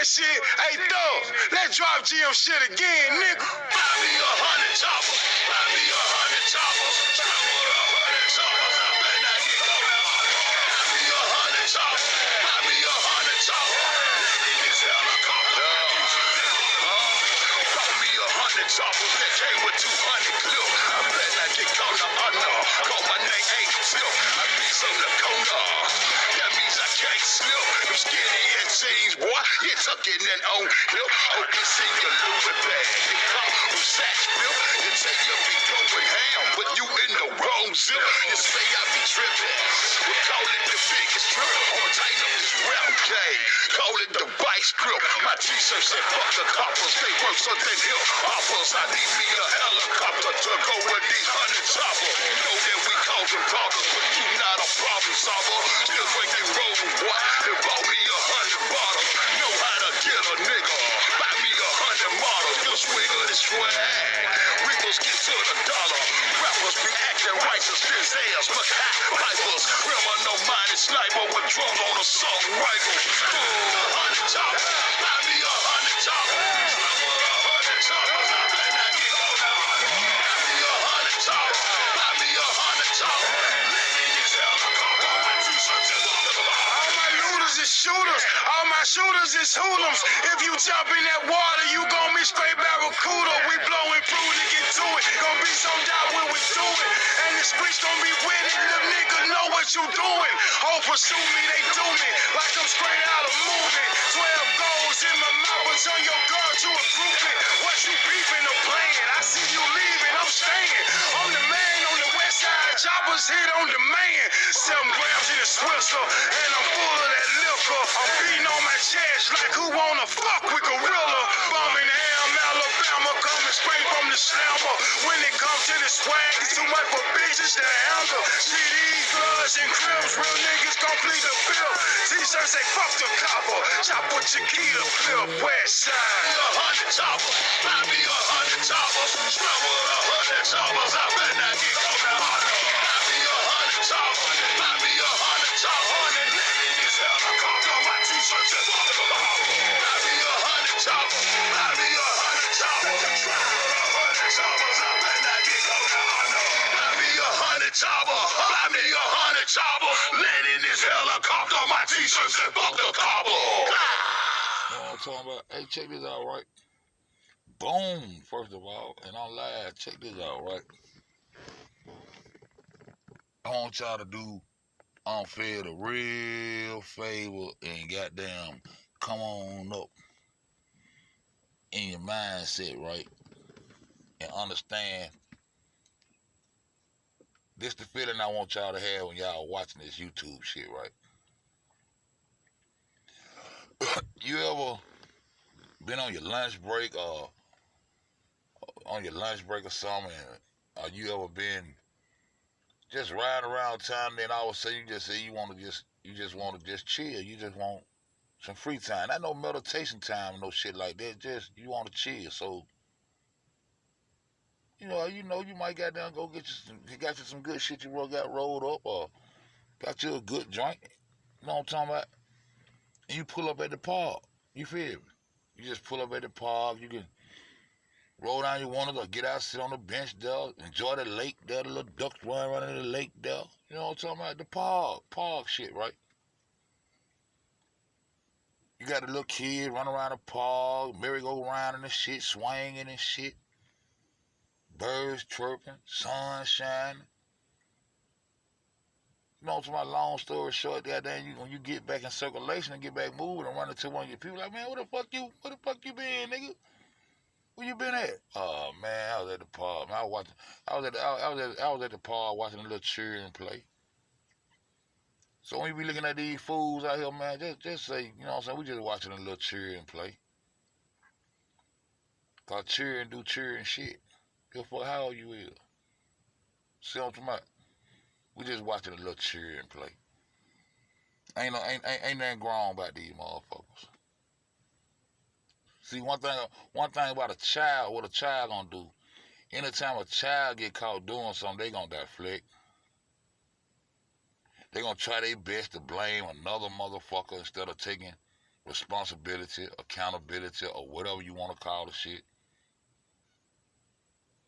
that shit. Hey, Thug, let's drop GM shit again, nigga. Buy me 100 choppers. Buy me 100 choppers. Strap with 100 choppers. I better not get caught now. Buy me 100 choppers. Buy me 100 choppers. Living this helicopter. Bought me 100 choppers that came with 200 clip. I better not get caught now. Call my name ain't Tip. I be some Lacona. That means I can't slip. Them skinny and jeans, boy. You tucking that on hip. Hope you see your Louis bag. You come from Satchville. You say you be going ham, but you in the wrong zip. You say I be tripping. We call it the biggest trip. I'ma tighten up this rap game. Call it the vice grip. My t-shirt said fuck the coppers. They work so they hip hoppers. I need me a helicopter to go with these 100 choppers. Know that we cause them problems, but you not a problem solver. Still drinking roll, boy. They bought me 100 bottles. Know how to get a nigga. Buy me 100 models. The swing of the swag. Ripples get to the dollar. Rappers be acting righteous. Denzel's, Mackay, Pipers. Criminal minded sniper with drums on assault rifle. 100 choppers. Buy me 100 choppers. 100 choppers. I better not get caught now. Buy me 100 choppers. Buy me 100 choppers. Living this helicopter. My t-shirts is all all my looters is shooters. All my shooters is hoodlums. If you jump in that water, you gon' be straight barracuda. We blowing through to get to it. Gon' be so down when we do it. And the streets gon' be with it. Little nigga know what you doing. Oh, pursue me, they do me. Like I'm straight out of movie. 12 goals in my mouth, but turn your girl to a groupie. What you beefing or playing? I see you leaving, I'm staying. I'm the man on the west side. Choppers hit on demand. 7 grams in a Swisher, and I'm full of that liquor. I'm beating on my chest like who wanna fuck with Gorilla. Birmingham, Alabama, coming straight from the slammer. When it comes to the swag, it's too much for bitches to handle. CDs, Bloods, and Crips, real niggas gon' plead the bill. T-shirts say fuck the copper. Chop with Chiquita, flip west side. 100 choppers, buy me 100 choppers. Strap with 100 choppers, I better not get caught now. Buy me 100 choppers, buy me 100 choppers. Living this helicopter, my t-shirts is all about. Buy me 100 choppers, buy me 100 choppers. Strap with 100 choppers, I better not get caught now. Buy me 100 choppers, buy me 100 choppers. Living this helicopter, my t-shirts is all about. You know what I'm talking about? Hey, check this out, right? Boom, first of all, and I'm live. Check this out, right? I want y'all to do unfair the real favor and goddamn come on up in your mindset, right? And understand this the feeling I want y'all to have when y'all watching this YouTube shit, right? You ever been on your lunch break or something, or you ever been just riding around town, then all of a sudden you just say you just want to just chill, you just want some free time. Not no meditation time, no shit like that. Just you want to chill. So you might goddamn go get you some good shit you got rolled up, or got you a good joint. You know what I'm talking about? And you pull up at the park. You feel me? You just pull up at the park. You can roll down your windows or get out, sit on the bench there, enjoy the lake there, the little ducks running around in the lake there. You know what I'm talking about? The park shit, right? You got a little kid running around the park, merry-go-round and the shit, swinging and shit. Birds chirping, sun shining. You know what I'm talking about? Long story short, goddamn, when you get back in circulation and get back moving and run into one of your people, like, man, where the fuck you been, nigga? Where you been at? Oh man, I was at the park. Man, I was at the park watching the little children play. So when you be looking at these fools out here, man, just say, you know what I'm saying, we just watching the little children play. Cause children do children shit. Give a fuck how old you is. See what I'm talking about? We just watching the little children play. Ain't nothing grown about these motherfuckers. See, one thing about a child, what a child gonna do, anytime a child get caught doing something, they gonna deflect. They gonna try their best to blame another motherfucker instead of taking responsibility, accountability, or whatever you want to call the shit.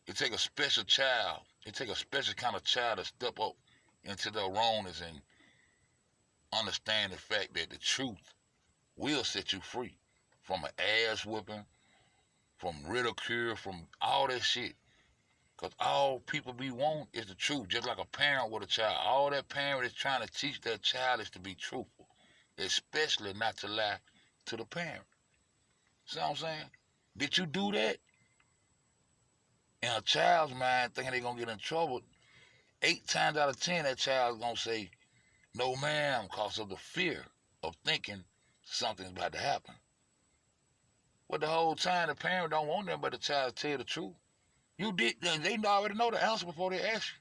It take a special child. It take a special kind of child to step up into their wrongness and understand the fact that the truth will set you free from an ass whooping, from ridicule, from all that shit. Because all people be want is the truth, just like a parent with a child. All that parent is trying to teach that child is to be truthful, especially not to lie to the parent. See what I'm saying? Did you do that? In a child's mind, thinking they're going to get in trouble, 8 times out of 10, that child's going to say, no, ma'am, because of the fear of thinking something's about to happen. But the whole time, the parent don't want them but the child to tell the truth. They already know the answer before they ask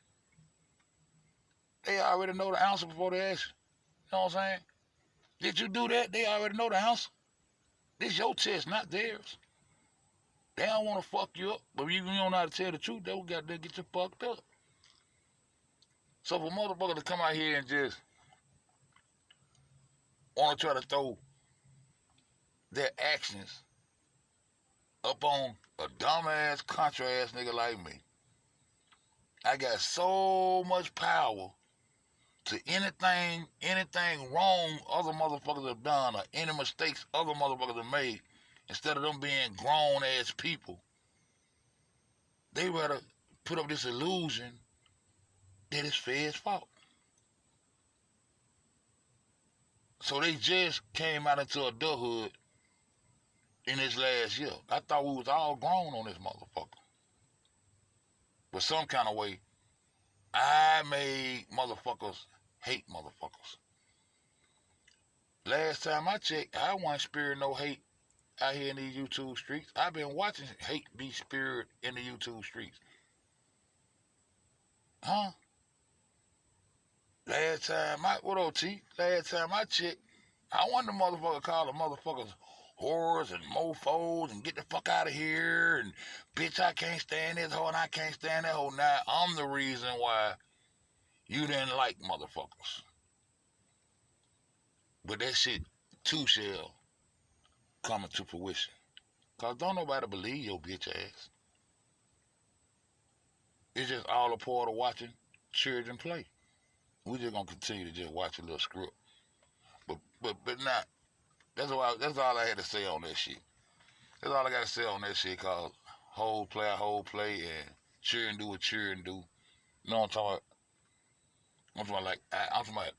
you. They already know the answer before they ask you. You know what I'm saying? Did you do that? They already know the answer. This your test, not theirs. They don't want to fuck you up, but if you don't know how to tell the truth, they got to get you fucked up. So for motherfuckers to come out here and just want to try to throw their actions up on a dumbass, contra-ass nigga like me, I got so much power to anything wrong other motherfuckers have done or any mistakes other motherfuckers have made, instead of them being grown-ass people, they rather put up this illusion that it's Fed's fault. So they just came out into adulthood in this last year. I thought we was all grown on this motherfucker. But some kind of way, I made motherfuckers hate motherfuckers. Last time I checked, I wasn't spearing no hate out here in these YouTube streets. I've been watching hate be speared in the YouTube streets. Huh? Last time I checked, I want the motherfucker call the motherfuckers whores and mofos and get the fuck out of here and bitch, I can't stand this hoe and I can't stand that hoe. Now I'm the reason why you didn't like motherfuckers. But that shit too shall come into fruition. Cause don't nobody believe your bitch ass. It's just all a part of watching children play. We just gonna continue to just watch a little script. But not. That's all I had to say on that shit. That's all I gotta say on that shit. Cause whole play, and children do what children do. You know what I'm talking about? I'm talking about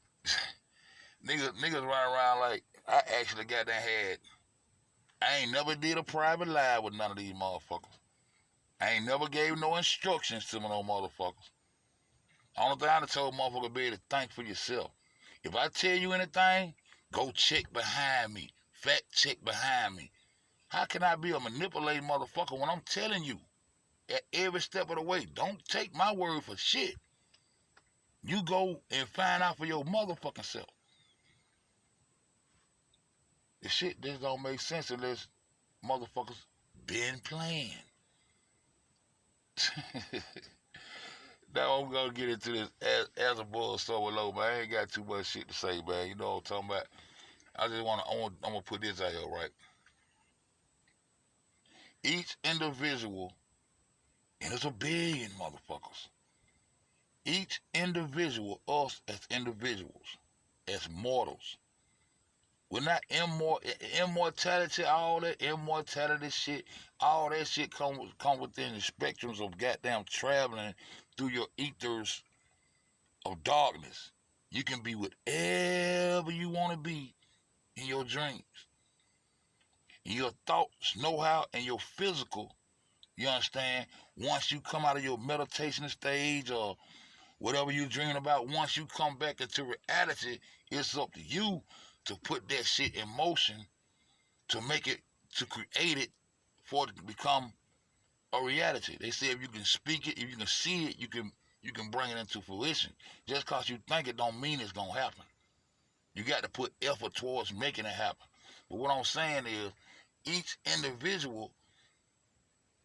niggas running around like I actually goddamn had. I ain't never did a private live with none of these motherfuckers. I ain't never gave no instructions to no motherfuckers. Only thing I told motherfuckers be to think for yourself. If I tell you anything, go check behind me. Fact check behind me. How can I be a manipulating motherfucker when I'm telling you at every step of the way? Don't take my word for shit. You go and find out for your motherfucking self. The shit just don't make sense unless motherfuckers been playing. Now I'm gonna get into this as a bull so low, man. I ain't got too much shit to say, man. You know what I'm talking about? I'm gonna put this out here, right? Each individual, and it's a billion motherfuckers. Each individual, us as individuals, as mortals, we're not immortality, all that immortality shit, all that shit come within the spectrums of goddamn traveling through your ethers of darkness. You can be whatever you want to be in your dreams. Your thoughts, know-how, and your physical, you understand, once you come out of your meditation stage or whatever you're dreaming about, once you come back into reality, it's up to you to put that shit in motion, to make it, to create it, for it to become a reality. They say if you can speak it, if you can see it, you can bring it into fruition. Just because you think it don't mean it's gonna happen. You got to put effort towards making it happen. But what I'm saying is, each individual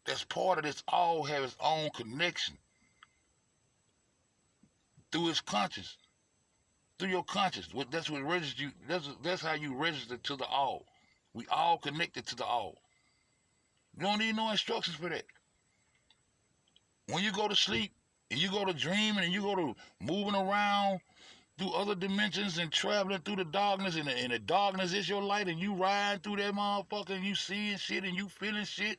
that's part of this all have its own connection through its conscious, through your conscious. That's what registers you. That's how you register to the all. We all connected to the all. You don't need no instructions for that. When you go to sleep and you go to dreaming and you go to moving around through other dimensions and traveling through the darkness, and the darkness is your light, and you riding through that motherfucker, and you seeing shit, and you feeling shit,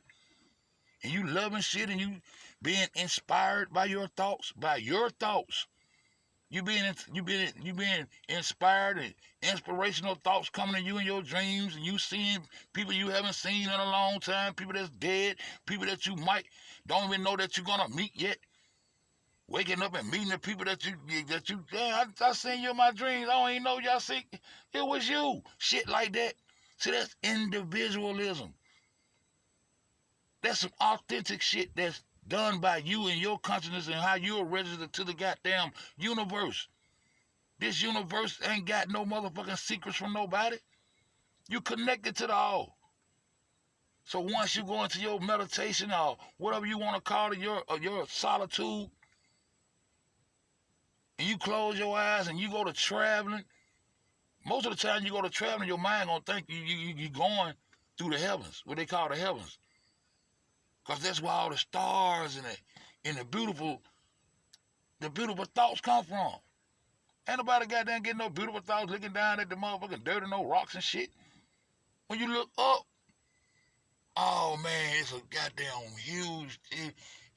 and you loving shit, and you being inspired by your thoughts, You being inspired, and inspirational thoughts coming to you in your dreams, and you seeing people you haven't seen in a long time, people that's dead, people that you might don't even know that you're gonna meet yet. Waking up and meeting the people I seen you in my dreams. I don't even know y'all see it was you. Shit like that. See, that's individualism. That's some authentic shit that's done by you and your consciousness and how you're registered to the goddamn universe. This universe ain't got no motherfucking secrets from nobody. You connected to the all. So once you go into your meditation or whatever you want to call it, your solitude, and you close your eyes and you go to traveling, most of the time you go to traveling, your mind gonna think you going through the heavens, what they call the heavens. Because that's where all the stars and the beautiful thoughts come from. Ain't nobody goddamn getting no beautiful thoughts looking down at the motherfucking dirt and no rocks and shit. When you look up, oh man, it's a goddamn huge,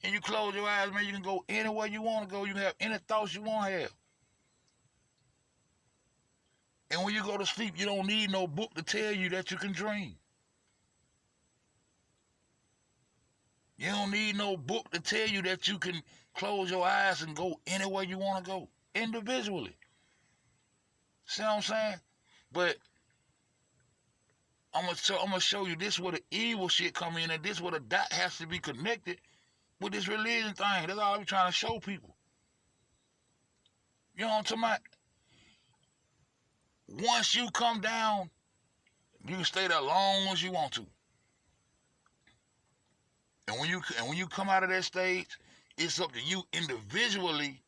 and you close your eyes, man, you can go anywhere you want to go. You can have any thoughts you want to have. And when you go to sleep, you don't need no book to tell you that you can dream. You don't need no book to tell you that you can close your eyes and go anywhere you want to go, individually. See what I'm saying? But I'm gonna show you this where the evil shit come in, and this where the dot has to be connected with this religion thing. That's all I'm trying to show people. You know what I'm talking about? Once you come down, you can stay there long as you want to. And when you come out of that stage, it's up to you individually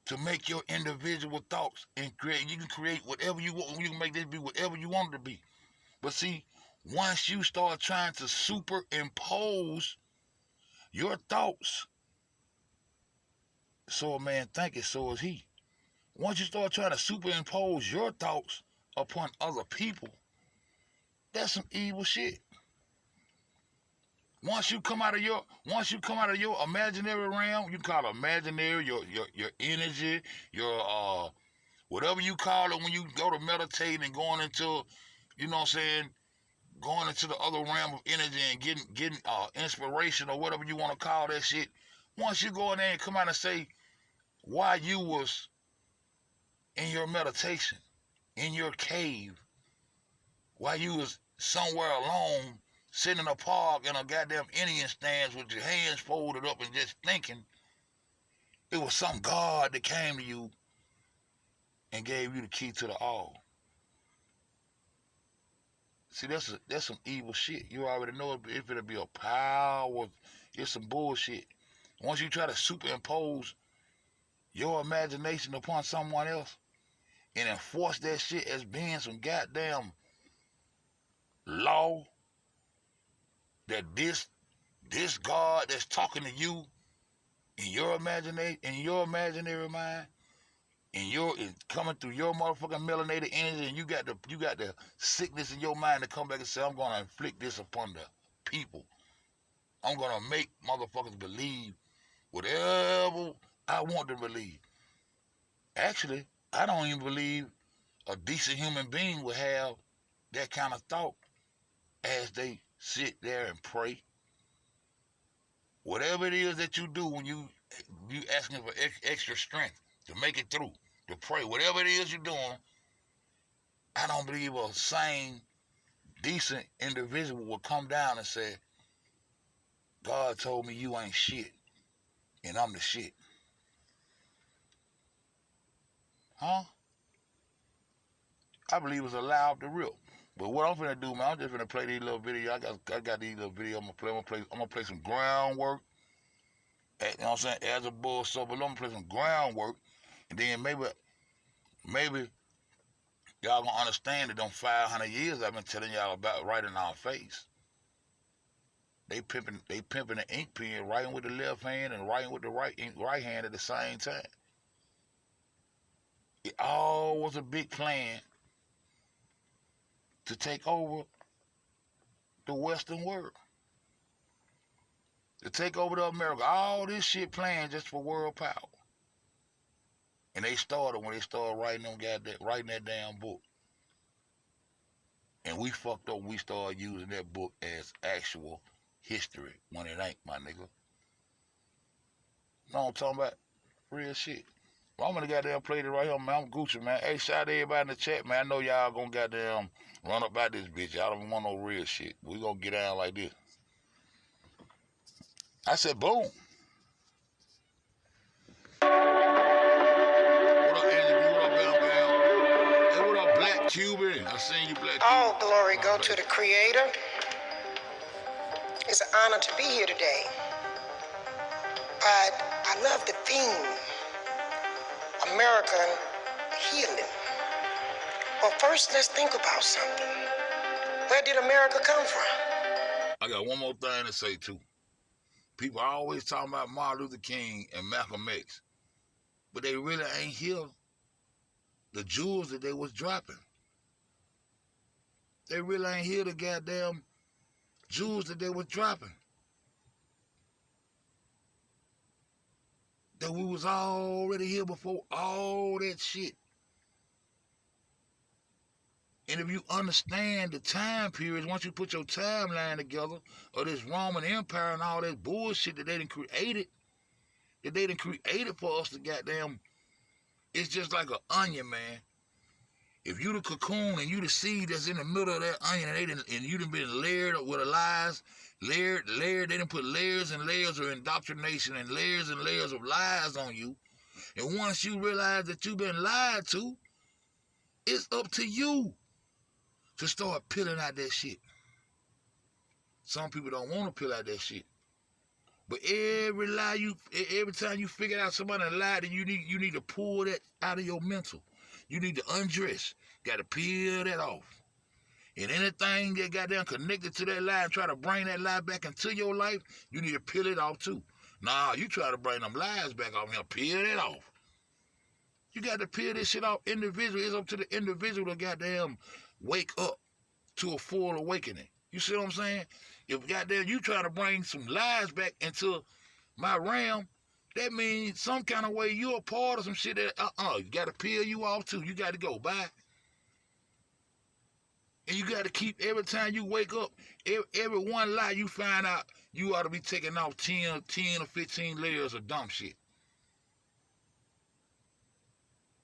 to make your individual thoughts and create. You can create whatever you want. You can make this be whatever you want it to be. But see, once you start trying to superimpose your thoughts, so a man thinketh, so is he. Once you start trying to superimpose your thoughts upon other people, that's some evil shit. Once you come out of your imaginary realm, you call it imaginary, your energy, your whatever you call it when you go to meditate and going into, you know what I'm saying, going into the other realm of energy and getting inspiration or whatever you want to call that shit. Once you go in there and come out and say why you was in your meditation, in your cave, while you was somewhere alone, sitting in a park in a goddamn Indian stance with your hands folded up and just thinking, it was some God that came to you and gave you the key to the all. See, that's some evil shit. You already know if it'll be a power, it's some bullshit. Once you try to superimpose your imagination upon someone else and enforce that shit as being some goddamn law, that this God that's talking to you in your imagination, in your imaginary mind, and coming through your motherfucking melanated energy, and you got the sickness in your mind to come back and say, I'm gonna inflict this upon the people. I'm gonna make motherfuckers believe whatever I want to believe. Actually, I don't even believe a decent human being would have that kind of thought as they sit there and pray. Whatever it is that you do when you asking for extra strength to make it through, to pray, whatever it is you're doing, I don't believe a sane, decent individual will come down and say, God told me you ain't shit, and I'm the shit. Huh? I believe it's allowed to rip. But what I'm finna do, man, I'm just finna play these little videos. I got these little videos. I'm gonna play some groundwork. You know what I'm saying? As a bull, so but I'm gonna play some groundwork, and then maybe Y'all gonna understand that them 500 years I've been telling y'all about right in our face. They pimping the ink pen, writing with the left hand and writing with the right hand at the same time. It all was a big plan to take over the Western world, to take over the America. All this shit planned just for world power. And they started when they started writing that damn book. And we fucked up. We started using that book as actual history when it ain't, my nigga. You know what I'm talking about? Real shit. Well, I'm gonna goddamn play it right here, man. I'm Gucci, man. Hey, shout out to everybody in the chat, man. I know y'all gonna goddamn run up out this bitch. Y'all don't want no real shit. We gonna get down like this. I said, boom. What up, Angie? What up, Bam Bam? Hey, what up, Black Cuban? I seen you, Black Cuban. All glory go to the Creator. It's an honor to be here today. But I love the theme, American healing. Well, first, let's think about something. Where did America come from? I got one more thing to say, too. People always talking about Martin Luther King and Malcolm X, but they really ain't hear the jewels that they was dropping. They really ain't hear the goddamn jewels that they was dropping. That we was already here before all that shit. And if you understand the time periods, once you put your timeline together of this Roman Empire and all that bullshit that they done created, for us to goddamn, it's just like an onion, man. If you the cocoon and you the seed that's in the middle of that onion and you done been layered up with the lies, layered, they done put layers and layers of indoctrination and layers of lies on you. And once you realize that you've been lied to, it's up to you to start peeling out that shit. Some people don't want to peel out that shit. But every time you figure out somebody lied, then you need to pull that out of your mental. You need to undress. Got to peel that off. And anything that got down connected to that lie and try to bring that lie back into your life, you need to peel it off too. Nah, you try to bring them lies back off here, peel it off. You got to peel this shit off individually. It's up to the individual to goddamn wake up to a full awakening. You see what I'm saying? If goddamn you try to bring some lies back into my realm, that means some kind of way you're a part of some shit that, you got to peel you off too. You got to go, bye. And you got to keep, every time you wake up, every one lie you find out, you ought to be taking off 10 or 15 layers of dumb shit.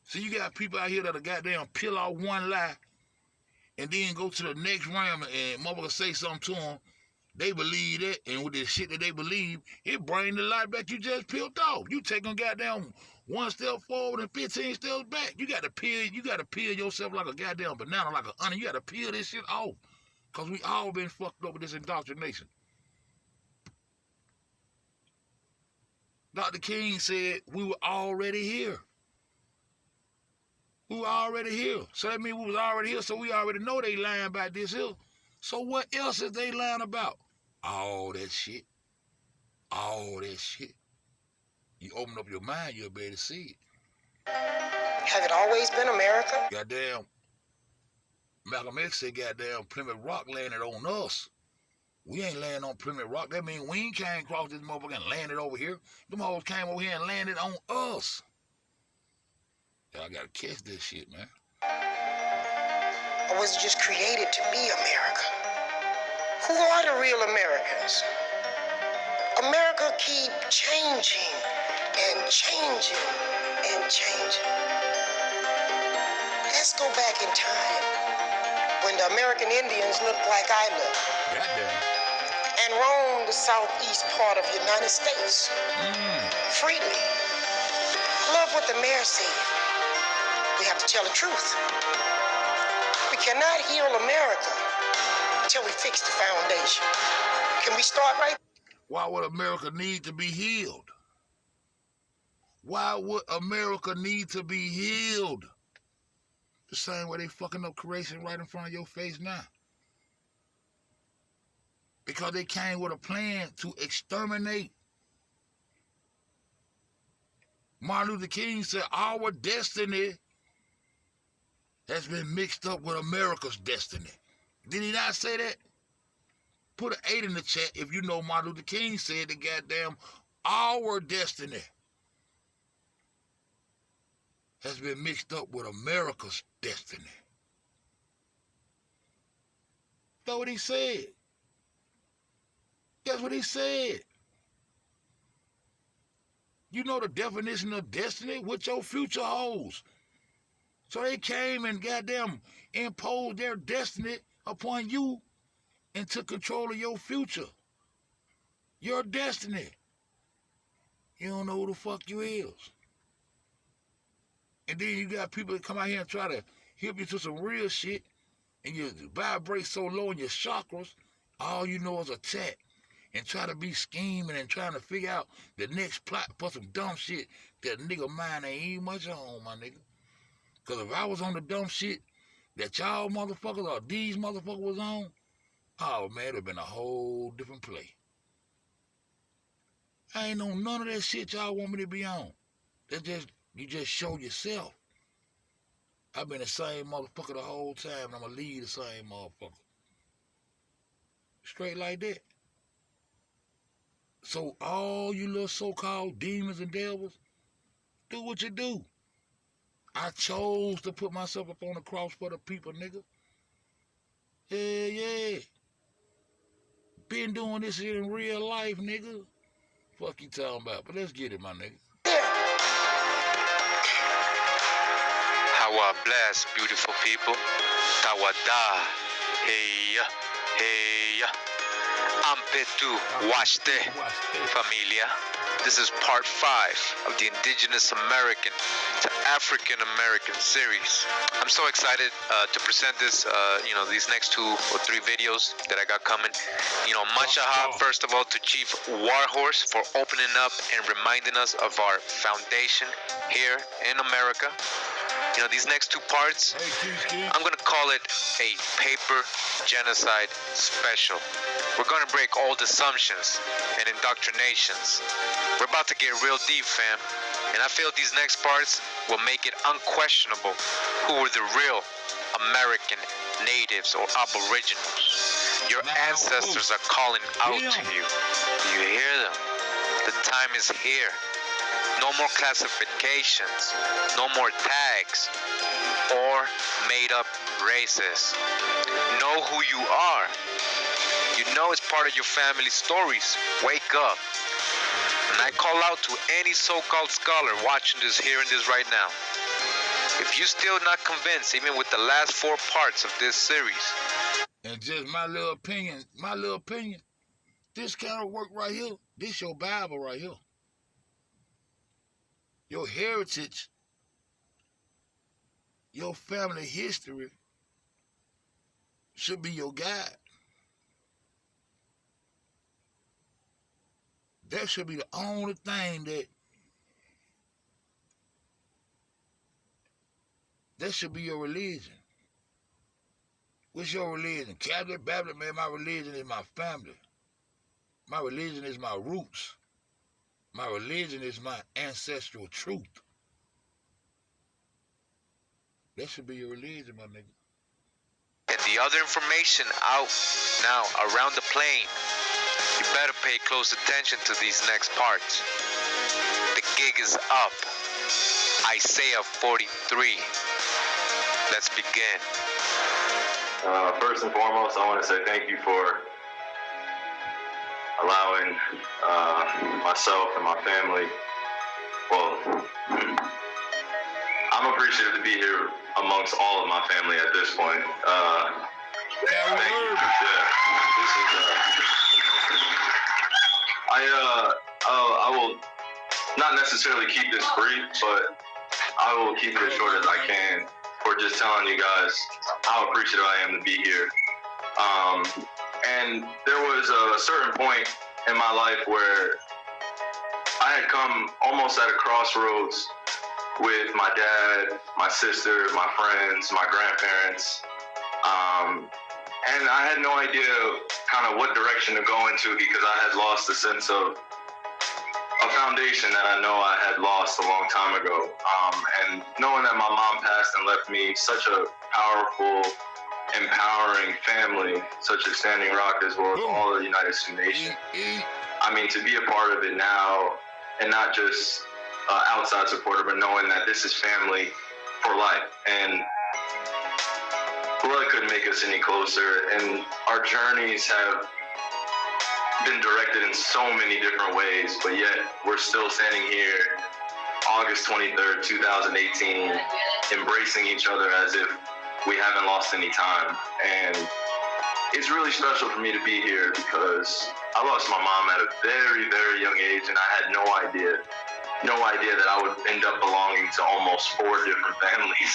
So you got people out here that'll goddamn peel off one lie and then go to the next realm and motherfucker say something to them. They believe that, and with the shit that they believe, it bring the lie back you just peeled off. You take them goddamn one step forward and 15 steps back. You gotta peel yourself like a goddamn banana, like an onion. You gotta peel this shit off. Cause we all been fucked up with this indoctrination. Dr. King said we were already here. We were already here. So that means we was already here, so we already know they lying about this here. So what else is they lying about? All that shit. All that shit. You open up your mind, you'll be able to see it. Have it always been America? Goddamn, Malcolm X said goddamn Plymouth Rock landed on us. We ain't landing on Plymouth Rock. That means we ain't came across this motherfucker and landed over here. Them hoes came over here and landed on us. Y'all gotta catch this shit, man. Or was it just created to be America? Who are the real Americans? America keep changing and changing and changing. Let's go back in time when the American Indians looked like I look. Goddamn. And roamed the southeast part of the United States freely. I love what the mayor said. We have to tell the truth. We cannot heal America until we fix the foundation. Can we start right? Why would America need to be healed? Why would America need to be healed? The same way they fucking up creation right in front of your face now. Because they came with a plan to exterminate. Martin Luther King said, our destiny has been mixed up with America's destiny. Did he not say that? Put an 8 in the chat if you know Martin Luther King said that goddamn our destiny has been mixed up with America's destiny. That's what he said. That's what he said. You know the definition of destiny? What your future holds. So they came and goddamn imposed their destiny upon you and took control of your future. Your destiny. You don't know who the fuck you is. And then you got people that come out here and try to hip you to some real shit, and you vibrate so low in your chakras, all you know is attack. And try to be scheming and trying to figure out the next plot for some dumb shit that nigga mind ain't even much on, my nigga. Because if I was on the dumb shit that y'all motherfuckers or these motherfuckers was on, oh man, it'd have been a whole different play. I ain't on none of that shit y'all want me to be on. You just show yourself. I've been the same motherfucker the whole time, and I'm going to leave the same motherfucker. Straight like that. So all you little so-called demons and devils, do what you do. I chose to put myself up on the cross for the people, nigga. Yeah. Been doing this shit in real life, nigga. Fuck you talking about, but let's get it, my nigga. Hawa bless, beautiful people. Tawada. Hey, Ampetu, Washte, familia. This is part 5 of the Indigenous American to African American series. I'm so excited to present this, these next 2 or 3 videos that I got coming. Much first of all, to Chief Warhorse for opening up and reminding us of our foundation here in America. These next 2 parts, I'm going to call it a paper genocide special. We're going to break old assumptions and indoctrinations. We're about to get real deep, fam. And I feel these next parts will make it unquestionable who were the real American natives or aboriginals. Your ancestors are calling out to you. Do you hear them? The time is here. No more classifications, no more tags, or made-up races. Know who you are. You know it's part of your family stories. Wake up. And I call out to any so-called scholar watching this, hearing this right now. If you're still not convinced, even with the last 4 parts of this series. And just my little opinion, this kind of work right here, this your Bible right here. Your heritage, your family history should be your guide. That should be the only thing that should be your religion. What's your religion? Catholic, Baptist, man, my religion is my family. My religion is my roots. My religion is my ancestral truth. That should be your religion, my nigga. And the other information out now around the plane, you better pay close attention to these next parts. The gig is up. Isaiah 43. Let's begin. First and foremost, I want to say thank you for allowing myself and my family, I'm appreciative to be here amongst all of my family at this point. Thank you. This is, I will not necessarily keep this brief, but I will keep it as short as I can for just telling you guys how appreciative I am to be here. And there was a certain point in my life where I had come almost at a crossroads with my dad, my my sister, my friends, my grandparents. And I had no idea kind of what direction to go into because I had lost a sense of a foundation that I know I had lost a long time ago. And knowing that my mom passed and left me such a powerful, empowering family, such as Standing Rock, as well as all of the United Sioux Nation. I mean, to be a part of it now, and not just outside supporter, but knowing that this is family for life. And blood couldn't make us any closer. And our journeys have been directed in so many different ways, but yet we're still standing here August 23rd, 2018, embracing each other as if we haven't lost any time. And it's really special for me to be here because I lost my mom at a very, very young age, and I had no idea that I would end up belonging to almost 4 different families.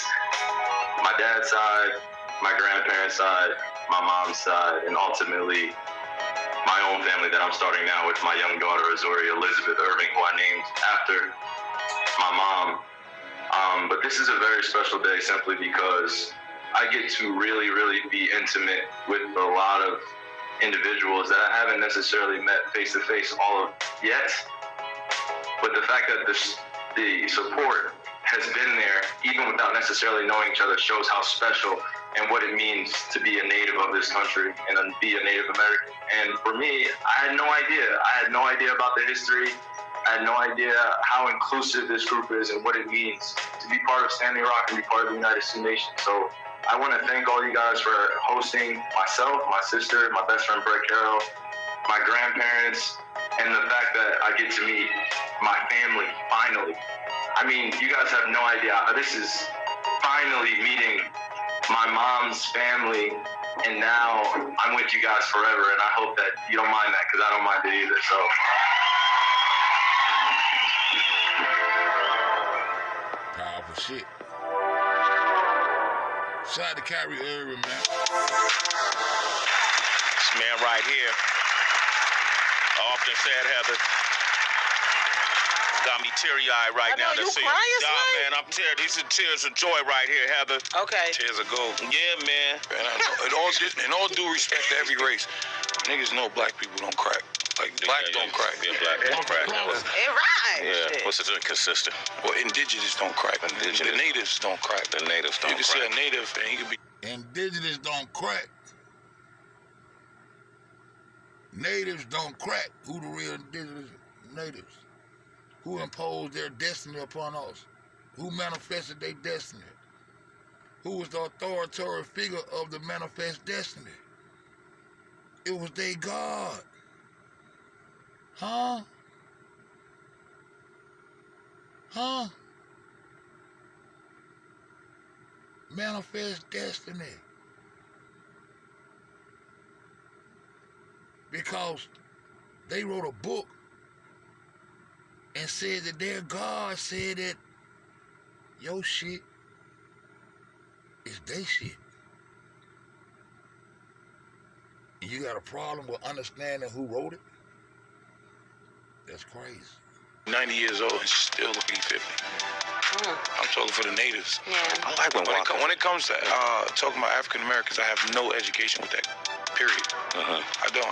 My dad's side, my grandparents' side, my mom's side, and ultimately my own family that I'm starting now with my young daughter, Azori Elizabeth Irving, who I named after my mom. But this is a very special day simply because I get to really, really be intimate with a lot of individuals that I haven't necessarily met face to face all of yet. But the fact that the support has been there, even without necessarily knowing each other, shows how special and what it means to be a native of this country and be a Native American. And for me, I had no idea. I had no idea about the history. I had no idea how inclusive this group is and what it means to be part of Standing Rock and be part of the United Sioux Nation. So I want to thank all you guys for hosting myself, my sister, my best friend Brett Carroll, my grandparents, and the fact that I get to meet my family finally. I mean, you guys have no idea. This is finally meeting my mom's family, and now I'm with you guys forever, and I hope that you don't mind that because I don't mind it either. So. Powerful shit. Shout out to Kyrie Irving, man. This man right here, I often said, Heather, got me teary-eyed right now to see. Man, I'm tearing. These are tears of joy right here, Heather. Okay. Tears of gold. Yeah, man. In all due respect to every race, niggas know black people don't crack. Like, black don't crack. Yeah, black don't crack. It rhymes. Yeah, what's it inconsistent? Well, indigenous don't crack. The natives don't crack. The natives don't crack. You can say a native and he could be... Indigenous don't crack. Natives don't crack. Who the real indigenous natives? Who imposed their destiny upon us? Who manifested their destiny? Who was the authoritarian figure of the manifest destiny? It was their God. Huh? Manifest destiny. Because they wrote a book and said that their God said that your shit is their shit. And you got a problem with understanding who wrote it? That's crazy. 90 years old and still looking 50. I'm talking for the natives. Yeah. I like when it comes to talking about African Americans, I have no education with that. Period. I don't.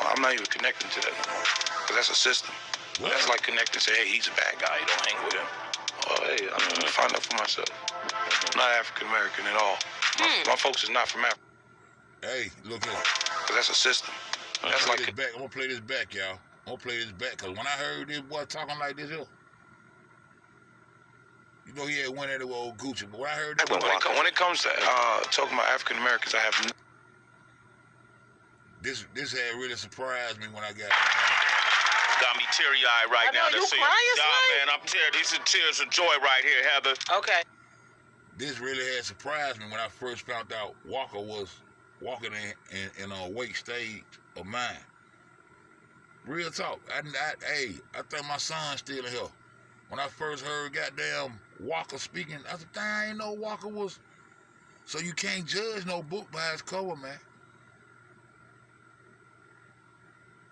I'm not even connecting to that no more. Because that's a system. What? That's like connecting. Say, hey, he's a bad guy. You don't hang with him. Oh, hey, I'm gonna find out for myself. I'm not African American at all. My folks is not from Africa. Hey, look here. Because that's a system. That's like I'm gonna play this back, y'all. I'm gonna play this back, because when I heard this boy talking like this here, you know he had went at it with old Gucci, but when I heard this when it comes to talking about African Americans, I have this had really surprised me when I got Got me teary-eyed right now to see. Man, I'm tearing. These are tears of joy right here, Heather. Okay. This really had surprised me when I first found out Walker was walking in a wake stage of mine. Real talk. I think my son's still in here. When I first heard goddamn Walker speaking, I said, I ain't know Walker was. So you can't judge no book by its cover, man.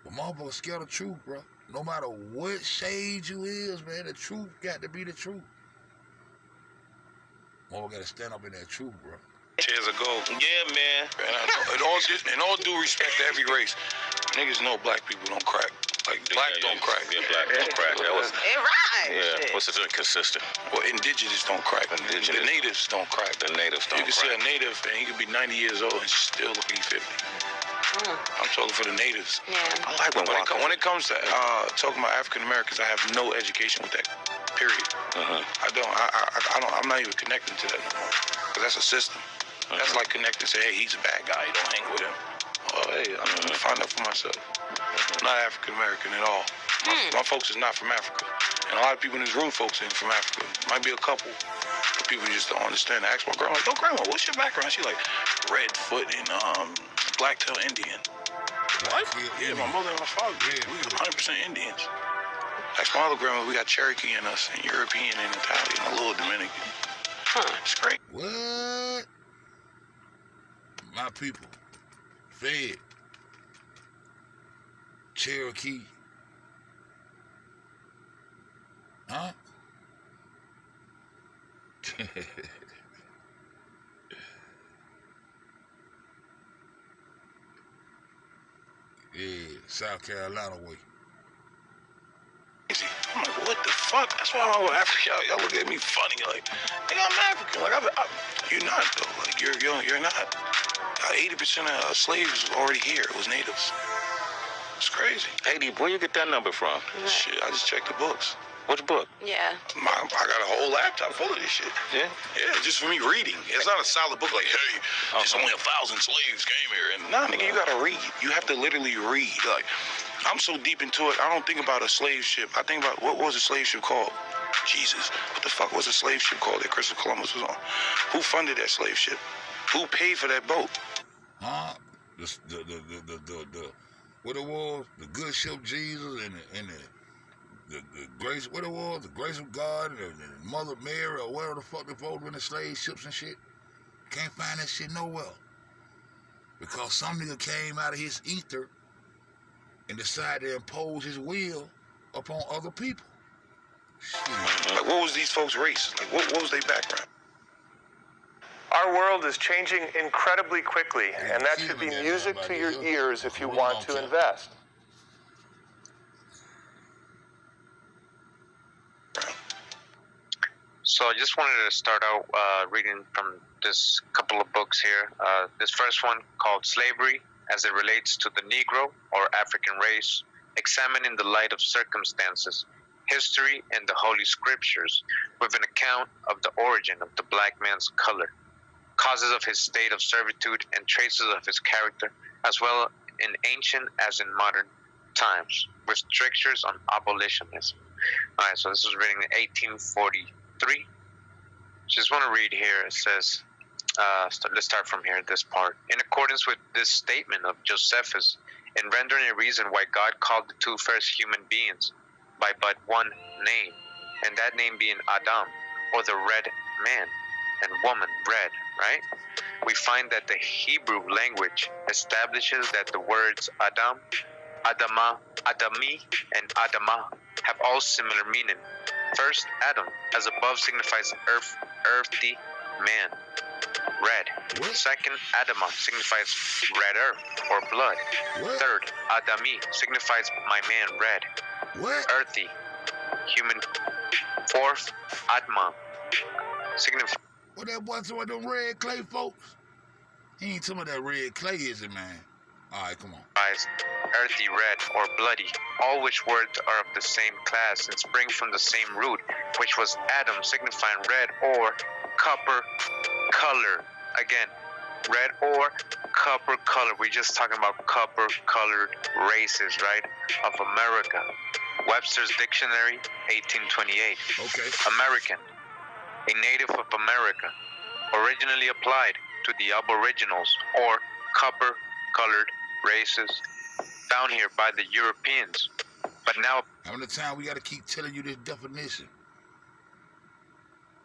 But motherfuckers scared of truth, bro. No matter what shade you is, man, the truth got to be the truth. Mother gotta stand up in that truth, bro. Tears of gold. Yeah, man. And in all due respect to every race, niggas know black people don't crack. Like black don't crack. Yeah, black don't crack. That was. It rhymes. Yeah. What's it inconsistent? Well, indigenous don't crack. The natives don't crack. The natives don't You can see a native and he could be 90 years old and still look like he's 50. I'm talking for the natives. Yeah. I like When it comes to talking about African Americans, I have no education with that. Period. I don't. I'm not even connecting to that no more. Cause that's a system. That's like connecting. Say, hey, he's a bad guy. Don't hang with him. Oh, hey, I'm gonna find out for myself. I'm not African American at all. My folks is not from Africa, and a lot of people in this room, folks, ain't from Africa. Might be a couple, but people just don't understand. I asked my grandma, like, "Oh, grandma, what's your background?" She like, Redfoot and Blacktail Indian. What? Yeah, my mother and my father. Yeah, we 100% Indians. Ask my other grandma, we got Cherokee in us, and European and Italian, a little Dominican. It's great. What? My people. Fed. Cherokee. Huh? Yeah, South Carolina way. I'm like, what the fuck? That's why I'm African. Y'all look at me funny, like, nigga, I'm African. Like, you're not though. Like, you're not. 80% of slaves already here. It was natives. It's crazy. 80. Where you get that number from? Shit, I just checked the books. Which book? Yeah. I got a whole laptop full of this shit. Yeah? Yeah, just for me reading. It's not a solid book like, hey, just only 1,000 slaves came here. And nah, nigga, you gotta read. You have to literally read. Like, I'm so deep into it, I don't think about a slave ship. I think about, what was a slave ship called? Jesus, what the fuck was a slave ship called that Christopher Columbus was on? Who funded that slave ship? Who paid for that boat? Huh? The what it was? The good ship Jesus and the grace, what it was? The grace of God and the Mother Mary or whatever the fuck they folks in the slave ships and shit. Can't find that shit nowhere. Because some nigga came out of his ether and decided to impose his will upon other people. Shit. Like, what was these folks' race? Like, what was their background? Our world is changing incredibly quickly, and that should be music to your ears if you want to invest. So I just wanted to start out reading from this couple of books here. This first one called Slavery as it Relates to the Negro or African Race, Examining the Light of Circumstances, History and the Holy Scriptures, with an account of the origin of the black man's color, causes of his state of servitude, and traces of his character, as well in ancient as in modern times, with strictures on abolitionism. All right, so this was written in 1843. Just want to read here. It says, let's start from here, this part. In accordance with this statement of Josephus, in rendering a reason why God called the two first human beings by but one name, and that name being Adam, or the red man, and woman, red, right? We find that the Hebrew language establishes that the words Adam, Adama, Adami, and Adama have all similar meaning. First, Adam, as above, signifies earthy man, red. What? Second, Adama signifies red earth or blood. What? Third, Adami signifies my man, red, What? earthy, human. Fourth, Atma signifies What that boy talking about them red clay folks? He ain't talking about that red clay, is it, man? All right, come on. earthy, red, or bloody, all which words are of the same class and spring from the same root, which was Adam, signifying red or copper color. Again, red or copper color. We're just talking about copper colored races, right, of America. Webster's Dictionary, 1828. Okay. American, a native of America, originally applied to the aboriginals or copper-colored races found here by the Europeans, but now How many times we got to keep telling you this definition?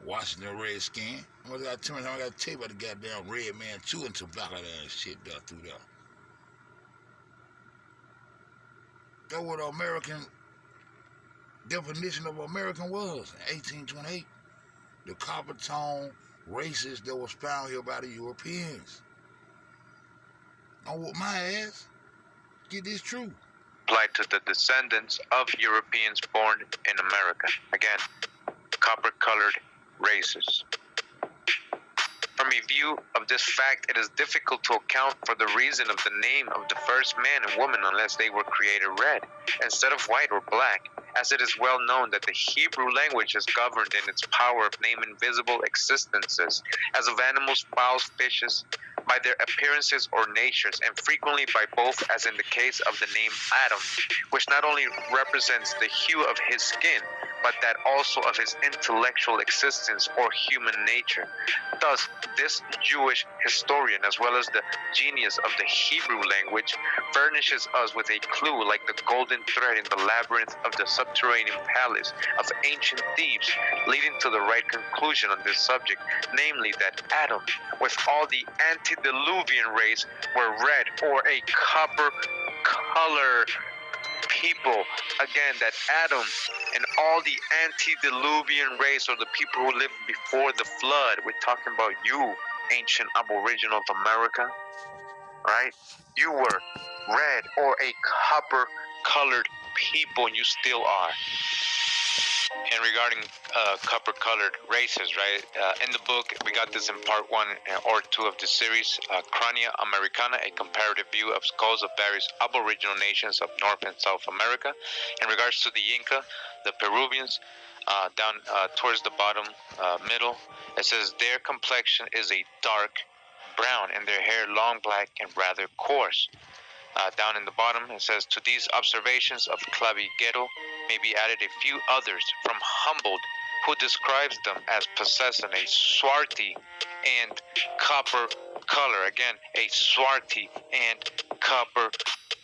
Washington Redskin. How much I got to tell you about the goddamn red man chewing tobacco and shit down through there? That's what the American definition of American was in 1828. The copper tone races that was found here by the Europeans. Don't whoop my ass. Get this true. Applied to the descendants of Europeans born in America. Again, copper-colored races. From a view of this fact, it is difficult to account for the reason of the name of the first man and woman unless they were created red, instead of white or black, as it is well known that the Hebrew language is governed in its power of naming visible existences, as of animals, fowls, fishes, by their appearances or natures, and frequently by both, as in the case of the name Adam, which not only represents the hue of his skin, but that also of his intellectual existence or human nature. Thus, this Jewish historian, as well as the genius of the Hebrew language, furnishes us with a clue like the golden thread in the labyrinth of the subterranean palace of ancient Thebes, leading to the right conclusion on this subject, namely that Adam, with all the antediluvian race, were red or a copper color people. Again, that Adam and all the antediluvian race, or the people who lived before the flood, we're talking about you, ancient aboriginal of America, right? You were red or a copper colored people, and you still are. And regarding copper-colored races, right? In the book, we got this in part 1 or 2 of the series, Crania Americana, a comparative view of skulls of various aboriginal nations of North and South America. In regards to the Inca, the Peruvians, down towards the bottom middle, it says their complexion is a dark brown and their hair long black and rather coarse. Down in the bottom, it says, to these observations of Clavigero may be added a few others from Humboldt, who describes them as possessing a swarthy and copper color. Again, a swarthy and copper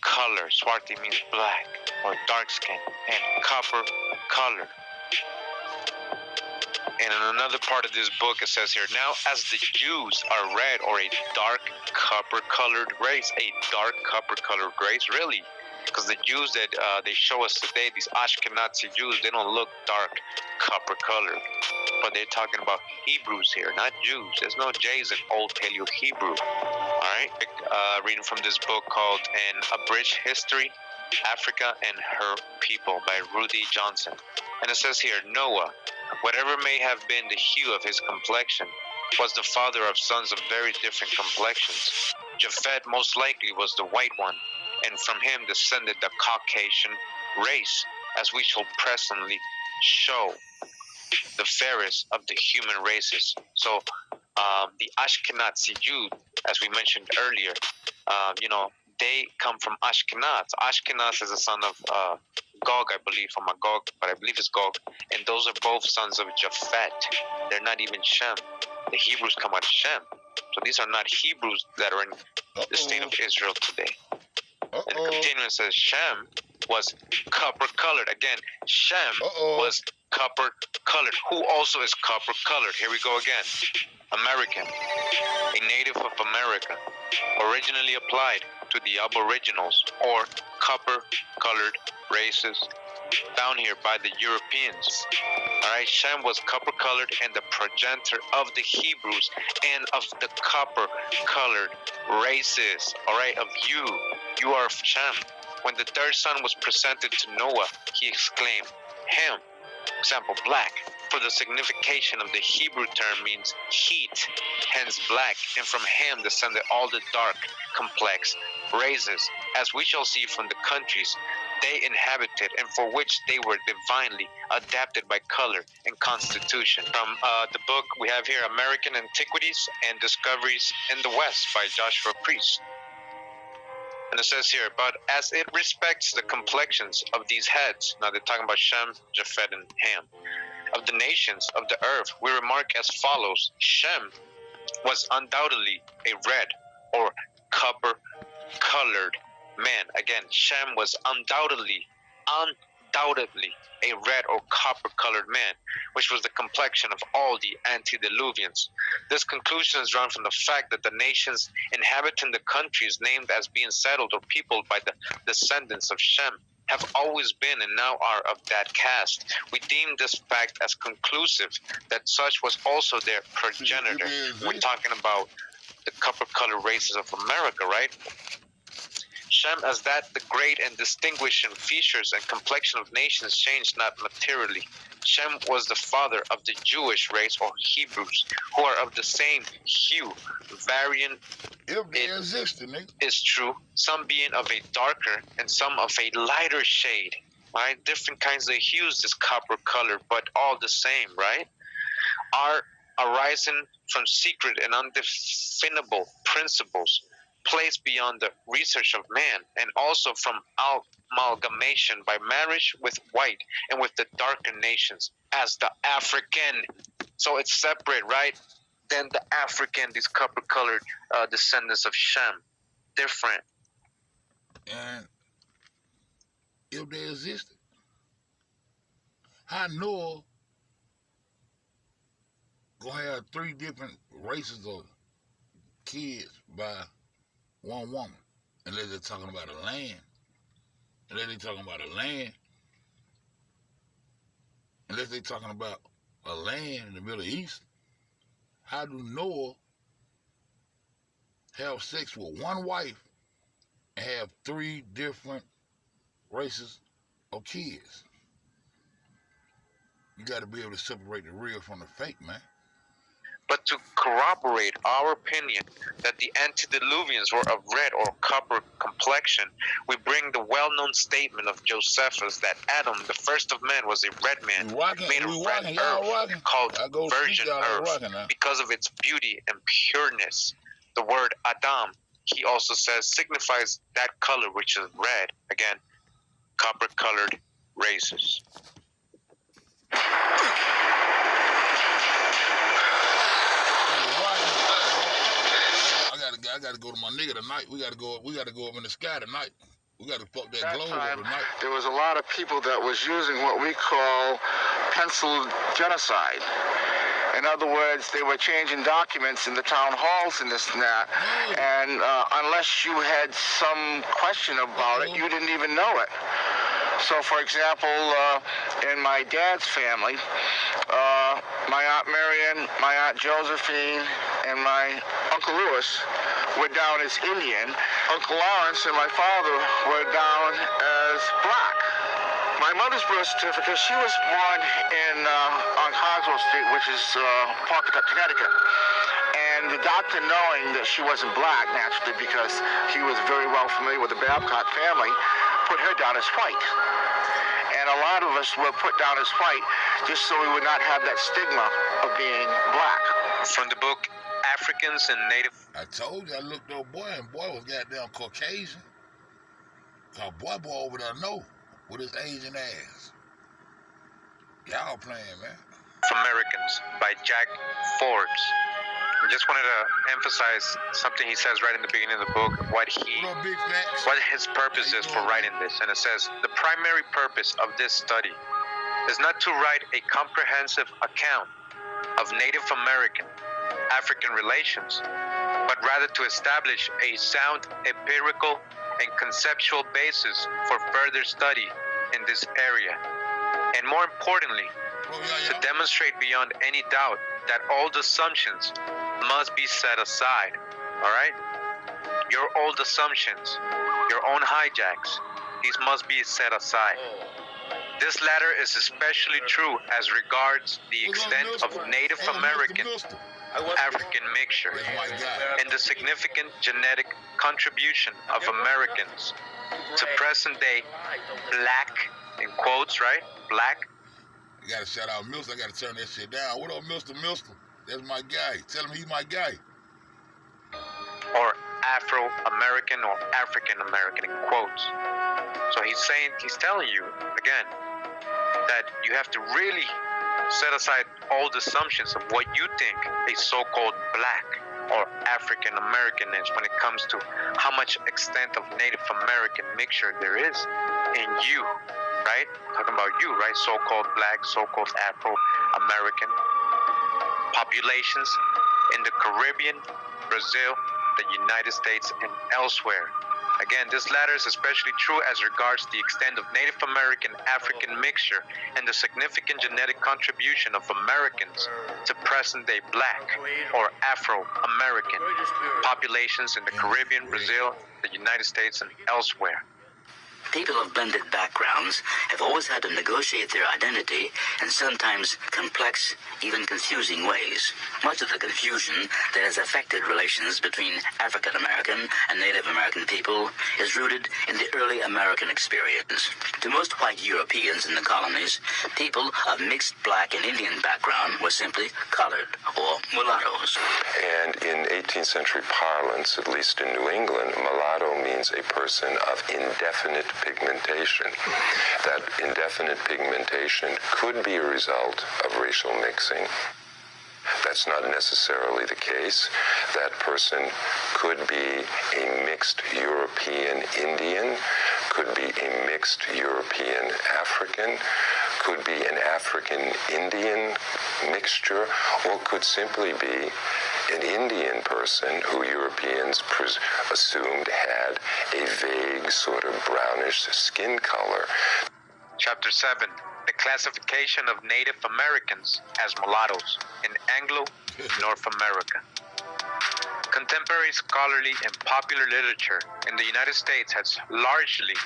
color. Swarthy means black or dark skin, and copper color. And in another part of this book, it says here, now as the Jews are red or a dark copper-colored race, a dark copper-colored race, really? Because the Jews that they show us today, these Ashkenazi Jews, they don't look dark copper-colored. But they're talking about Hebrews here, not Jews. There's no J's in Old Paleo-Hebrew. All right? Reading from this book called An Abridged History, Africa and Her People by Rudy Johnson. And it says here, Noah, whatever may have been the hue of his complexion, was the father of sons of very different complexions. Japhet most likely was the white one, and from him descended the Caucasian race, as we shall presently show, the fairest of the human races. So the Ashkenazi Jew, as we mentioned earlier, they come from Ashkenaz. Ashkenaz is a son of Gog, I believe, from Magog, but I believe it's Gog. And those are both sons of Japhet. They're not even Shem. The Hebrews come out of Shem. So these are not Hebrews that are in the state of Israel today. And the continuing says Shem was copper-colored. Again, Shem was copper-colored. Who also is copper-colored? Here we go again. American, a native of America, originally applied to the aboriginals or copper-colored races found here by the Europeans. Alright, Shem was copper-colored and the progenitor of the Hebrews and of the copper-colored races. Alright, of you. You are of Shem. When the third son was presented to Noah, he exclaimed, him, example, black, for the signification of the Hebrew term means heat, hence black, and from him descended all the dark, complex races, as we shall see from the countries they inhabited and for which they were divinely adapted by color and constitution. From the book we have here, American Antiquities and Discoveries in the West by Joshua Priest. And it says here, but as it respects the complexions of these heads, now they're talking about Shem, Japhet, and Ham, of the nations of the earth, we remark as follows. Shem was undoubtedly a red or copper-colored man. Again, Shem was undoubtedly a red or copper-colored man, which was the complexion of all the antediluvians. This conclusion is drawn from the fact that the nations inhabiting the countries named as being settled or peopled by the descendants of Shem have always been and now are of that caste. We deem this fact as conclusive that such was also their progenitor. We're talking about the copper-colored races of America, right? Shem, as that the great and distinguishing features and complexion of nations changed not materially. Shem was the father of the Jewish race, or Hebrews, who are of the same hue, varying, if they existed, nigga. is true, some being of a darker and some of a lighter shade, right? Different kinds of hues, this copper color, but all the same, right? Are arising from secret and undefinable principles placed beyond the research of man, and also from amalgamation by marriage with white and with the darker nations as the African. So it's separate, right? Then the African, these copper-colored descendants of Shem, different. And if they existed, how Noah gonna have 3 different races of kids by one woman, unless they're talking about a land. Unless they're talking about a land. Unless they're talking about a land in the Middle East. How do Noah have sex with one wife and have 3 different races of kids? You got to be able to separate the real from the fake, man. But to corroborate our opinion that the antediluvians were of red or copper complexion, we bring the well-known statement of Josephus that Adam, the first of men, was a red man made of red earth, called virgin earth, because of its beauty and pureness. The word Adam, he also says, signifies that color which is red. Again, copper-colored races. I gotta go to my nigga tonight. We gotta go up in the sky tonight. We gotta fuck that globe up tonight. There was a lot of people that was using what we call pencil genocide. In other words, they were changing documents in the town halls and this and that. And unless you had some question about it, you didn't even know it. So, for example, in my dad's family, my Aunt Marion, my Aunt Josephine, and my Uncle Louis were down as Indian. Uncle Lawrence and my father were down as black. My mother's birth certificate, she was born on Cogswell Street, which is Pawcatuck, Connecticut. And the doctor, knowing that she wasn't black, naturally, because he was very well familiar with the Babcock family, put her down as white. And a lot of us were put down as white just so we would not have that stigma of being black. From the book Africans and Native... I told you, I looked at boy, and boy was goddamn Caucasian. Cause boy over there know with his Asian ass. Y'all playing, man. Americans by Jack Forbes. I just wanted to emphasize something he says right in the beginning of the book, what his purpose is for writing this. And it says, the primary purpose of this study is not to write a comprehensive account of Native American African relations, but rather to establish a sound empirical and conceptual basis for further study in this area. And more importantly, to demonstrate beyond any doubt that old assumptions must be set aside, all right? Your old assumptions, your own hijacks, these must be set aside. This latter is especially true as regards the extent of Native American African mixture and the significant genetic contribution of Americans to present day black, in quotes, right? Black. You gotta shout out Milster. I gotta turn that shit down. What up, Milster? That's my guy. Tell him he's my guy. Or Afro-American or African-American, in quotes. So he's telling you, again, that you have to really set aside all the assumptions of what you think a so-called black or African-American is when it comes to how much extent of Native American mixture there is in you, right? Talking about you, right? So-called black, so-called Afro-American populations in the Caribbean, Brazil, the United States, and elsewhere. Again, Again, this latter is especially true as regards the extent of Native American-African mixture and the significant genetic contribution of Americans to present-day Black or Afro-American populations in the Caribbean, Brazil, the United States, and elsewhere. People of blended backgrounds have always had to negotiate their identity in sometimes complex, even confusing ways. Much of the confusion that has affected relations between African American and Native American people is rooted in the early American experience. To most white Europeans in the colonies, people of mixed Black and Indian background were simply colored or mulattoes. And in 18th century parlance, at least in New England, mulatto means a person of indefinite pigmentation. That indefinite pigmentation could be a result of racial mixing. That's not necessarily the case. That person could be a mixed European Indian, could be a mixed European African, could be an African Indian mixture, or could simply be an Indian person who Europeans assumed had a vague sort of brownish skin color. Chapter 7. The classification of Native Americans as mulattoes in Anglo-North America. Contemporary scholarly and popular literature in the United States has largely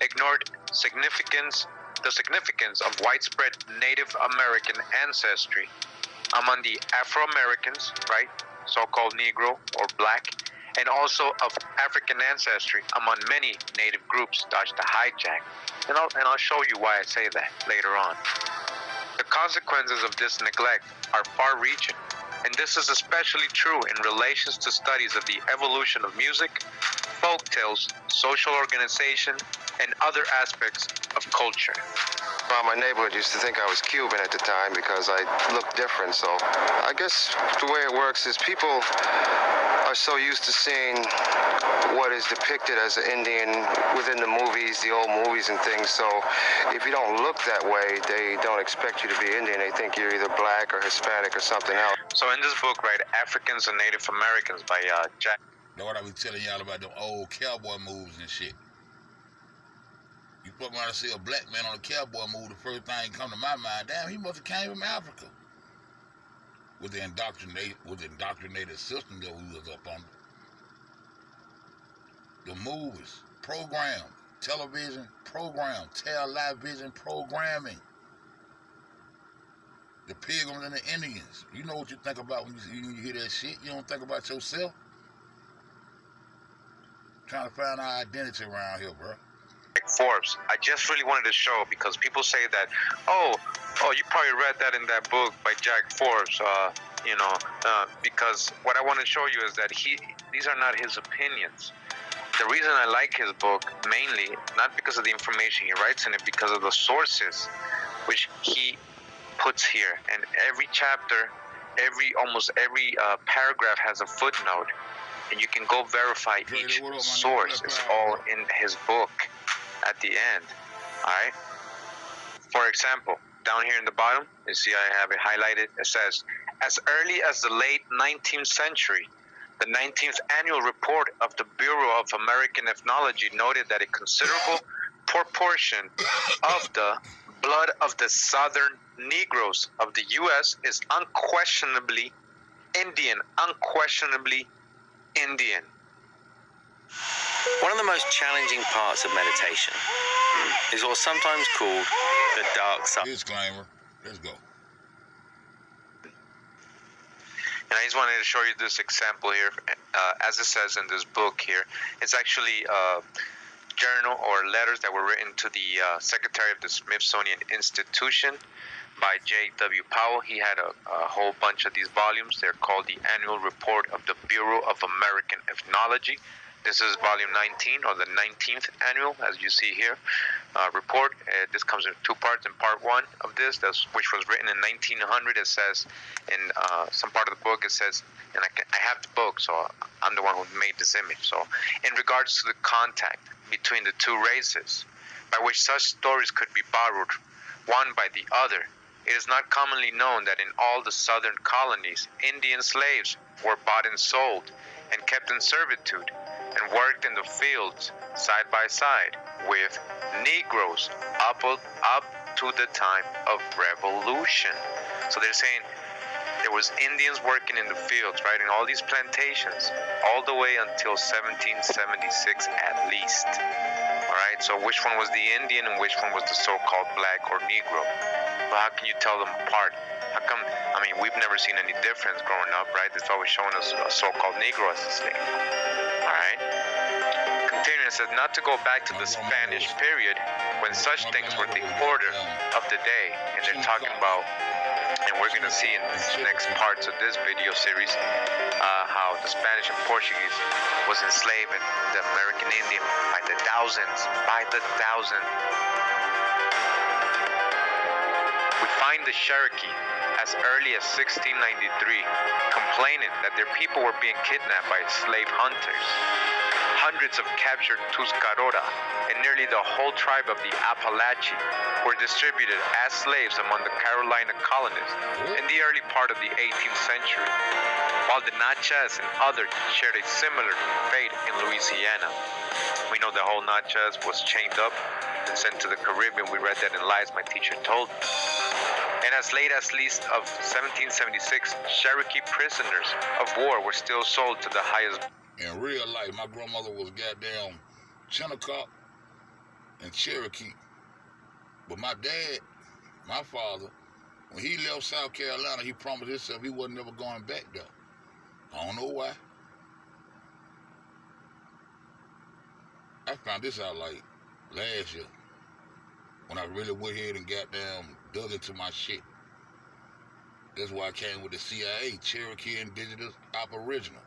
ignored the significance of widespread Native American ancestry among the Afro-Americans, right, so-called Negro or Black, and also of African ancestry among many Native groups, dodged the hijack. And I'll show you why I say that later on. The consequences of this neglect are far-reaching, and this is especially true in relations to studies of the evolution of music, folk tales, social organization, and other aspects of culture. Well, my neighborhood used to think I was Cuban at the time because I looked different, so I guess the way it works is people are so used to seeing what is depicted as an Indian within the movies, the old movies and things, so if you don't look that way, they don't expect you to be Indian. They think you're either Black or Hispanic or something else. So in this book, right, Africans and Native Americans by Jack. You know what I be telling y'all about them old cowboy movies and shit? You put me on to see a black man on a cowboy movie, the first thing come to my mind, damn, he must have came from Africa. With the indoctrinated system that we was up under. The movies, program, television, program, television programming. The Pilgrims and the Indians. You know what you think about when you hear that shit? You don't think about yourself? Trying to find our identity around here, bro. Forbes. I just really wanted to show because people say that, oh, you probably read that in that book by Jack Forbes, because what I want to show you is that these are not his opinions. The reason I like his book mainly, not because of the information he writes in it, because of the sources which he puts here. And every chapter, almost every paragraph has a footnote, and you can go verify each source. It's all in his book. At the end, all right? For example, down here in the bottom, you see I have it highlighted. It says, as early as the late 19th century, the 19th annual report of the Bureau of American Ethnology noted that a considerable proportion of the blood of the Southern Negroes of the U.S. is unquestionably Indian. One of the most challenging parts of meditation is what's sometimes called the dark side. Disclaimer. Let's go. And I just wanted to show you this example here. As it says in this book here, it's actually a journal or letters that were written to the Secretary of the Smithsonian Institution by J.W. Powell. He had a whole bunch of these volumes. They're called the Annual Report of the Bureau of American Ethnology. This is volume 19, or the 19th annual, as you see here, report. This comes in two parts. In part one of this, which was written in 1900, it says, in some part of the book, it says, and I have the book, so I'm the one who made this image. So, in regards to the contact between the two races, by which such stories could be borrowed, one by the other, it is not commonly known that in all the southern colonies, Indian slaves were bought and sold and kept in servitude, and worked in the fields side by side with Negroes up to the time of revolution. So they're saying there was Indians working in the fields, right, in all these plantations, all the way until 1776 at least. All right, so which one was the Indian and which one was the so-called black or Negro? Well, how can you tell them apart? How come, I mean, we've never seen any difference growing up, right? It's always showing us a so-called Negro as a slave. All right? Continuing, it says, not to go back to the Spanish period when such things were the order of the day. And they're talking about, and we're going to see in the next parts of this video series, how the Spanish and Portuguese was enslaving the American Indian by the thousands. We find the Cherokee as early as 1693 complaining that their people were being kidnapped by slave hunters. Hundreds of captured Tuscarora and nearly the whole tribe of the Apalachee were distributed as slaves among the Carolina colonists in the early part of the 18th century, while the Natchez and others shared a similar fate in Louisiana. We know the whole Natchez was chained up and sent to the Caribbean. We read that in Lies My Teacher Told Me. And as late as least of 1776, Cherokee prisoners of war were still sold to the highest. In real life, my grandmother was goddamn Chinnecock and Cherokee. But my dad, my father, when he left South Carolina, he promised himself he wasn't ever going back there. I don't know why. I found this out like last year when I really went ahead and goddamn dug into my shit. That's why I came with the CIA, Cherokee Indigenous Aboriginal.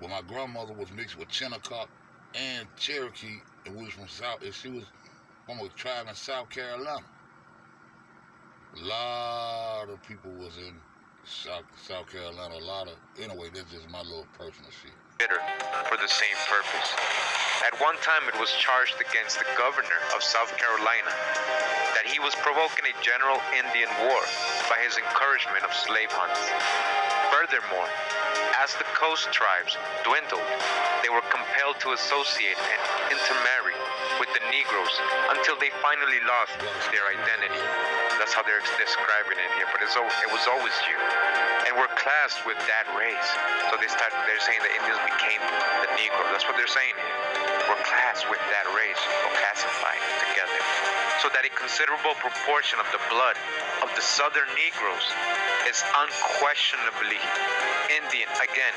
Well, my grandmother was mixed with Chinnecock and Cherokee, and we was from South, and she was from a tribe in South Carolina. A lot of people was in South Carolina, anyway, that's just my little personal shit. For the same purpose. At one time, it was charged against the governor of South Carolina that he was provoking a general Indian war by his encouragement of slave hunts. Furthermore, as the coast tribes dwindled, they were compelled to associate and intermarry with the Negroes until they finally lost their identity. That's how they're describing it here, but it was always you. And we're classed with that race. So they're saying the Indians became the Negro. That's what they're saying here. We're classed with that race, or classified together. So that a considerable proportion of the blood of the Southern Negroes is unquestionably Indian. Again,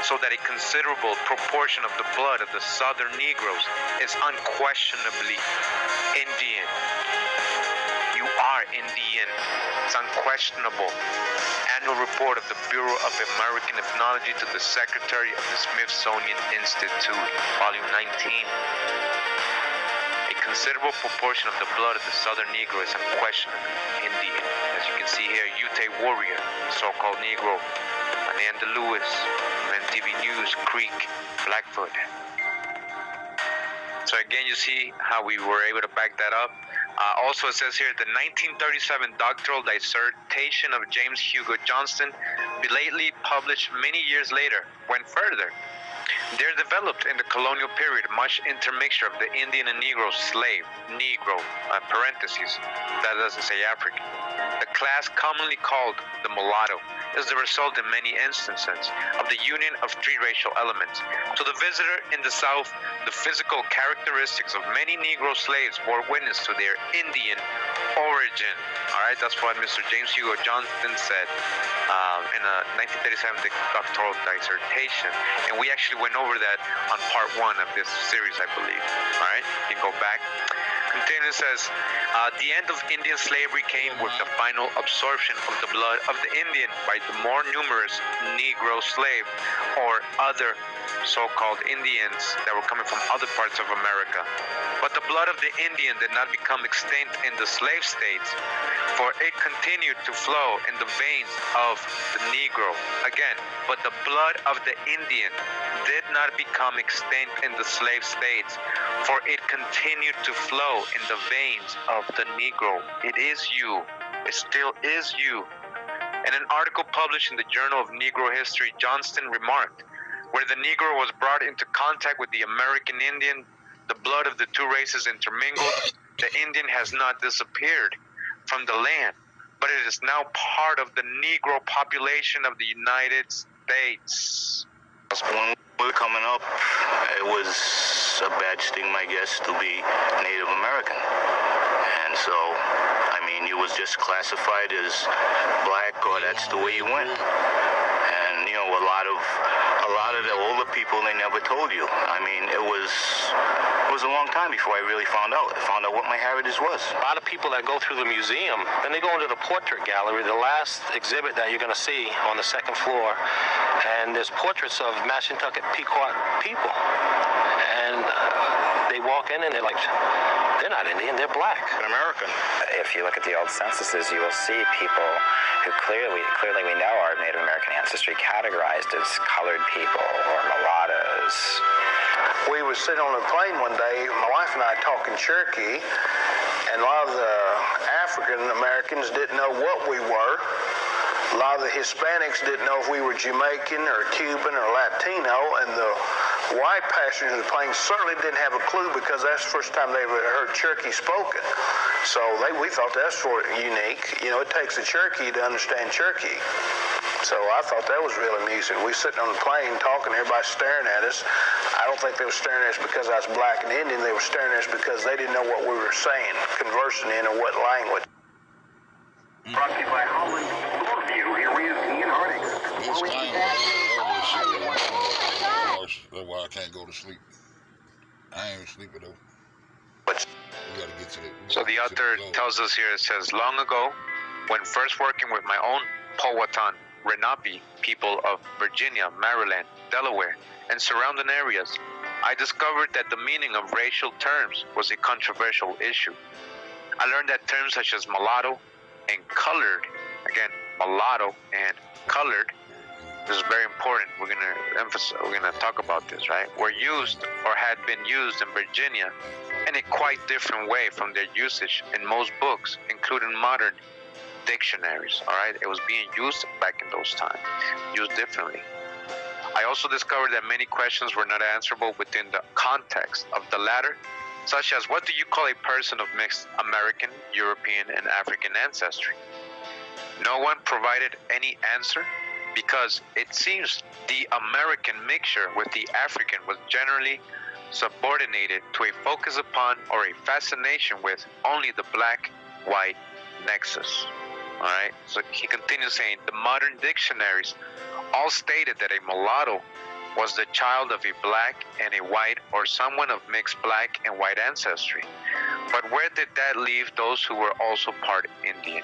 so that a considerable proportion of the blood of the Southern Negroes is unquestionably Indian. You are Indian. It's unquestionable. Annual report of the Bureau of American Ethnology to the Secretary of the Smithsonian Institute, Volume 19. A considerable proportion of the blood of the Southern Negro is unquestionably Indian. As you can see here, Ute Warrior, so-called Negro, Ananda Lewis, MTV News, Creek, Blackfoot. So again, you see how we were able to back that up. Also, it says here, the 1937 doctoral dissertation of James Hugo Johnston, belatedly published many years later, went further. There developed in the colonial period much intermixture of the Indian and Negro slave, Negro, parentheses, that doesn't say African. The class commonly called the mulatto is the result in many instances of the union of three racial elements. To the visitor in the South, the physical characteristics of many Negro slaves bore witness to their Indian origin. All right, that's what Mr. James Hugo Johnston said in a 1937 doctoral dissertation. And we actually went over that on part 1 of this series, I believe. All right, you can go back. Continuing says, the end of Indian slavery came with the final absorption of the blood of the Indian by the more numerous Negro slave or other so-called Indians that were coming from other parts of America. But the blood of the Indian did not become extinct in the slave states, for it continued to flow in the veins of the Negro. Again, but the blood of the Indian did not become extinct in the slave states, for it continued to flow in the veins of the Negro. It is you. It still is you. In an article published in the Journal of Negro History, Johnston remarked Where the Negro was brought into contact with the American Indian, the blood of the two races intermingled. The Indian has not disappeared from the land, but it is now part of the Negro population of the United States. When we were coming up, it was a bad stigma, I guess, to be Native American. And so, I mean, you was just classified as black, or that's the way you went. And, you know, a lot of the older people, they never told you. I mean, it was a long time before I really found out. I found out what my heritage was. A lot of people that go through the museum, then they go into the portrait gallery, the last exhibit that you're going to see on the second floor, and there's portraits of Mashantucket Pequot people. And they walk in and they're like, they're not Indian, they're black. American. If you look at the old censuses, you will see people who clearly we know are of Native American ancestry categorized as colored people or mulattoes. We were sitting on a plane one day, my wife and I talking Cherokee, and a lot of the African Americans didn't know what we were. A lot of the Hispanics didn't know if we were Jamaican or Cuban or Latino, and the white passengers of the plane certainly didn't have a clue because that's the first time they ever heard Cherokee spoken. So we thought that's unique. You know, it takes a Cherokee to understand Cherokee. So I thought that was really amusing. We sitting on the plane talking, everybody staring at us. I don't think they were staring at us because I was black and Indian. They were staring at us because they didn't know what we were saying, conversing in, or what language. Brought to you by Holland Storeview. Here is Ian Harding. That's why I can't go to sleep. I ain't sleeping though. We gotta get to the. So the author tells us here, it says, long ago, when first working with my own Powhatan Lenape people of Virginia, Maryland, Delaware, and surrounding areas, I discovered that the meaning of racial terms was a controversial issue. I learned that terms such as mulatto and colored, again, mulatto and colored, this is very important, we're gonna talk about this, right, were used or had been used in Virginia in a quite different way from their usage in most books, including modern dictionaries. All right, it was being used back in those times, used differently. I also discovered that many questions were not answerable within the context of the latter, such as what do you call a person of mixed American, European, and African ancestry? No one provided any answer because it seems the American mixture with the African was generally subordinated to a focus upon or a fascination with only the black-white nexus. All right, so he continues saying the modern dictionaries all stated that a mulatto was the child of a black and a white or someone of mixed black and white ancestry. But where did that leave those who were also part Indian?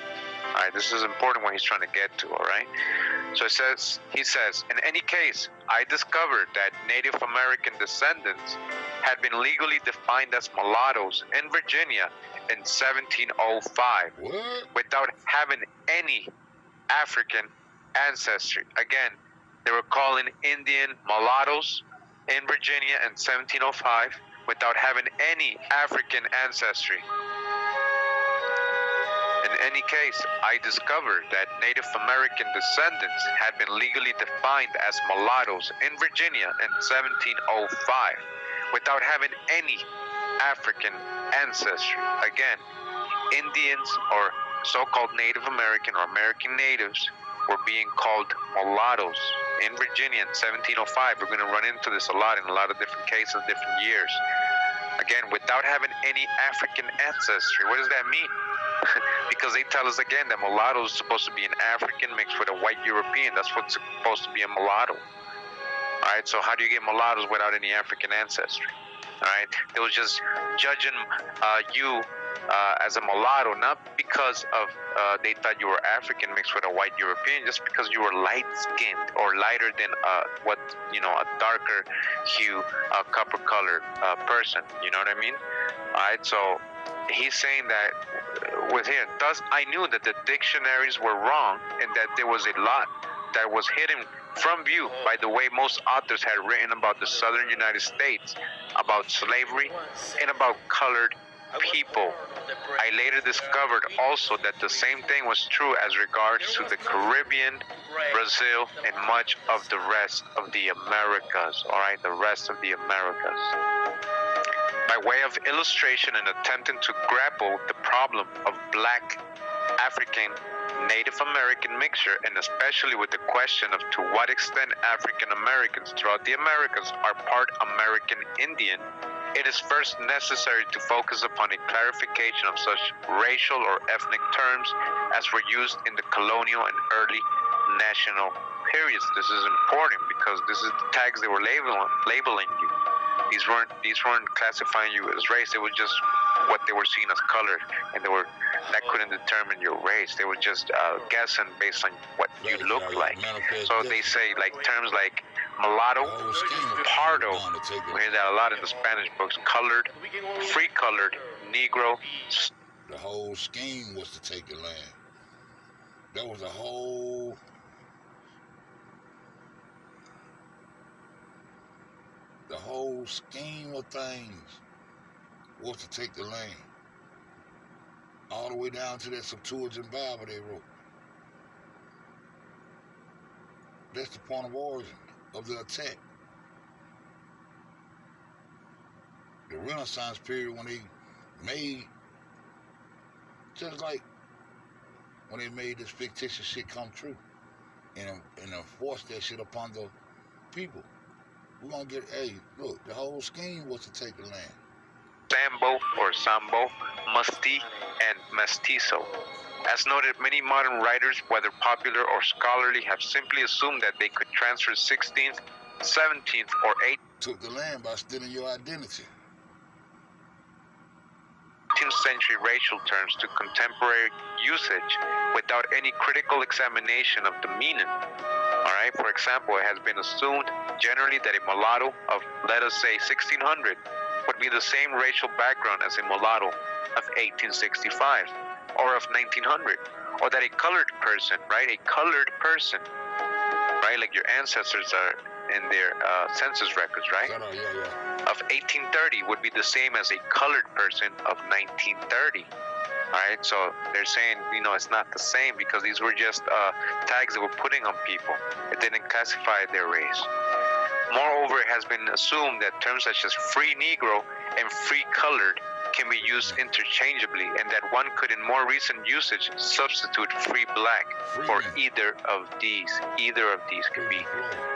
All right, this is important what he's trying to get to, all right? So he says, in any case, I discovered that Native American descendants had been legally defined as mulattoes in Virginia in 1705 without having any African ancestry. Again, they were calling Indian mulattoes in Virginia in 1705 without having any African ancestry. In any case, I discovered that Native American descendants had been legally defined as mulattoes in Virginia in 1705 without having any African ancestry. Again, Indians or so-called Native American or American natives were being called mulattoes in Virginia in 1705. We're going to run into this a lot in a lot of different cases, different years. Again, without having any African ancestry. What does that mean? Because they tell us again that mulatto is supposed to be an African mixed with a white European. That's what's supposed to be a mulatto. All right, so how do you get mulattoes without any African ancestry? All right, it was just judging you as a mulatto, not because of they thought you were African mixed with a white European, just because you were light-skinned or lighter than a darker hue, copper-colored person. You know what I mean? All right, so he's saying that with him. Thus, I knew that the dictionaries were wrong and that there was a lot that was hidden from view by the way most authors had written about the southern United States, about slavery, and about colored people. I later discovered also that the same thing was true as regards to the Caribbean, Brazil, and much of the rest of the Americas. All right, the rest of the Americas. By way of illustration and attempting to grapple with the problem of black African Native American mixture, and especially with the question of to what extent African Americans throughout the Americas are part American Indian, it is first necessary to focus upon a clarification of such racial or ethnic terms as were used in the colonial and early national periods. This is important because this is the tags they were labeling you. These weren't classifying you as race. It was just what they were seeing as color, and that couldn't determine your race. They were just guessing based on what you look like. So they say like terms like mulatto, pardo. We hear that a lot in the Spanish books. Colored, free colored, Negro. The whole scheme was to take the land. That was the whole. The whole scheme of things was to take the land. All the way down to that Septuagint Bible they wrote. That's the point of origin of the attack. The Renaissance period when they made, just like when they made this fictitious shit come true and enforced that shit upon the people. We're gonna get, hey, look, the whole scheme was to take the land. Sambo or Sambo, Musti, and Mestizo. As noted, many modern writers, whether popular or scholarly, have simply assumed that they could transfer 16th, 17th, or 18th Took the land by stealing your identity. century racial terms to contemporary usage without any critical examination of the meaning. Alright, for example, it has been assumed generally that a mulatto of, let us say, 1600 would be the same racial background as a mulatto of 1865 or of 1900, or that a colored person, right, a colored person, right, like your ancestors are in their census records, right, of 1830 would be the same as a colored person of 1930. All right, so they're saying, you know, it's not the same because these were just tags that were putting on people. It didn't classify their race. Moreover, it has been assumed that terms such as free Negro and free colored can be used interchangeably, and that one could, in more recent usage, substitute free black for either of these. Either of these could be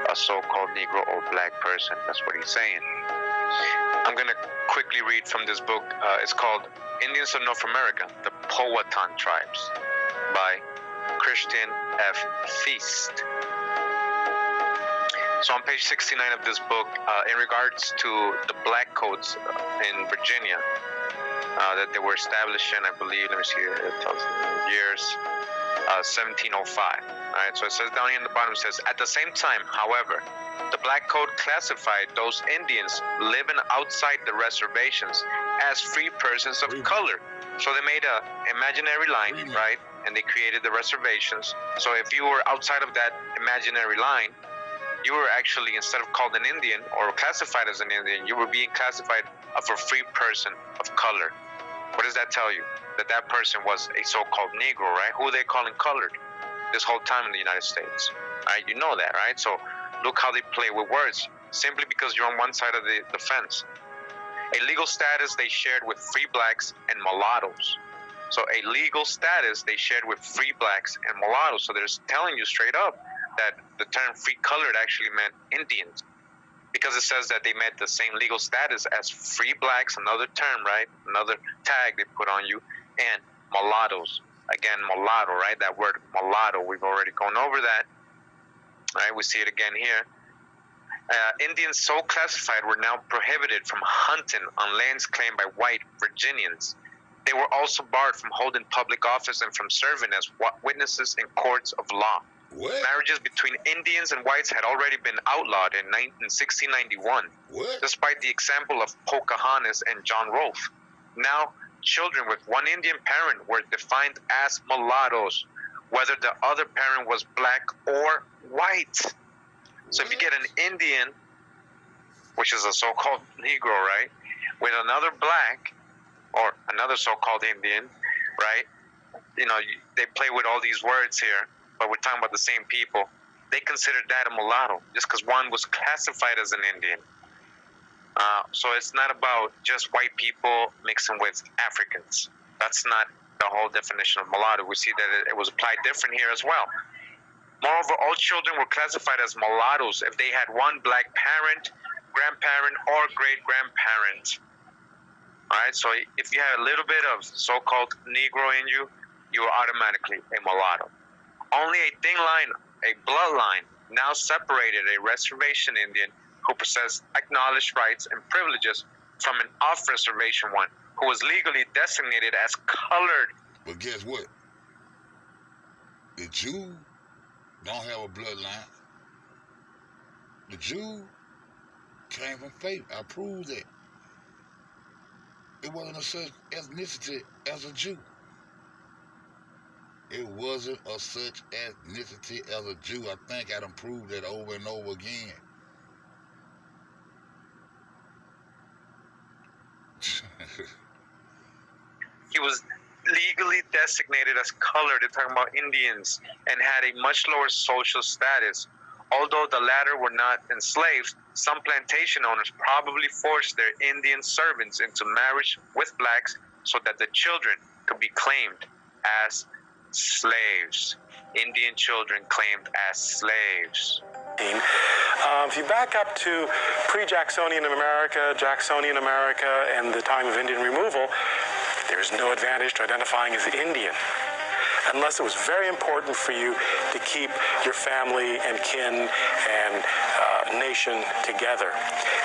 a so-called Negro or black person. That's what he's saying. I'm going to quickly read from this book. It's called Indians of North America, the Powhatan Tribes, by Christian F. Feast. So on page 69 of this book, in regards to the black codes in Virginia, that they were established in, I believe, let me see, it tells the years, 1705. All right, so it says down here in the bottom, it says, at the same time, however, the black code classified those Indians living outside the reservations as free persons of color. So they made an imaginary line, right, and they created the reservations. So if you were outside of that imaginary line, you were actually, instead of called an Indian or classified as an Indian, you were being classified as a free person of color. What does that tell you? That that person was a so-called Negro, right? Who are they calling colored this whole time in the United States? All right, you know that, right? So look how they play with words, simply because you're on one side of the fence. A legal status they shared with free blacks and mulattoes. So a legal status they shared with free blacks and mulattoes. So they're telling you straight up that the term free colored actually meant Indians, because it says that they met the same legal status as free blacks, another term, right? Another tag they put on you, and mulattoes. Again, mulatto, right? That word mulatto, we've already gone over that. All right, we see it again here. Indians so classified were now prohibited from hunting on lands claimed by white Virginians. They were also barred from holding public office and from serving as witnesses in courts of law. What? Marriages between Indians and whites had already been outlawed in 1691, despite the example of Pocahontas and John Rolfe. Now, children with one Indian parent were defined as mulattoes, whether the other parent was black or white. So if you get an Indian, which is a so-called Negro, right, with another black, or another so-called Indian, right? You know, they play with all these words here, but we're talking about the same people. They consider that a mulatto just because one was classified as an Indian. So it's not about just white people mixing with Africans. That's not the whole definition of mulatto. We see that it was applied different here as well. Moreover, all children were classified as mulattoes if they had one black parent, grandparent, or great-grandparent. All right, so if you had a little bit of so-called Negro in you, you were automatically a mulatto. Only a thin line, a bloodline, now separated a reservation Indian who possessed acknowledged rights and privileges from an off-reservation one who was legally designated as colored. But guess what? The Jew don't have a bloodline. The Jew came from faith. I proved that. It wasn't a such ethnicity as a Jew. It wasn't a such ethnicity as a Jew. I think I done proved that over and over again. He was legally designated as colored. They're talking about Indians, and had a much lower social status. Although the latter were not enslaved, some plantation owners probably forced their Indian servants into marriage with blacks so that the children could be claimed as slaves. Indian children claimed as slaves. If you back up to pre-Jacksonian America, and the time of Indian removal, there's no advantage to identifying as Indian, unless it was very important for you to keep your family and kin and nation together.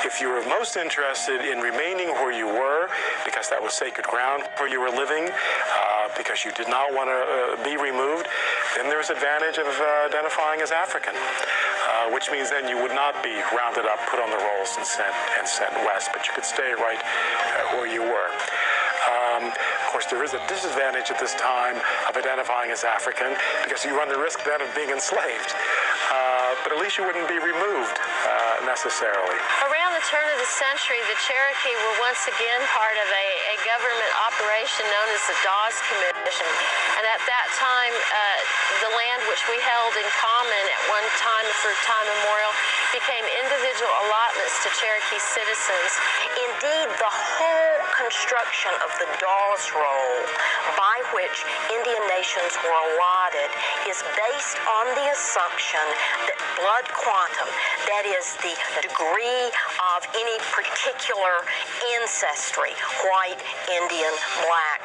If you were most interested in remaining where you were, because that was sacred ground where you were living, because you did not want to be removed, then there was advantage of identifying as African, which means then you would not be rounded up, put on the rolls, and sent west, but you could stay right where you were. Of course, there is a disadvantage at this time of identifying as African because you run the risk then of being enslaved. But at least you wouldn't be removed necessarily. Around the turn of the century, the Cherokee were once again part of a government operation known as the Dawes Commission. And at that time, the land which we held in common at one time for time immemorial became individual allotments to Cherokee citizens. Indeed, the whole construction of the Dawes Roll by which Indian nations were allotted is based on the assumption that blood quantum, that is the degree of any particular ancestry, white, Indian, black,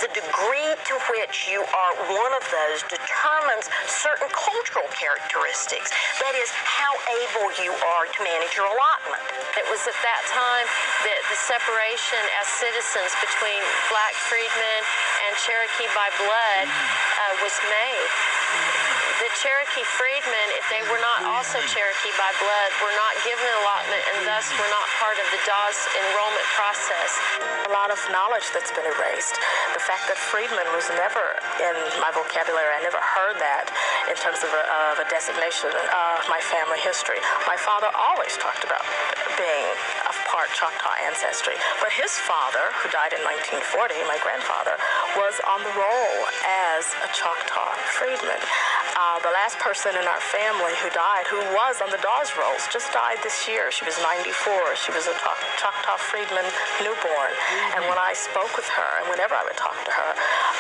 the degree to which you are one of those determines certain cultural characteristics. That is, how able you are to manage your allotment. It was at that time that the separation as citizens between black freedmen and Cherokee by blood was made. The Cherokee freedmen, if they were not also Cherokee by blood, were not given an allotment and thus were not part of the Dawes enrollment process. A lot of knowledge that's been erased. The fact that freedman was never in my vocabulary, I never heard that in terms of a designation of my family history. My father always talked about being of part Choctaw ancestry, but his father, who died in 1940, my grandfather, was on the roll as a Choctaw freedman. The last person in our family who died, who was on the Dawes rolls, just died this year. She was 94. She was a Choctaw freedman newborn. And when I spoke with her, and whenever I would talk to her,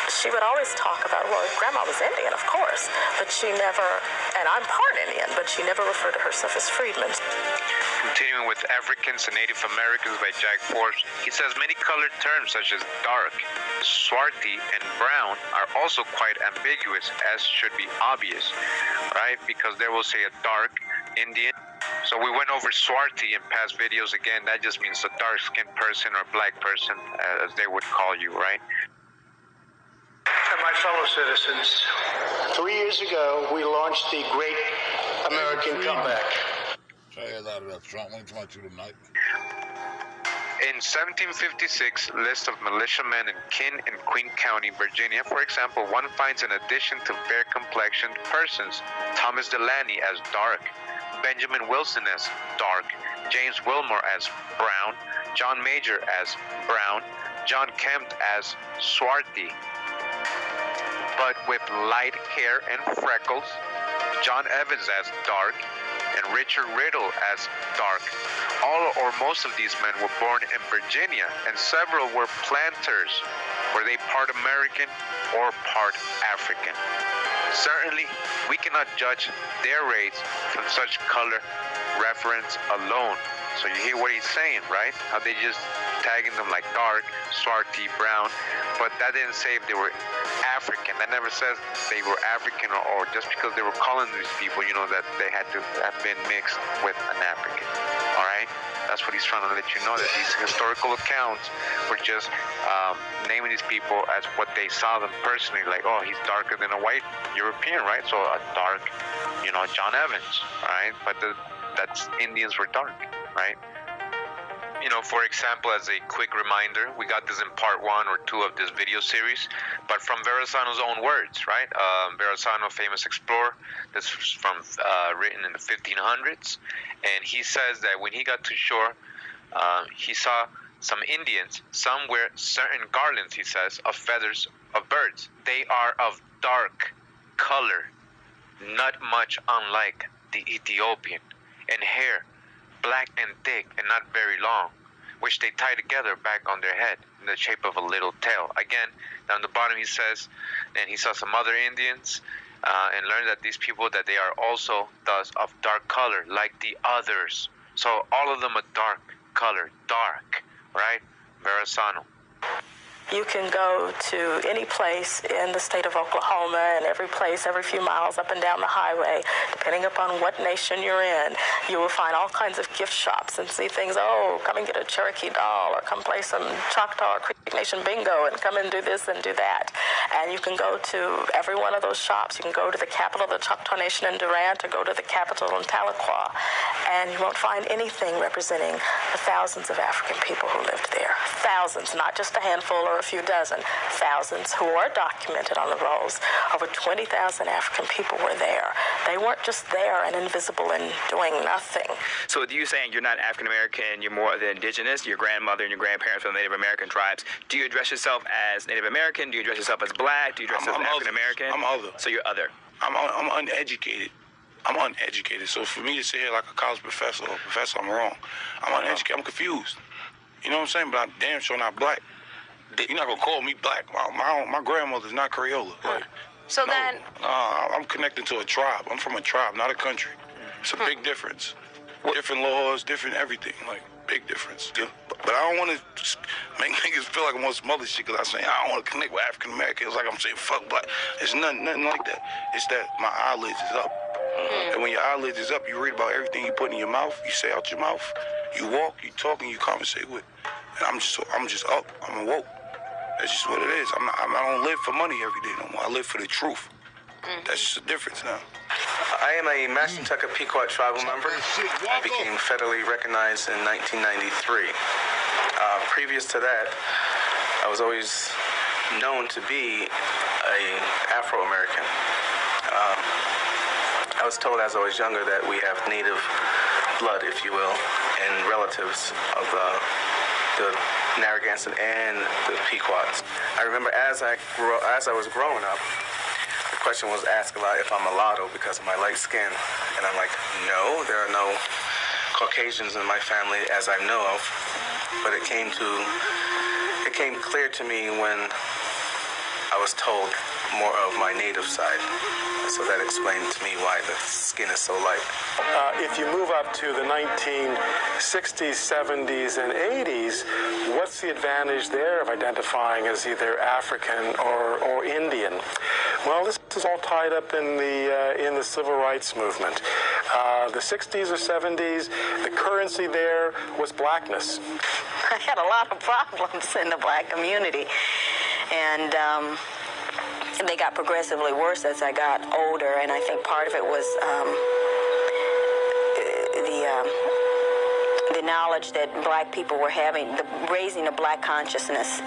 she would always talk about, well, Grandma was Indian, of course, but she never, and I'm part Indian, but she never referred to herself as freedman. Continuing with Africans and Native Americans by Jack Forbes, he says many colored terms such as dark, swarthy, and brown are also quite ambiguous, as should be obvious, right? Because they will say a dark Indian. So we went over swarthy in past videos again. That just means a dark-skinned person or black person, as they would call you, right? And my fellow citizens, 3 years ago, we launched the Great American Comeback. Out of that Trump. When come to tonight. In 1756, list of militiamen in Kin and Queen County, Virginia, for example, one finds in addition to fair-complexioned persons, Thomas Delaney as dark, Benjamin Wilson as dark, James Wilmore as brown, John Major as brown, John Kemp as Swarthy, but with light hair and freckles, John Evans as dark, and Richard Riddle as dark. All or most of these men were born in Virginia, and several were planters. Were they part American or part African? Certainly, we cannot judge their race from such color reference alone. So you hear what he's saying, right? How they just tagging them like dark, swarthy, brown, but that didn't say if they were African. That never says they were African, or just because they were calling these people, you know, that they had to have been mixed with an African. All right? That's what he's trying to let you know, that these historical accounts were just naming these people as what they saw them personally, like, oh, he's darker than a white European, right? So a dark, you know, John Evans, all right? But that's Indians were dark, right? You know, for example, as a quick reminder, we got this in part 1 or 2 of this video series, but from Verrazano's own words, right? Verrazano, famous explorer, this was from written in the 1500s, and he says that when he got to shore, he saw some Indians, some wear certain garlands, he says, of feathers of birds. They are of dark color, not much unlike the Ethiopian, and hair black and thick and not very long, which they tie together back on their head in the shape of a little tail. Again, down the bottom he says, and he saw some other Indians and learned that these people, that they are also thus of dark color like the others. So all of them are dark color, dark, right? Verrazano. You can go to any place in the state of Oklahoma, and every place, every few miles up and down the highway, depending upon what nation you're in, you will find all kinds of gift shops and see things, oh, come and get a Cherokee doll, or come play some Choctaw or Creek Nation bingo, and come and do this and do that. And you can go to every one of those shops. You can go to the capital of the Choctaw Nation in Durant, or go to the capital in Tahlequah, and you won't find anything representing the thousands of African people who lived there. Thousands, not just a handful or a few dozen, thousands who are documented on the rolls. Over 20,000 African people were there. They weren't just there and invisible and doing nothing. So with you saying you're not African American, you're more of the indigenous, your grandmother and your grandparents from the Native American tribes, do you address yourself as Native American? Do you address yourself as black? Do you address yourself as African American? I'm other. So you're other. I'm uneducated. I'm uneducated. So for me to sit here like a college professor or professor, I'm wrong. I'm uneducated. I'm confused. You know what I'm saying? But I'm damn sure not black. You're not gonna call me black. My grandmother's not Crayola. Like, so no, then, I'm connected to a tribe. I'm from a tribe, not a country. It's a big difference. Different laws, different everything. Like, big difference. Yeah. But I don't want to make niggas feel like I'm on some other shit because I say I don't want to connect with African Americans. Like I'm saying fuck black. It's nothing like that. It's that my eyelids is up. And when your eyelids is up, you read about everything you put in your mouth, you say out your mouth, you walk, you talk, and you conversate with. And I'm just up. I'm awoke. That's just what it is. I don't live for money every day no more. I live for the truth. That's just a difference now. I am a Mashantucket Pequot tribal member. I became federally recognized in 1993. Previous to that, I was always known to be an Afro-American. I was told as I was younger that we have native blood, if you will, and relatives of the Narragansett and the Pequots. I remember as I was growing up, the question was asked a lot if I'm mulatto because of my light skin, and I'm like, no, there are no Caucasians in my family as I know of. But it came clear to me when I was told more of my native side. So that explained to me why the skin is so light. If you move up to the 1960s, 70s, and 80s, what's the advantage there of identifying as either African or Indian? Well, this is all tied up in the civil rights movement. The 60s or 70s, the currency there was blackness. I had a lot of problems in the black community, and they got progressively worse as I got older, and I think part of it was the acknowledged that black people were raising a black consciousness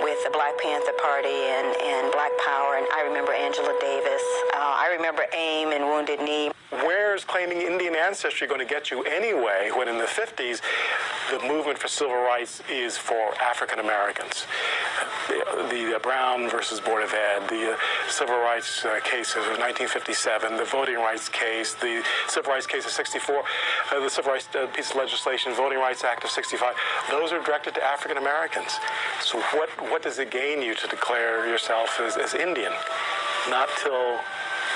with the Black Panther Party and Black Power. And I remember Angela Davis. I remember AIM and Wounded Knee. Where's claiming Indian ancestry going to get you anyway when in the 50s the movement for civil rights is for African Americans? The Brown versus Board of Ed, the civil rights cases of 1957, the voting rights case, the civil rights case of 64, the civil rights piece of legislation, Voting Rights Act of 65, those are directed to African Americans. So what does it gain you to declare yourself as Indian? Not till,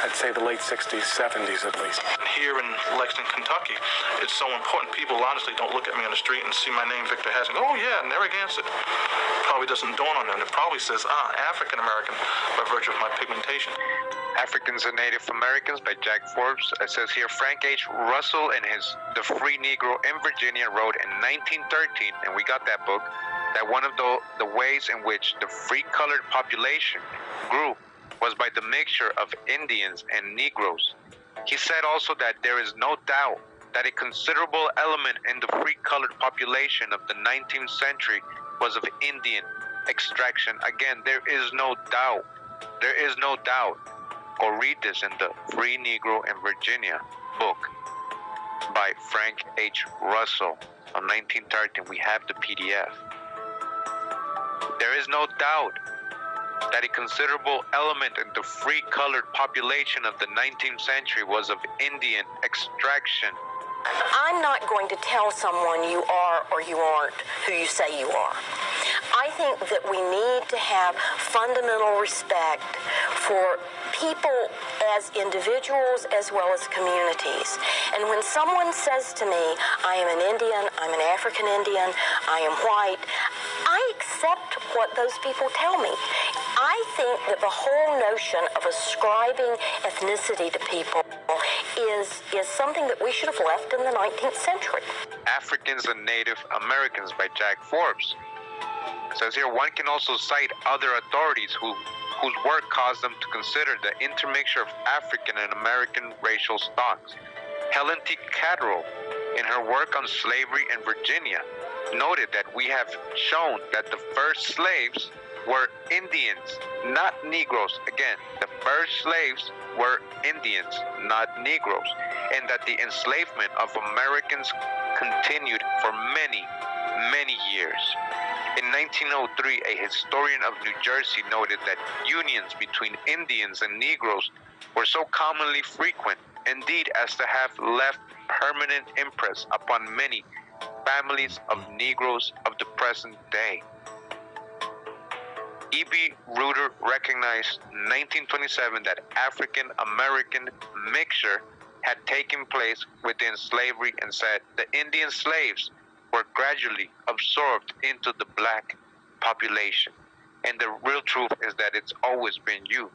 I'd say, the late 60s, 70s at least. Here in Lexington, Kentucky, it's so important. People honestly don't look at me on the street and see my name, Victor Hassing. Oh yeah, Narragansett. Probably doesn't dawn on them. It probably says, African American by virtue of my pigmentation. Africans and Native Americans by Jack Forbes. It says here, Frank H. Russell in his The Free Negro in Virginia wrote in 1913, and we got that book, that one of the ways in which the free-colored population grew was by the mixture of Indians and Negroes. He said also that there is no doubt that a considerable element in the free-colored population of the 19th century was of Indian extraction. Again, there is no doubt. There is no doubt. Go read this in the Free Negro in Virginia book by Frank H. Russell of 1913. We have the PDF. There is no doubt that a considerable element in the free-colored population of the 19th century was of Indian extraction. I'm not going to tell someone you are or you aren't who you say you are. I think that we need to have fundamental respect for people as individuals as well as communities. And when someone says to me, I am an Indian, I'm an African Indian, I am white, I accept what those people tell me. I think that the whole notion of ascribing ethnicity to people is something that we should have left in the 19th century. Africans and Native Americans by Jack Forbes. It says here, one can also cite other authorities whose work caused them to consider the intermixture of African and American racial stocks. Helen T. Catterall, in her work on slavery in Virginia, noted that we have shown that the first slaves were Indians, not Negroes. Again, the first slaves were Indians, not Negroes, and that the enslavement of Americans continued for many, many years. In 1903, a historian of New Jersey noted that unions between Indians and Negroes were so commonly frequent, indeed, as to have left permanent impress upon many families of Negroes of the present day. E.B. Reuter recognized in 1927 that African-American mixture had taken place within slavery and said the Indian slaves were gradually absorbed into the black population. And the real truth is that it's always been you.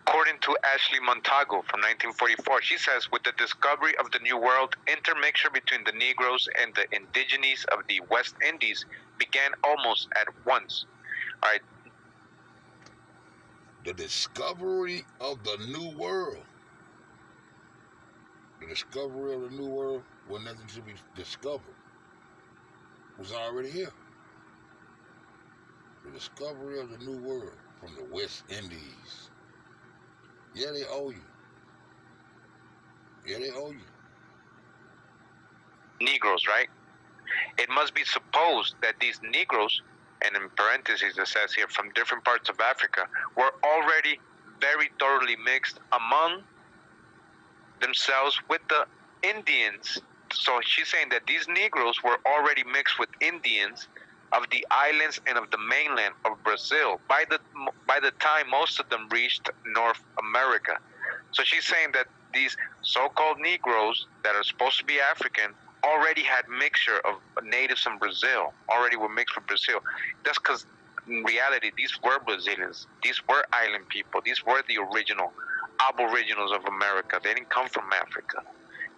According to Ashley Montagu from 1944, she says, with the discovery of the New World, intermixture between the Negroes and the indigenes of the West Indies began almost at once. All right. The discovery of the New World. The discovery of the New World, when nothing to be discovered, was already here. The discovery of the New World from the West Indies. Yeah, they owe you. Yeah, they owe you. Negroes, right? It must be supposed that these Negroes, and in parentheses it says here, from different parts of Africa, were already very thoroughly mixed among themselves with the Indians. So she's saying that these Negroes were already mixed with Indians of the islands and of the mainland of Brazil by the time most of them reached North America. So she's saying that these so-called Negroes that are supposed to be African already had mixture of natives in Brazil, already were mixed with Brazil. That's because in reality, these were Brazilians, these were island people, these were the original aboriginals of America. They didn't come from Africa.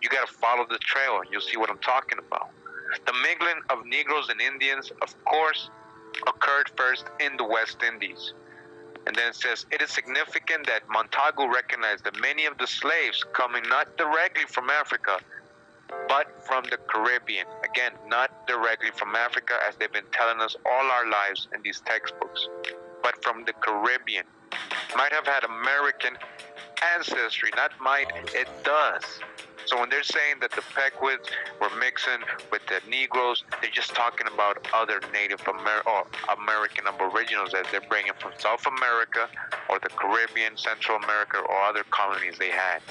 You got to follow the trail and you'll see what I'm talking about. The mingling of Negroes and Indians, of course, occurred first in the West Indies. And then it says, it is significant that Montagu recognized that many of the slaves coming not directly from Africa but from the Caribbean. Again, not directly from Africa, as they've been telling us all our lives in these textbooks, but from the Caribbean. Might have had American ancestry, not might, it does. So when they're saying that the Pequots were mixing with the Negroes, they're just talking about other Native American Aboriginals that they're bringing from South America or the Caribbean, Central America, or other colonies they had.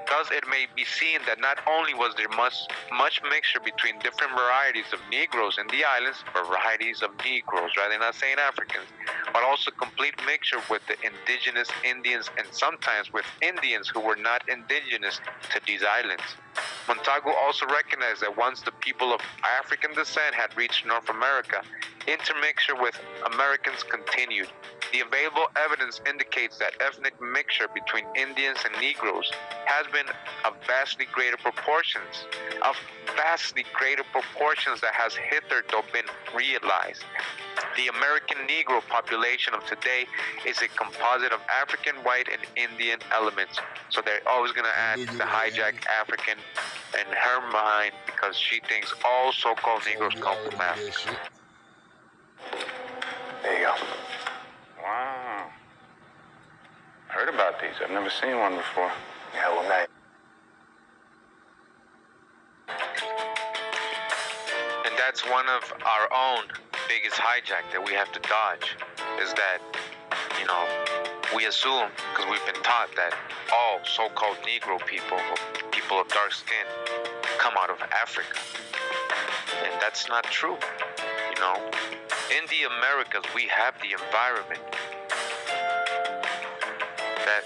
Thus, it may be seen that not only was there much mixture between different varieties of Negroes in the islands, varieties of Negroes, right? They're not saying Africans, but also complete mixture with the indigenous Indians and sometimes with Indians who were not indigenous to these islands. Montagu also recognized that once the people of African descent had reached North America, intermixture with Americans continued. The available evidence indicates that ethnic mixture between Indians and Negroes has been of vastly greater proportions that has hitherto been realized. The American Negro population of today is a composite of African, white, and Indian elements. So they're always going to add the hijack African in her mind because she thinks all so-called Negroes come from Africa. There you go. Wow. Heard about these. I've never seen one before. Yeah, well, man. And that's one of our own biggest hijack that we have to dodge, is that, we assume, because we've been taught that all so-called Negro people, or people of dark skin, come out of Africa. And that's not true, In the Americas, we have the environment that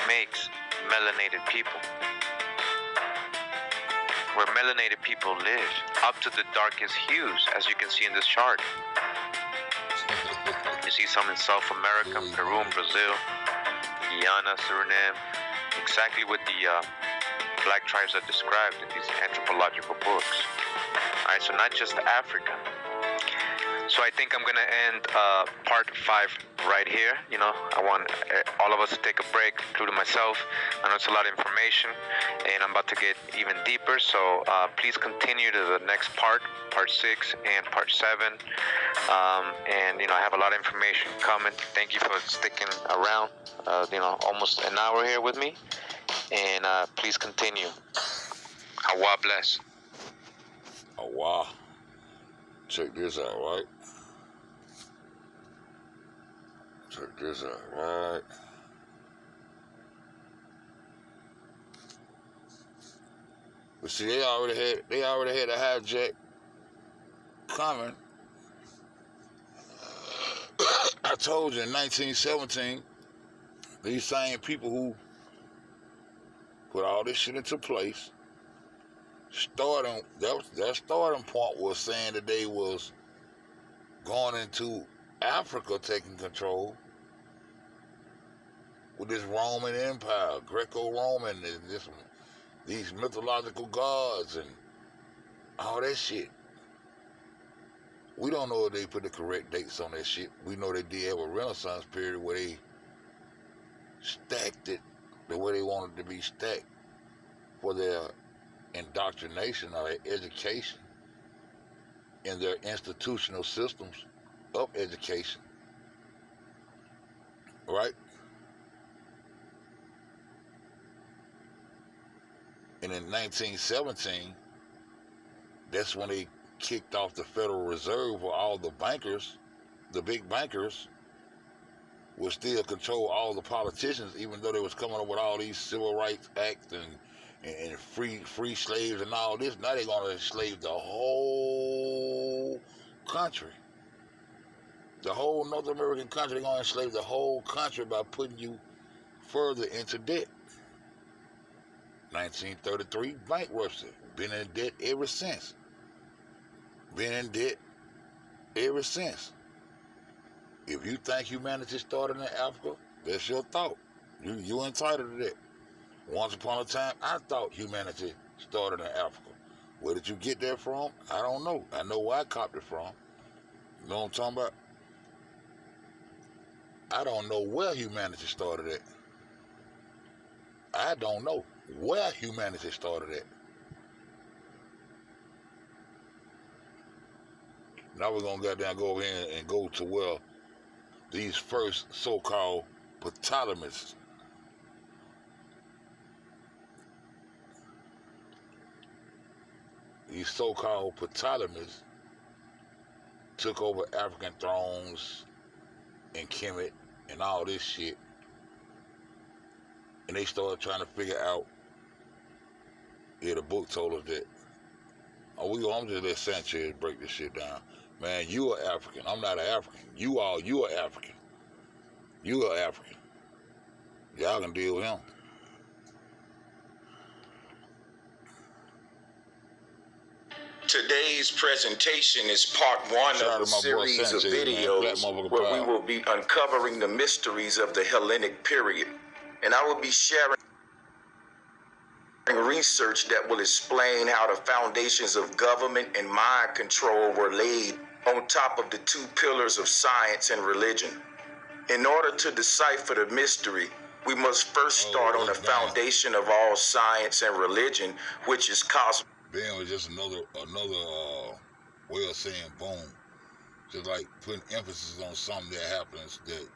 makes melanated people. Where melanated people live, up to the darkest hues, as you can see in this chart. You see some in South America, Peru and Brazil, Guyana, Suriname, exactly what the black tribes are described in these anthropological books. Alright, so not just Africa. So I think I'm going to end part 5 right here. I want all of us to take a break, including myself. I know it's a lot of information, and I'm about to get even deeper. So please continue to the next part 6 and part 7. And, I have a lot of information coming. Thank you for sticking around, almost an hour here with me. And please continue. Awa bless. Awa. Check this out, right? Check this out, right? But see, they already had a hijack coming. I told you in 1917, these same people who put all this shit into place, their starting point was saying that they was going into Africa, taking control with this Roman Empire, Greco-Roman, and these mythological gods and all that shit. We don't know if they put the correct dates on that shit. We know they did have a Renaissance period where they stacked it the way they wanted it to be stacked for their indoctrination or their education in their institutional systems of education. Right? And in 1917, that's when they kicked off the Federal Reserve, where all the bankers, the big bankers, would still control all the politicians, even though they was coming up with all these Civil Rights Acts and free slaves and all this. Now they're going to enslave the whole country. The whole North American country, they're going to enslave the whole country by putting you further into debt. 1933, bankruptcy. Been in debt ever since. Been in debt ever since. If you think humanity started in Africa, that's your thought. You entitled to that. Once upon a time, I thought humanity started in Africa. Where did you get that from? I don't know. I know where I copied it from. You know what I'm talking about? I don't know where humanity started at. I don't know where humanity started at. Now we're gonna goddamn go over here and go to where these first so-called Ptolemies. These so-called Ptolemies took over African thrones and Kemet and all this shit. And they started trying to figure out, yeah, the book told us that. I'm just let Sanchez break this shit down. Man, you are African. I'm not an African. You are African. You are African. Y'all can deal with him. Today's presentation is part one of a series of videos where we will be uncovering the mysteries of the Hellenic period. And I will be sharing research that will explain how the foundations of government and mind control were laid on top of the two pillars of science and religion. In order to decipher the mystery, we must first start on the foundation of all science and religion, which is cosmology. Then was just another way of saying boom. Just like putting emphasis on something that happens that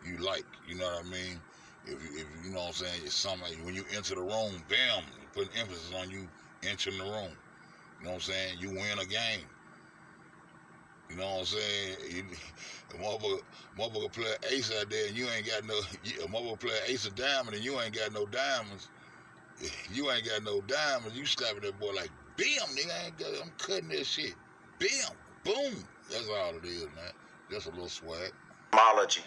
you like. You know what I mean? If you know what I'm saying, it's something when you enter the room, bam, putting emphasis on you entering the room. You know what I'm saying? You win a game. You know what I'm saying? A motherfucker play ace out there and you ain't got no. A motherfucker play ace of diamond and you ain't got no diamonds. You ain't got no diamonds. You slapping that boy like, bam, nigga. I'm cutting that shit. Bam, boom. That's all it is, man. Just a little swag. Cosmology.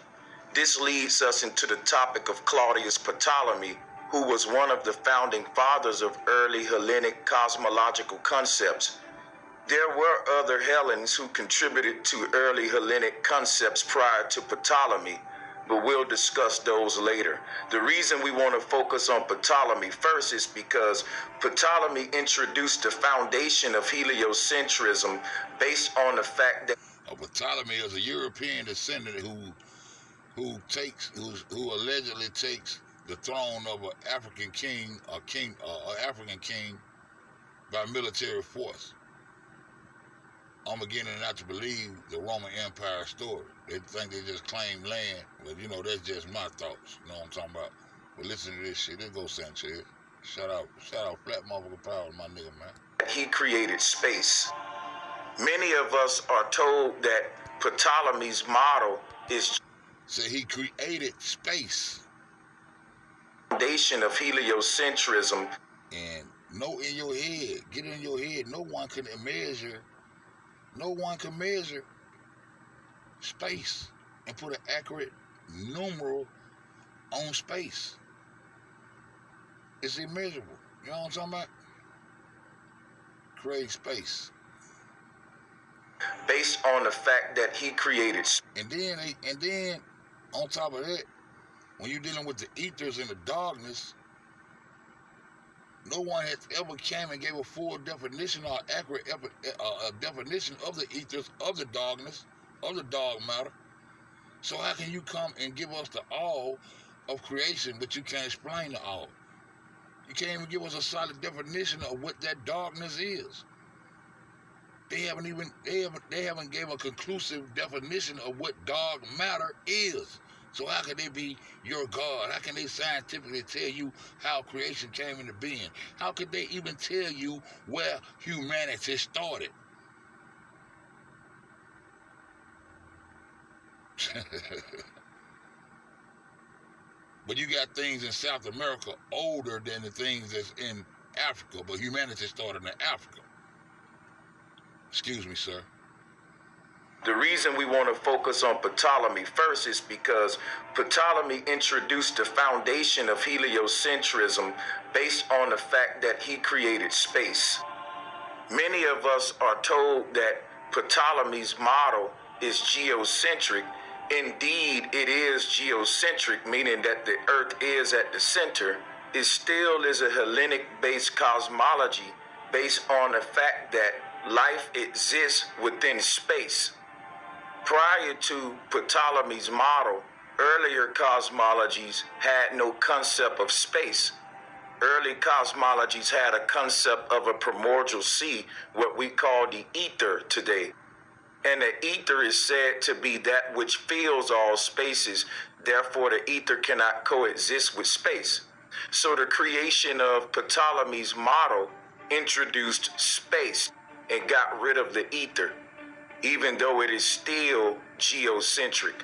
This leads us into the topic of Claudius Ptolemy, who was one of the founding fathers of early Hellenic cosmological concepts. There were other Hellenes who contributed to early Hellenic concepts prior to Ptolemy, but we'll discuss those later. The reason we want to focus on Ptolemy first is because Ptolemy introduced the foundation of heliocentrism based on the fact that Ptolemy is a European descendant who allegedly takes the throne of an African king, African king by military force. I'm beginning not to believe the Roman Empire story. They think they just claim land, but you know, that's just my thoughts. You know what I'm talking about? But listen to this shit. There goes Sanchez. Shout out, flat motherfucker power, my nigga, man. He created space. Many of us are told that Ptolemy's model is he created space. Foundation of heliocentrism. And know in your head, get in your head, no one can measure space and put an accurate numeral on space. It's immeasurable. You know what I'm talking about? Create space. Based on the fact that he created. And then on top of that, when you're dealing with the ethers and the darkness, no one has ever came and gave a full definition or accurate definition of the ethers, of the darkness, of the dark matter. So how can you come and give us the all of creation, but you can't explain the all? You can't even give us a solid definition of what that darkness is. They haven't gave a conclusive definition of what dark matter is. So how can they be your God? How can they scientifically tell you how creation came into being? How could they even tell you where humanity started? But you got things in South America older than the things that's in Africa, but humanity started in Africa. Excuse me, sir. The reason we want to focus on Ptolemy first is because Ptolemy introduced the foundation of heliocentrism based on the fact that he created space. Many of us are told that Ptolemy's model is geocentric. Indeed, it is geocentric, meaning that the Earth is at the center. It still is a Hellenic-based cosmology based on the fact that life exists within space. Prior to Ptolemy's model, earlier cosmologies had no concept of space. Early cosmologies had a concept of a primordial sea, what we call the ether today. And the ether is said to be that which fills all spaces. Therefore, the ether cannot coexist with space. So the creation of Ptolemy's model introduced space and got rid of the ether, even though it is still geocentric.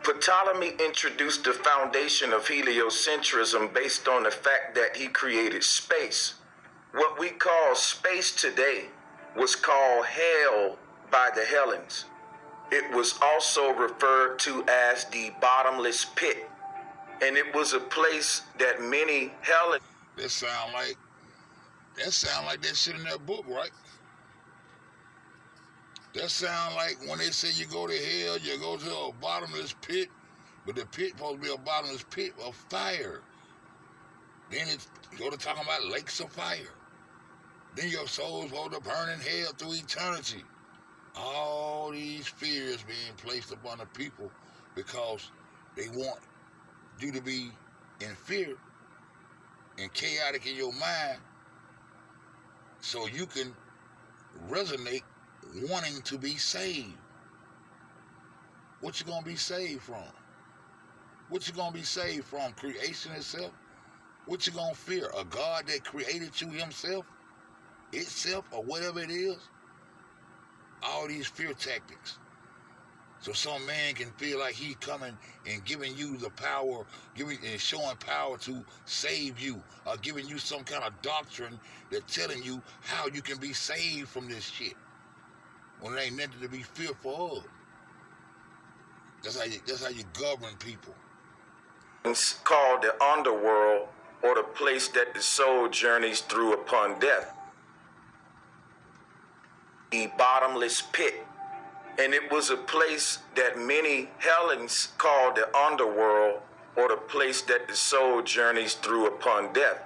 Ptolemy introduced the foundation of heliocentrism based on the fact that he created space. What we call space today was called hell by the Hellenes. It was also referred to as the bottomless pit, and it was a place that many Hellenes... That sound like that shit in that book, right? That sound like when they say you go to hell, you go to a bottomless pit, but the pit supposed to be a bottomless pit of fire. Then it go to talking about lakes of fire. Then your soul's supposed to burn in hell through eternity. All these fears being placed upon the people because they want you to be in fear and chaotic in your mind so you can resonate wanting to be saved. What you gonna be saved from? What you gonna be saved from? Creation itself? What you gonna fear? A God that created you himself? Itself, or whatever it is? All these fear tactics. So some man can feel like he's coming and giving you the power, and showing power to save you, or giving you some kind of doctrine that's telling you how you can be saved from this shit. When it ain't nothing to be fearful of. That's how you govern people. It's called the underworld, or the place that the soul journeys through upon death. The bottomless pit. And it was a place that many Hellenes called the underworld, or the place that the soul journeys through upon death.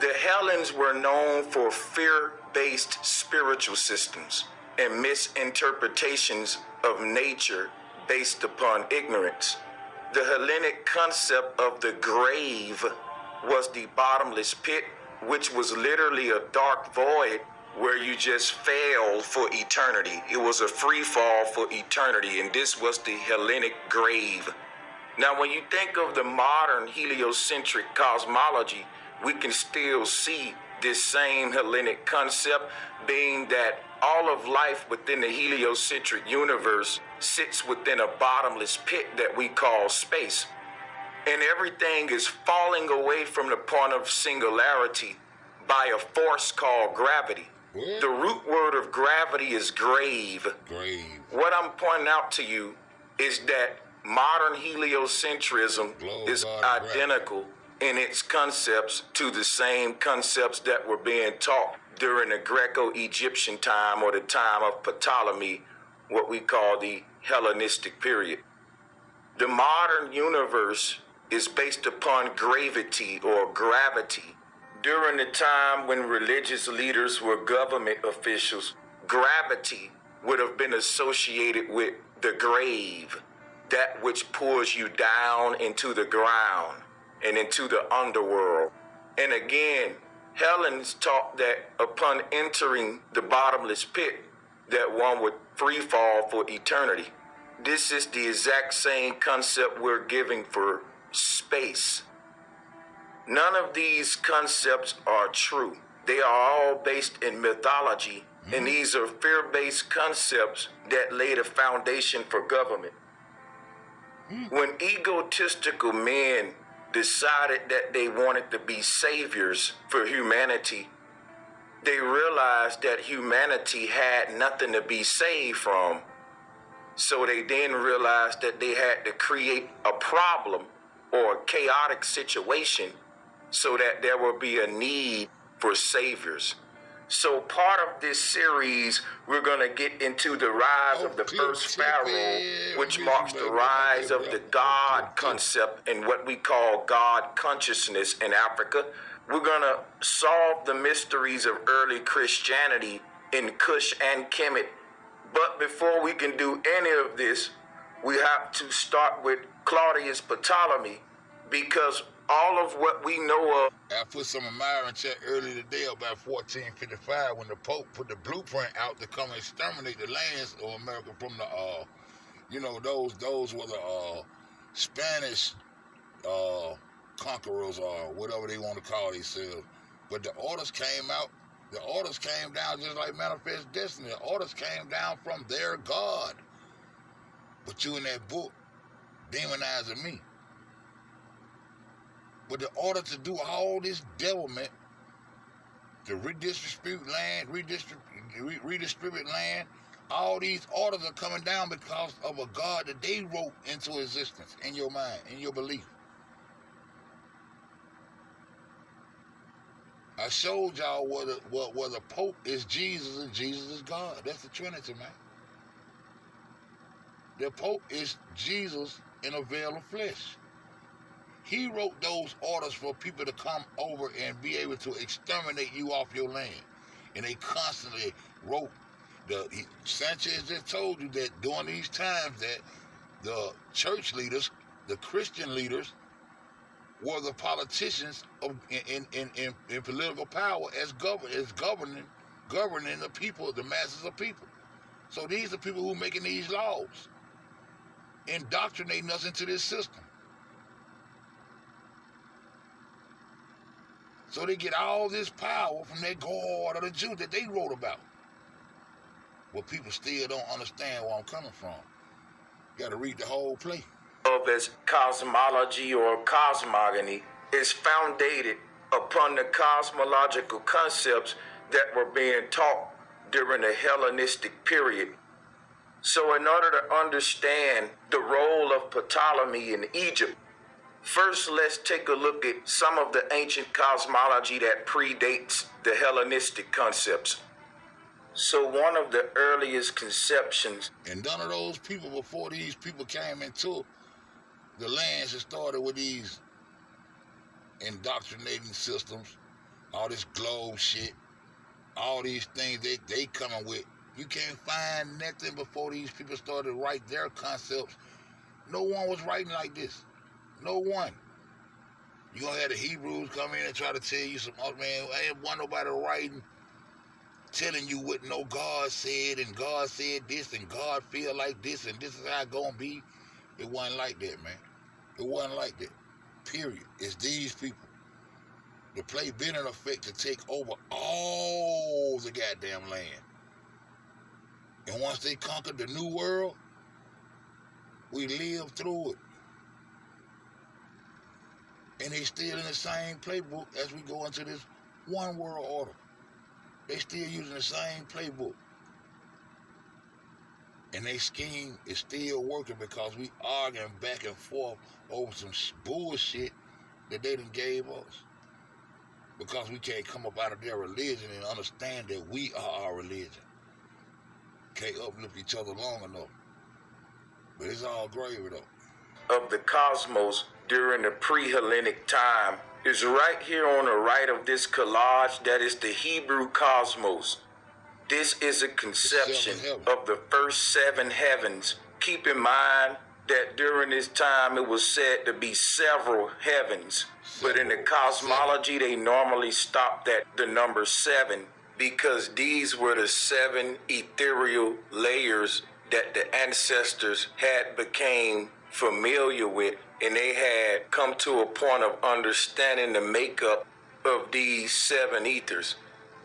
The Hellenes were known for fear-based spiritual systems and misinterpretations of nature based upon ignorance. The Hellenic concept of the grave was the bottomless pit, which was literally a dark void where you just fell for eternity. It was a free fall for eternity, and this was the Hellenic grave. Now, when you think of the modern heliocentric cosmology, we can still see this same Hellenic concept, being that all of life within the heliocentric universe sits within a bottomless pit that we call space. And everything is falling away from the point of singularity by a force called gravity. The root word of gravity is grave. What I'm pointing out to you is that modern heliocentrism is identical in its concepts to the same concepts that were being taught during the Greco-Egyptian time, or the time of Ptolemy, what we call the Hellenistic period. The modern universe is based upon gravity or gravity. During the time when religious leaders were government officials, gravity would have been associated with the grave, that which pulls you down into the ground and into the underworld. And again, Hellenes taught that upon entering the bottomless pit, that one would free fall for eternity. This is the exact same concept we're giving for space. None of these concepts are true. They are all based in mythology, and these are fear-based concepts that lay the foundation for government. When egotistical men decided that they wanted to be saviors for humanity, they realized that humanity had nothing to be saved from. So they then realized that they had to create a problem or a chaotic situation so that there will be a need for saviors. So part of this series, we're going to get into the rise of the first pharaoh, which marks the rise of the God concept and what we call God consciousness in Africa. We're going to solve the mysteries of early Christianity in Kush and Kemet. But before we can do any of this, we have to start with Claudius Ptolemy, because all of what we know of. I put some of mine in chat earlier today about 1455 when the Pope put the blueprint out to come exterminate the lands of America from the, those were the Spanish conquerors or whatever they want to call themselves. But the orders came out. The orders came down just like Manifest Destiny. The orders came down from their God. But you in that book demonizing me. But the order to do all this devilment, to redistribute land, redistribute land, all these orders are coming down because of a God that they wrote into existence in your mind, in your belief. I showed y'all where the Pope is Jesus and Jesus is God. That's the Trinity, man. The Pope is Jesus in a veil of flesh. He wrote those orders for people to come over and be able to exterminate you off your land. And they constantly wrote. Sanchez just told you that during these times that the church leaders, the Christian leaders, were the politicians in political power as governing the people, the masses of people. So these are people who are making these laws, indoctrinating us into this system. So they get all this power from that God of the Jew that they wrote about. But people still don't understand where I'm coming from. You got to read the whole play. Of as cosmology or cosmogony is founded upon the cosmological concepts that were being taught during the Hellenistic period. So in order to understand the role of Ptolemy in Egypt, first let's take a look at some of the ancient cosmology that predates the Hellenistic concepts. So one of the earliest conceptions, and none of those people before these people came into the lands that started with these indoctrinating systems, all this globe shit, all these things they coming with. You can't find nothing before these people started to write their concepts. No one was writing like this. No one. You gonna have the Hebrews come in and try to tell you some, oh man, I ain't want nobody writing, telling you what no God said, and God said this, and God feel like this, and this is how it gonna be. It wasn't like that, man. It wasn't like that. Period. It's these people. The play been in effect to take over all the goddamn land. And once they conquered the new world, we lived through it. And they still in the same playbook as we go into this one world order. They still using the same playbook. And their scheme is still working because we arguing back and forth over some bullshit that they done gave us. Because we can't come up out of their religion and understand that we are our religion. Can't uplift each other long enough. But it's all gravy though. Of the cosmos during the pre-Hellenic time is right here on the right of this collage. That is the Hebrew cosmos. This is a conception of the first 7 heavens. Keep in mind that during this time it was said to be several heavens. But in the cosmology, they normally stopped at the number 7 because these were the 7 ethereal layers that the ancestors had became familiar with, and they had come to a point of understanding the makeup of these 7 ethers.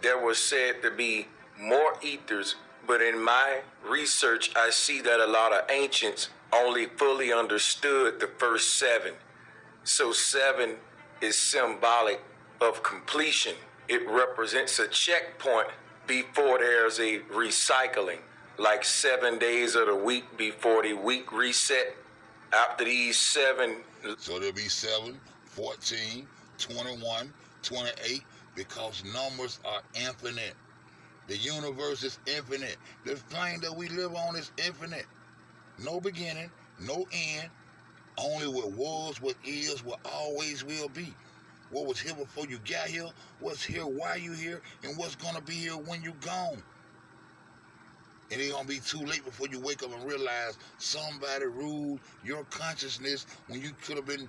There was said to be more ethers, but in my research, I see that a lot of ancients only fully understood the first 7. So 7 is symbolic of completion. It represents a checkpoint before there's a recycling, like 7 days of the week before the week reset. After these 7, so there'll be 7, 14, 21, 28, because numbers are infinite. The universe is infinite. The plane that we live on is infinite. No beginning, no end, only what was, what is, what always will be. What was here before you got here, what's here while you here, and what's gonna be here when you gone. It ain't gonna be too late before you wake up and realize somebody ruled your consciousness when you could have been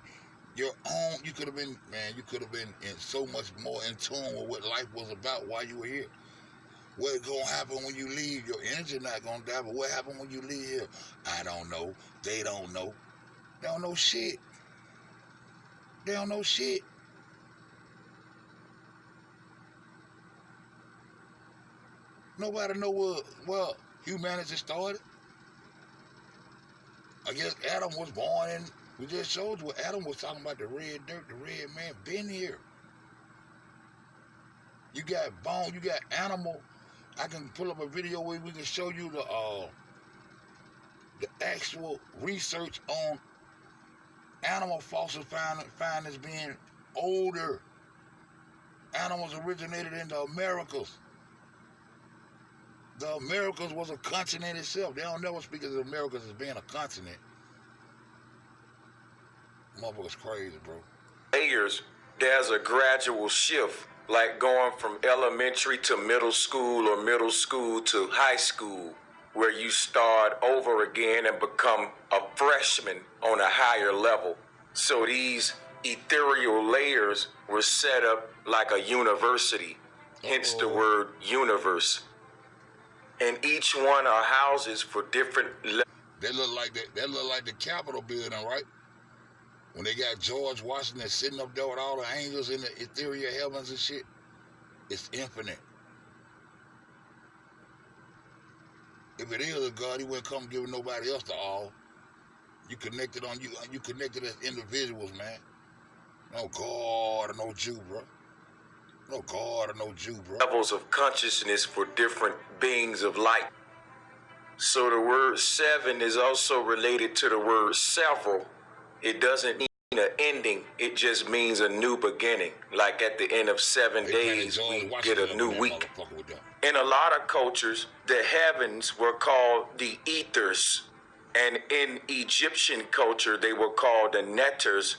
Your own, you could have been, man, you could have been in so much more in tune with what life was about while you were here. What's gonna happen when you leave? Your energy not gonna die, but what happened when you leave here? I don't know. They don't know. They don't know shit. They don't know shit. Nobody know where humanity started. I guess Adam was born in, we just showed you what Adam was talking about, the red dirt, the red man, been here. You got bone, you got animal. I can pull up a video where we can show you the actual research on animal fossils found as being older. Animals originated in the Americas. The Americas was a continent itself. They don't never speak of the Americas as being a continent. Motherfucker's crazy, bro. Layers, there's a gradual shift, like going from elementary to middle school or middle school to high school, where you start over again and become a freshman on a higher level. So these ethereal layers were set up like a university, hence the word universe. And each one are houses for different levels. That look like the Capitol building, right? When they got George Washington sitting up there with all the angels in the ethereal heavens and shit. It's infinite. If it is a God, he wouldn't come giving nobody else the all. You connected as individuals, man. No God or no Jew, bro. No God or no Jew, bro. Levels of consciousness for different beings of light. So the word seven is also related to the word several. It doesn't mean an ending. It just means a new beginning. Like at the end of 7 days, we get a new week. In a lot of cultures, the heavens were called the ethers. And in Egyptian culture, they were called the netters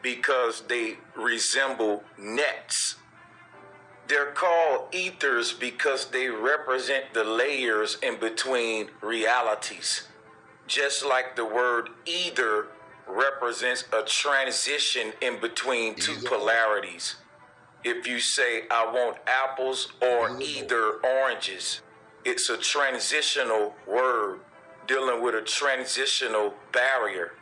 because they resemble nets. They're called ethers because they represent the layers in between realities. Just like the word either represents a transition in between two polarities. If you say, I want apples or either oranges, it's a transitional word dealing with a transitional barrier.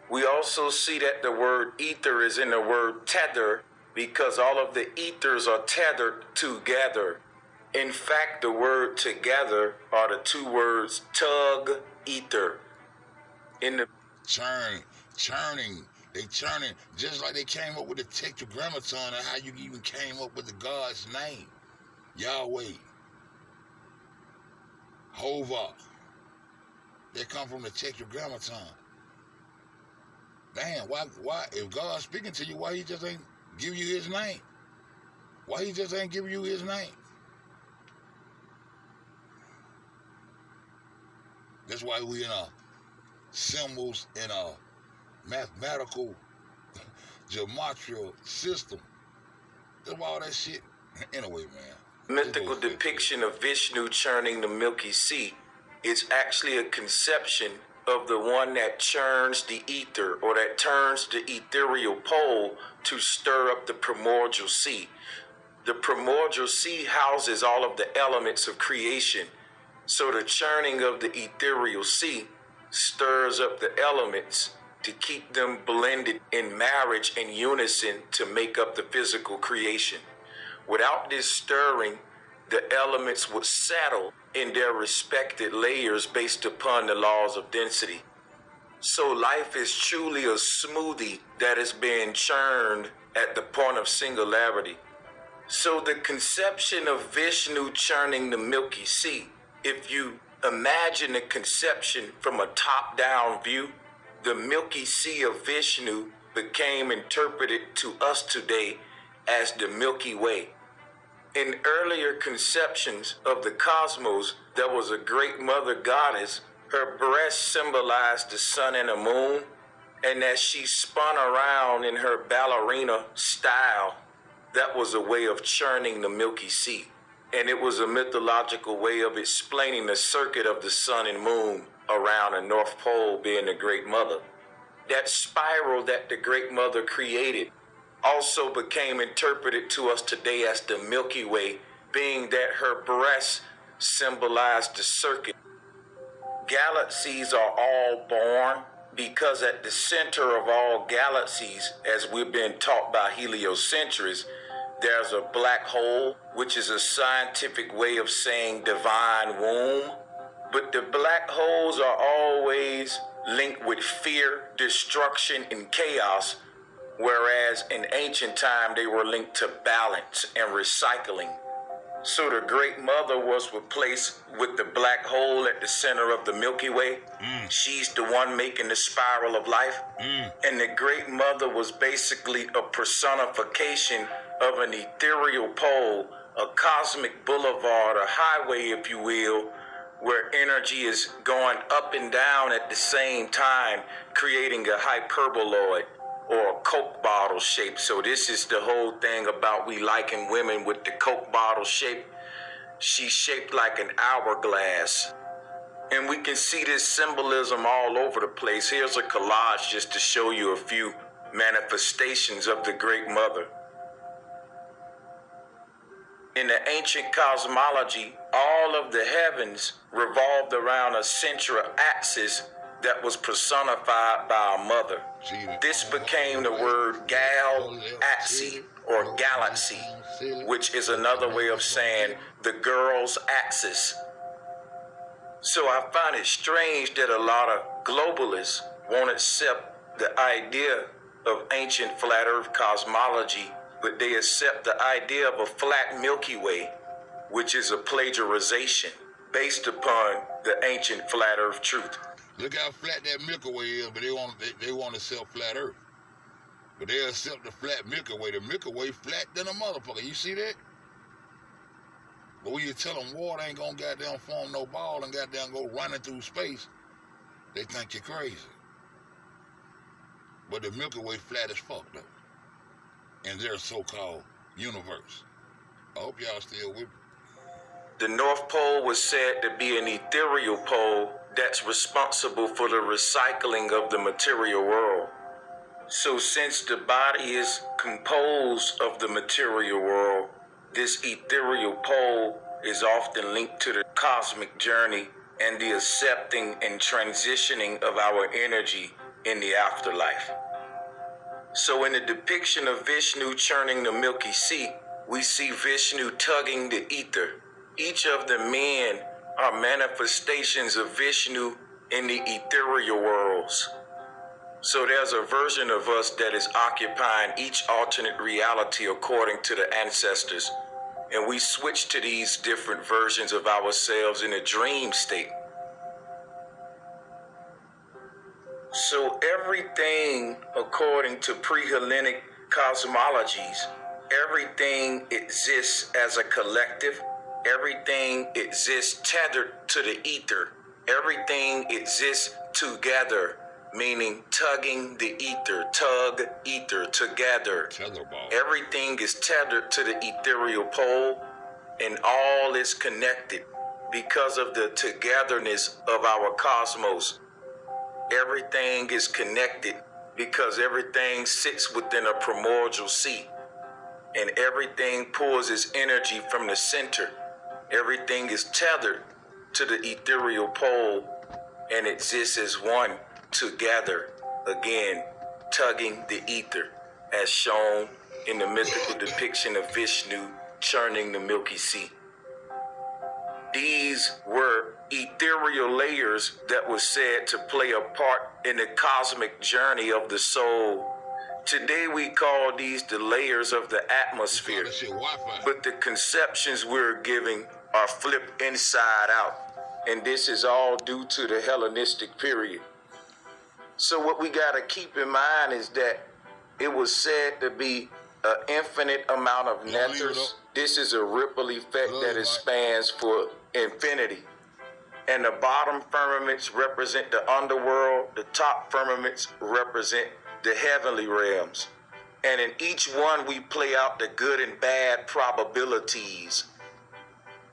We also see that the word ether is in the word tether because all of the ethers are tethered together. In fact, the word together are the two words tug, ether. In the churning, they churning, just like they came up with the tetragrammaton and how you even came up with the God's name. Yahweh. Hova. They come from the tetragrammaton. Damn, why, if God's speaking to you, why he just ain't give you his name? Why he just ain't give you his name? That's why we in symbols in a mathematical geometrical system. That's why all that shit. Anyway, man. Mythical depiction of Vishnu churning the Milky Sea. It's actually a conception of the one that churns the ether or that turns the ethereal pole to stir up the primordial sea. The primordial sea houses all of the elements of creation. So the churning of the ethereal sea stirs up the elements to keep them blended in marriage and unison to make up the physical creation. Without this stirring, the elements would settle in their respected layers based upon the laws of density. So life is truly a smoothie that is being churned at the point of singularity. So the conception of Vishnu churning the Milky Sea, if you imagine the conception from a top-down view, the Milky Sea of Vishnu became interpreted to us today as the Milky Way. In earlier conceptions of the cosmos, there was a great mother goddess. Her breast symbolized the sun and the moon, and as she spun around in her ballerina style, that was a way of churning the Milky Sea. And it was a mythological way of explaining the circuit of the sun and moon around the North Pole being the great mother. That spiral that the Great Mother created also became interpreted to us today as the Milky Way, being that her breasts symbolized the circuit. Galaxies are all born because at the center of all galaxies, as we've been taught by heliocentrists, there's a black hole, which is a scientific way of saying divine womb. But the black holes are always linked with fear, destruction, and chaos, whereas in ancient time they were linked to balance and recycling. So the Great Mother was replaced with the black hole at the center of the Milky Way. She's the one making the spiral of life. And the Great Mother was basically a personification of an ethereal pole, a cosmic boulevard, a highway, if you will, where energy is going up and down at the same time, creating a hyperboloid or a Coke bottle shape. So this is the whole thing about we liking women with the Coke bottle shape. She's shaped like an hourglass. And we can see this symbolism all over the place. Here's a collage just to show you a few manifestations of the Great Mother. In the ancient cosmology, all of the heavens revolved around a central axis that was personified by a mother. This became the word galaxy or galaxy, which is another way of saying the girl's axis. So I find it strange that a lot of globalists won't accept the idea of ancient flat earth cosmology, but they accept the idea of a flat Milky Way, which is a plagiarization based upon the ancient flat earth truth. Look how flat that Milky Way is, but they want to accept flat Earth. But they accept the flat Milky Way. The Milky Way flat than a motherfucker. You see that? But when you tell them water ain't gonna goddamn form no ball and goddamn go running through space, they think you're crazy. But the Milky Way flat as fuck though. In their so-called universe. I hope y'all still with me. The North Pole was said to be an ethereal pole that's responsible for the recycling of the material world. So since the body is composed of the material world, this ethereal pole is often linked to the cosmic journey and the accepting and transitioning of our energy in the afterlife. So in the depiction of Vishnu churning the Milky Sea, we see Vishnu tugging the ether. Each of the men are manifestations of Vishnu in the ethereal worlds. So there's a version of us that is occupying each alternate reality according to the ancestors. And we switch to these different versions of ourselves in a dream state. So everything, according to pre-Hellenic cosmologies, everything exists as a collective. Everything exists tethered to the ether. Everything exists together, meaning tugging the ether, tug, ether, together. Everything is tethered to the ethereal pole, and all is connected because of the togetherness of our cosmos. Everything is connected because everything sits within a primordial sea, and everything pours its energy from the center. Everything is tethered to the ethereal pole and exists as one together, again, tugging the ether, as shown in the mythical depiction of Vishnu churning the Milky Sea. These were ethereal layers that were said to play a part in the cosmic journey of the soul. Today we call these the layers of the atmosphere, but the conceptions we're giving are flipped inside out, and this is all due to the Hellenistic period. So what we gotta keep in mind is that it was said to be an infinite amount of nethers. This is a ripple effect that expands for infinity. And the bottom firmaments represent the underworld, the top firmaments represent the heavenly realms. And in each one we play out the good and bad probabilities.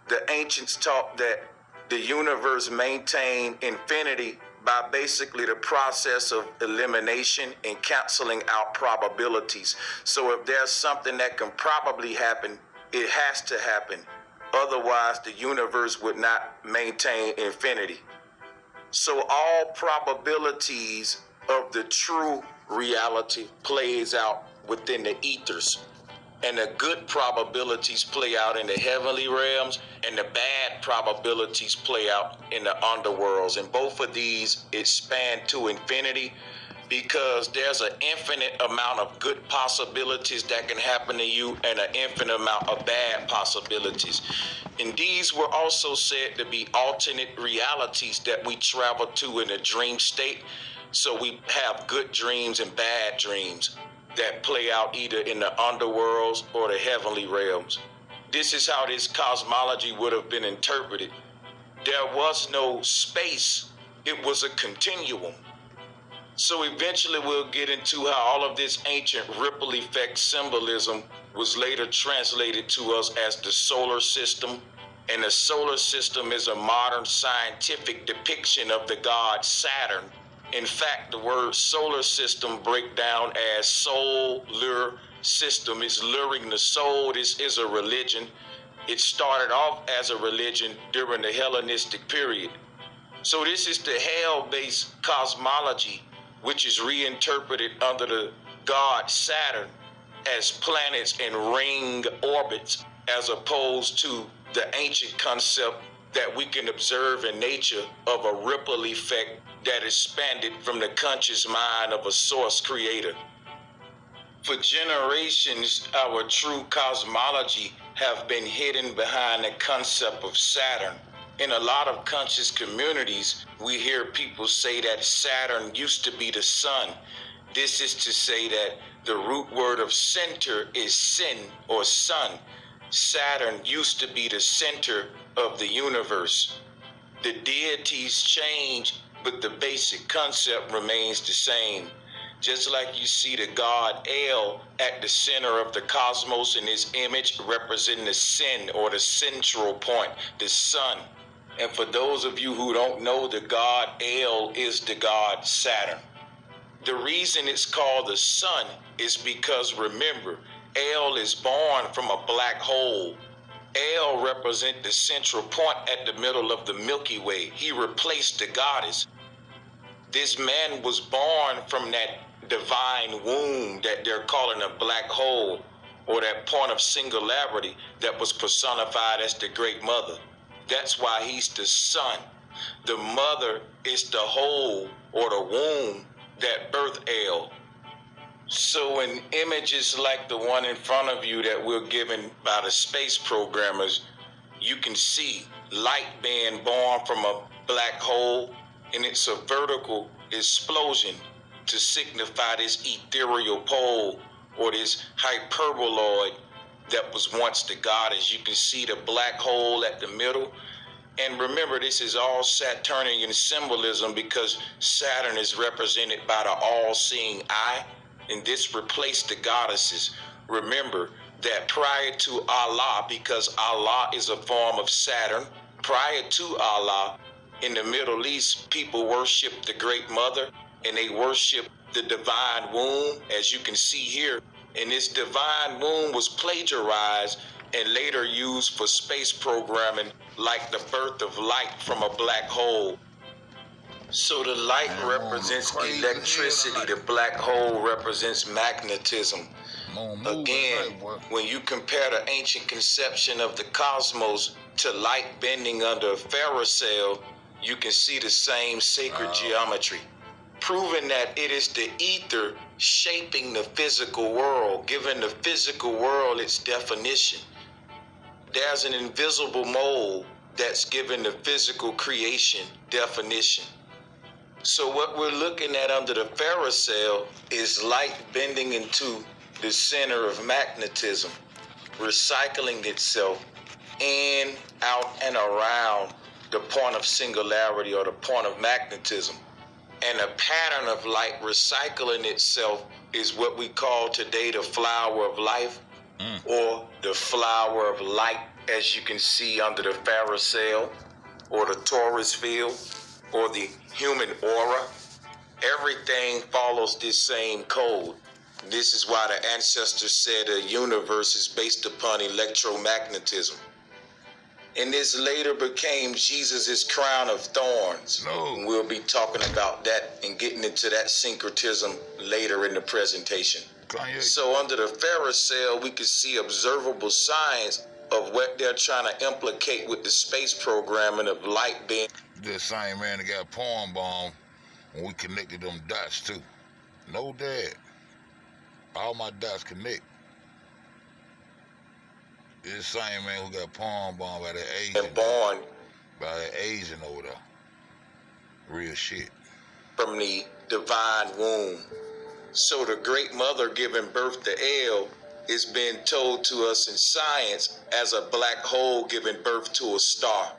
The ancients taught that the universe maintained infinity by basically the process of elimination and canceling out probabilities. So if there's something that can probably happen, it has to happen. Otherwise, the universe would not maintain infinity. So all probabilities of the true reality plays out within the ethers. And the good probabilities play out in the heavenly realms, and the bad probabilities play out in the underworlds. And both of these expand to infinity because there's an infinite amount of good possibilities that can happen to you and an infinite amount of bad possibilities. And these were also said to be alternate realities that we travel to in a dream state. So we have good dreams and bad dreams that play out either in the underworlds or the heavenly realms. This is how this cosmology would have been interpreted. There was no space, it was a continuum. So eventually we'll get into how all of this ancient ripple effect symbolism was later translated to us as the solar system. And the solar system is a modern scientific depiction of the god Saturn. In fact, the word solar system break down as soul, lure, system. It's luring the soul. This is a religion. It started off as a religion during the Hellenistic period. So this is the hell-based cosmology, which is reinterpreted under the god Saturn as planets in ring orbits, as opposed to the ancient concept that we can observe in nature of a ripple effect that expanded from the conscious mind of a source creator. For generations, our true cosmology have been hidden behind the concept of Saturn. In a lot of conscious communities, we hear people say that Saturn used to be the sun. This is to say that the root word of center is sin or sun. Saturn used to be the center of the universe. The deities change, but the basic concept remains the same. Just like you see the god El at the center of the cosmos in his image representing the sin or the central point, the sun. And for those of you who don't know, the god El is the god Saturn. The reason it's called the sun is because, remember, El is born from a black hole. El represents the central point at the middle of the Milky Way. He replaced the goddess. This man was born from that divine womb that they're calling a black hole, or that point of singularity that was personified as the Great Mother. That's why he's the sun. The mother is the hole or the womb that birthed El. So in images like the one in front of you that we're given by the space programmers, you can see light being born from a black hole, and it's a vertical explosion to signify this ethereal pole or this hyperboloid that was once the goddess. You can see the black hole at the middle. And remember, this is all Saturnian symbolism because Saturn is represented by the all-seeing eye, and this replaced the goddesses. Remember that prior to Allah, because Allah is a form of Saturn, prior to Allah, in the Middle East, people worship the Great Mother, and they worship the divine womb, as you can see here. And this divine womb was plagiarized and later used for space programming, like the birth of light from a black hole. So the light represents electricity, the black hole represents magnetism. Again, when you compare the ancient conception of the cosmos to light bending under a ferrocell, you can see the same sacred geometry, proving that it is the ether shaping the physical world, giving the physical world its definition. There's an invisible mold that's given the physical creation definition. So what we're looking at under the ferrocell is light bending into the center of magnetism, recycling itself in, out, and around the point of singularity or the point of magnetism. And a pattern of light recycling itself is what we call today the flower of life, or the flower of light, as you can see under the ferrocell or the torus field. or the human aura, everything follows this same code. This is why the ancestors said the universe is based upon electromagnetism. And this later became Jesus' crown of thorns. And we'll be talking about that and getting into that syncretism later in the presentation. So under the Pharisee, we can see observable signs of what they're trying to implicate with the space programming of light being. The same man that got palm bomb when we connected them dots too. No dad. All my dots connect. This same man who got palm bomb by that Asian. And born by that Asian over there. Real shit. From the divine womb. So the great mother giving birth to El is being told to us in science as a black hole giving birth to a star.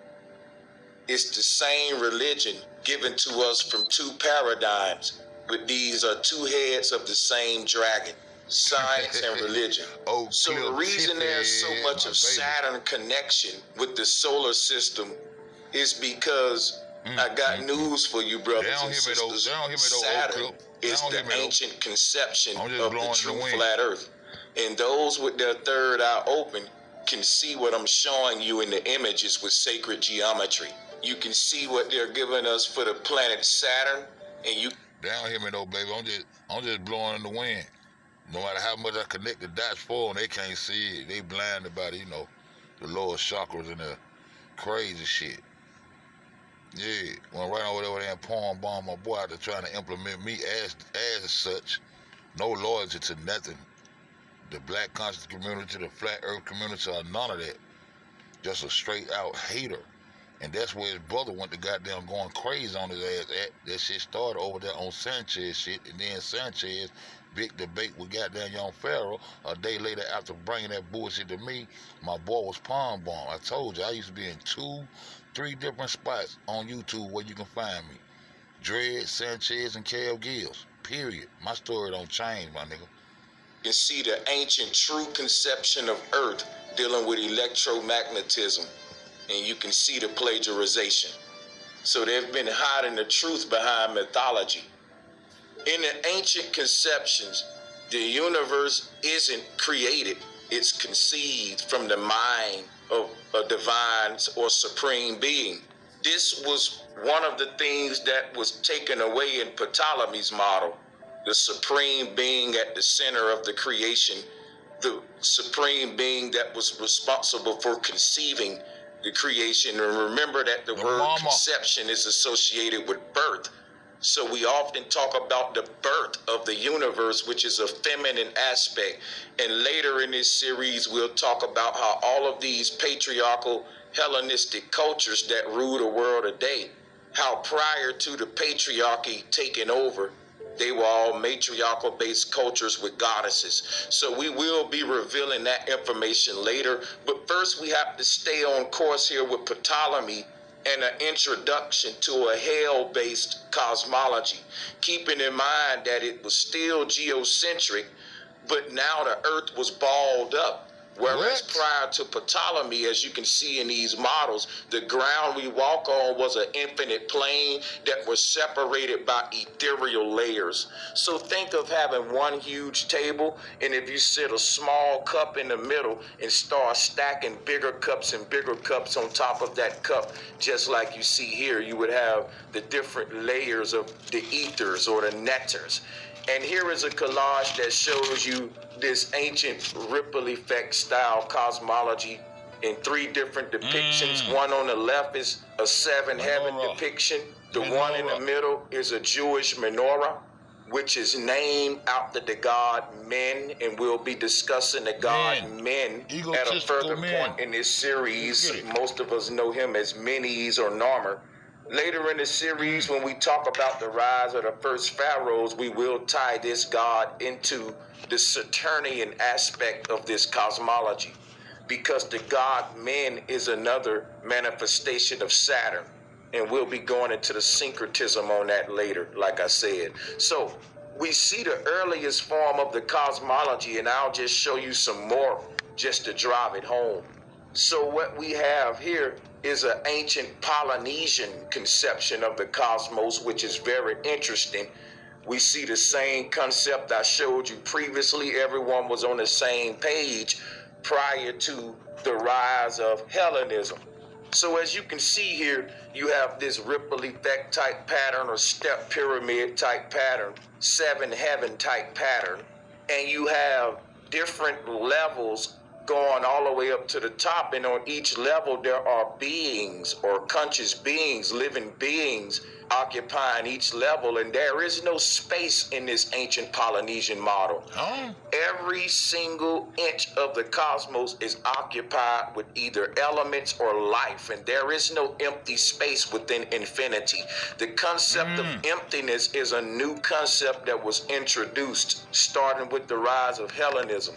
It's the same religion given to us from two paradigms, but these are two heads of the same dragon. Science and religion. So the reason there's so much of Saturn connection with the solar system is because I got news for you, brothers and sisters. Saturn is the ancient conception of the true flat Earth. And those with their third eye open can see what I'm showing you in the images with sacred geometry. You can see what they're giving us for the planet Saturn, and you. They don't hear me though, baby. I'm just blowing in the wind. No matter how much I connect the dots for them, they can't see it. They blinded by the lower chakras and the crazy shit. Yeah, went right over there and palm bomb my boy out there trying to implement me as such. No loyalty to nothing. The black conscious community, the flat earth community, or none of that. Just a straight out hater. And that's where his brother went to goddamn going crazy on his ass at. That shit started over there on Sanchez shit. And then Sanchez, big debate with goddamn young Pharaoh. A day later after bringing that bullshit to me, my boy was palm bomb. I told you, I used to be in 2-3 different spots on YouTube where you can find me. Dredd, Sanchez, and Cal Gills. Period. My story don't change, my nigga. You can see the ancient true conception of Earth dealing with electromagnetism. And you can see the plagiarization. So they've been hiding the truth behind mythology. In the ancient conceptions, the universe isn't created. It's conceived from the mind of a divine or supreme being. This was one of the things that was taken away in Ptolemy's model. The supreme being at the center of the creation. The supreme being that was responsible for conceiving the creation. And remember that the word conception is associated with birth. So we often talk about the birth of the universe, which is a feminine aspect. And later in this series, we'll talk about how all of these patriarchal Hellenistic cultures that rule the world today, how prior to the patriarchy taking over, they were all matriarchal-based cultures with goddesses. So we will be revealing that information later. But first, we have to stay on course here with Ptolemy and an introduction to a hell-based cosmology, keeping in mind that it was still geocentric, but now the Earth was balled up. Whereas prior to Ptolemy, as you can see in these models, the ground we walk on was an infinite plane that was separated by ethereal layers. So think of having one huge table, and if you sit a small cup in the middle and start stacking bigger cups and bigger cups on top of that cup, just like you see here, you would have the different layers of the ethers or the netters. And here is a collage that shows you this ancient ripple effect style cosmology in 3 different depictions. One on the left is a 7 heaven depiction. The one in the middle is a Jewish menorah, which is named after the god Men, and we'll be discussing the god Men at a further point in this series. Most of us know him as Menes or Narmer. Later in the series, when we talk about the rise of the first pharaohs, we will tie this god into the Saturnian aspect of this cosmology, because the god Men is another manifestation of Saturn, and we'll be going into the syncretism on that later, like I said. So we see the earliest form of the cosmology, and I'll just show you some more just to drive it home. So what we have here is an ancient Polynesian conception of the cosmos, which is very interesting. We see the same concept I showed you previously. Everyone was on the same page prior to the rise of Hellenism. So as you can see here, you have this ripple effect type pattern or step pyramid type pattern, seven heaven type pattern, and you have different levels going all the way up to the top, and on each level there are beings or conscious beings, living beings occupying each level, and there is no space in this ancient Polynesian model. Every single inch of the cosmos is occupied with either elements or life, and there is no empty space within infinity. The concept of emptiness is a new concept that was introduced starting with the rise of Hellenism.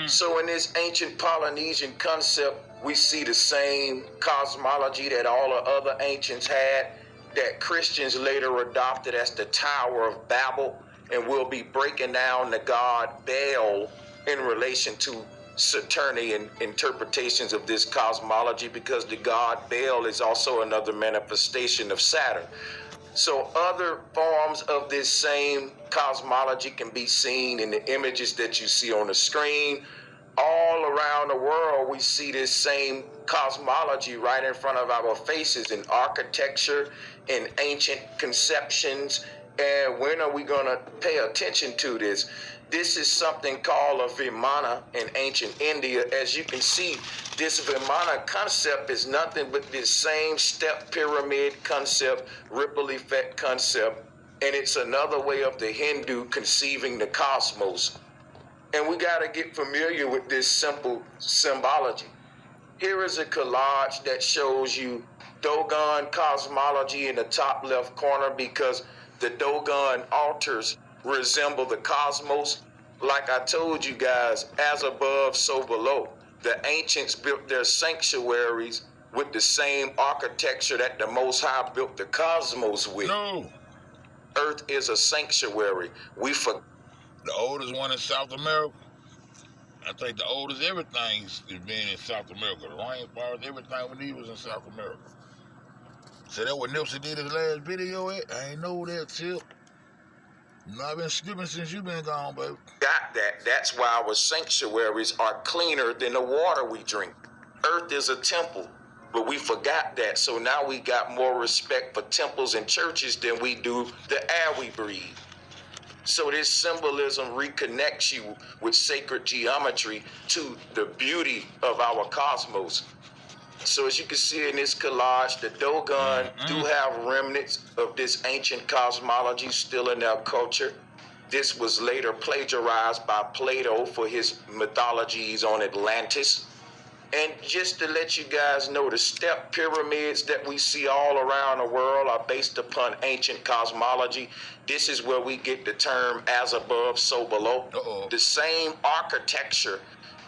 So in this ancient Polynesian concept, we see the same cosmology that all the other ancients had, that Christians later adopted as the Tower of Babel, and we'll be breaking down the god Baal in relation to Saturnian interpretations of this cosmology, because the god Baal is also another manifestation of Saturn. So other forms of this same cosmology can be seen in the images that you see on the screen. All around the world, we see this same cosmology right in front of our faces in architecture, in ancient conceptions. And when are we going to pay attention to this? This is something called a Vimana in ancient India. As you can see, this Vimana concept is nothing but this same step pyramid concept, ripple effect concept, and it's another way of the Hindu conceiving the cosmos. And we got to get familiar with this simple symbology. Here is a collage that shows you Dogon cosmology in the top left corner, because the Dogon altars resemble the cosmos. Like I told you guys, as above, so below. The ancients built their sanctuaries with the same architecture that the Most High built the cosmos with. No. Earth is a sanctuary. The oldest one in South America. I think the oldest everything is being in South America. The rainforest, everything we need was in South America. So that what Nipsey did his last video at? I ain't know that, Tip. No, I've been skipping since you been gone, baby. Got that. That's why our sanctuaries are cleaner than the water we drink. Earth is a temple, but we forgot that. So now we got more respect for temples and churches than we do the air we breathe. So this symbolism reconnects you with sacred geometry to the beauty of our cosmos. So as you can see in this collage, the Dogon do have remnants of this ancient cosmology still in their culture. This was later plagiarized by Plato for his mythologies on Atlantis. And just to let you guys know, the step pyramids that we see all around the world are based upon ancient cosmology. This is where we get the term as above, so below. The same architecture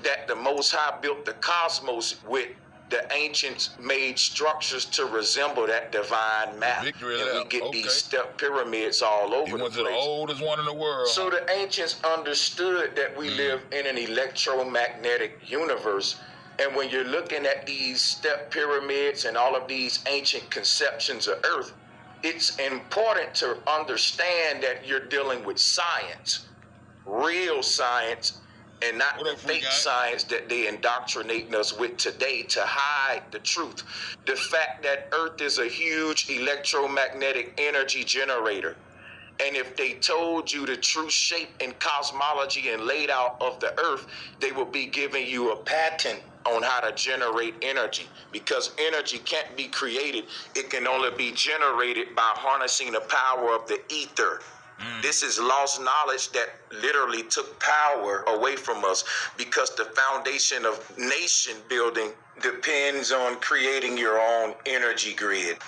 that the Most High built the cosmos with, the ancients made structures to resemble that divine map. And we get these step pyramids all over the place. The oldest one in the world. So the ancients understood that we live in an electromagnetic universe. And when you're looking at these step pyramids and all of these ancient conceptions of Earth, it's important to understand that you're dealing with science, real science, and not the fake science that they indoctrinate us with today to hide the truth. The fact that Earth is a huge electromagnetic energy generator. And if they told you the true shape and cosmology and layout of the Earth, they would be giving you a patent on how to generate energy, because energy can't be created. It can only be generated by harnessing the power of the ether. This is lost knowledge that literally took power away from us, because the foundation of nation building depends on creating your own energy grid.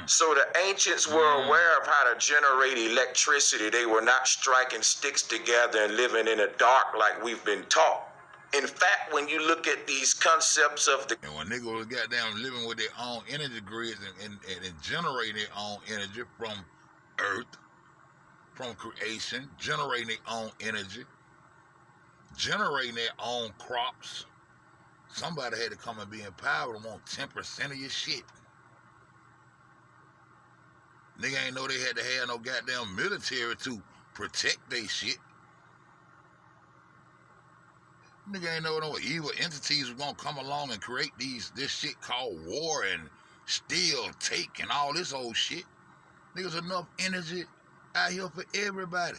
So the ancients were aware of how to generate electricity. They were not striking sticks together and living in the dark like we've been taught. In fact, when you look at these concepts of the... And when niggas got down living with their own energy grids and generating their own energy from Earth, from creation, generating their own energy, generating their own crops, Somebody had to come and be in power and want 10% of your shit. Nigga ain't know they had to have no goddamn military to protect they shit. Nigga ain't know no evil entities was gonna come along and create this shit called war and steal, take, and all this old shit. Niggas enough energy out here for everybody.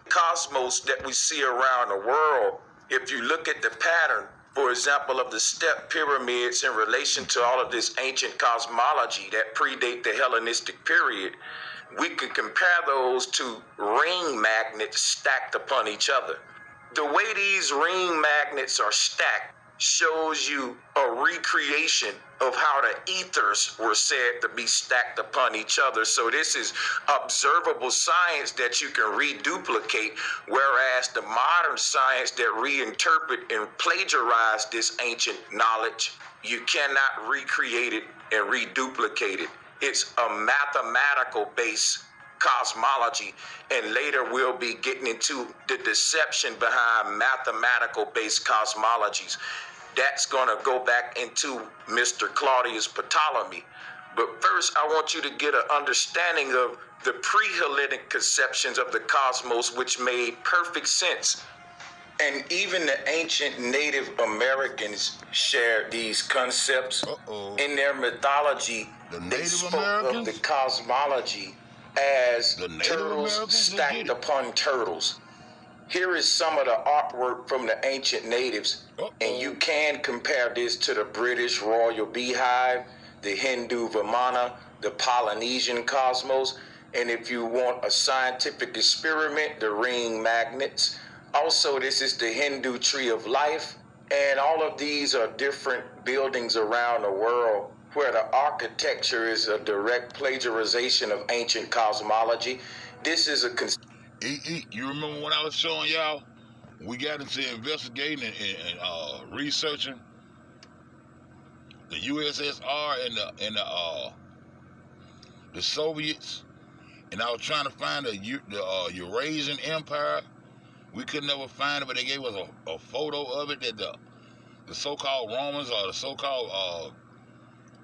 Cosmos that we see around the world, if you look at the pattern, for example, of the step pyramids in relation to all of this ancient cosmology that predate the Hellenistic period, we can compare those to ring magnets stacked upon each other. The way these ring magnets are stacked shows you a recreation of how the ethers were said to be stacked upon each other. So this is observable science that you can reduplicate, whereas the modern science that reinterpret and plagiarize this ancient knowledge, you cannot recreate it and reduplicate it. It's a mathematical based cosmology, and later we'll be getting into the deception behind mathematical based cosmologies. That's going to go back into Mr. Claudius Ptolemy. But first, I want you to get an understanding of the pre-Hellenic conceptions of the cosmos, which made perfect sense. And even the ancient Native Americans shared these concepts. In their mythology. They spoke of the cosmology as turtles stacked upon turtles. Here is some of the artwork from the ancient natives, and you can compare this to the British Royal Beehive, the Hindu Vimana, the Polynesian cosmos, and if you want a scientific experiment, the ring magnets. Also, this is the Hindu Tree of Life, and all of these are different buildings around the world where the architecture is a direct plagiarization of ancient cosmology. This is a... You remember when I was showing y'all, we got into investigating and researching the USSR and the Soviets, and I was trying to find the Eurasian Empire. We could never find it, but they gave us a photo of it that the so-called Romans or the so-called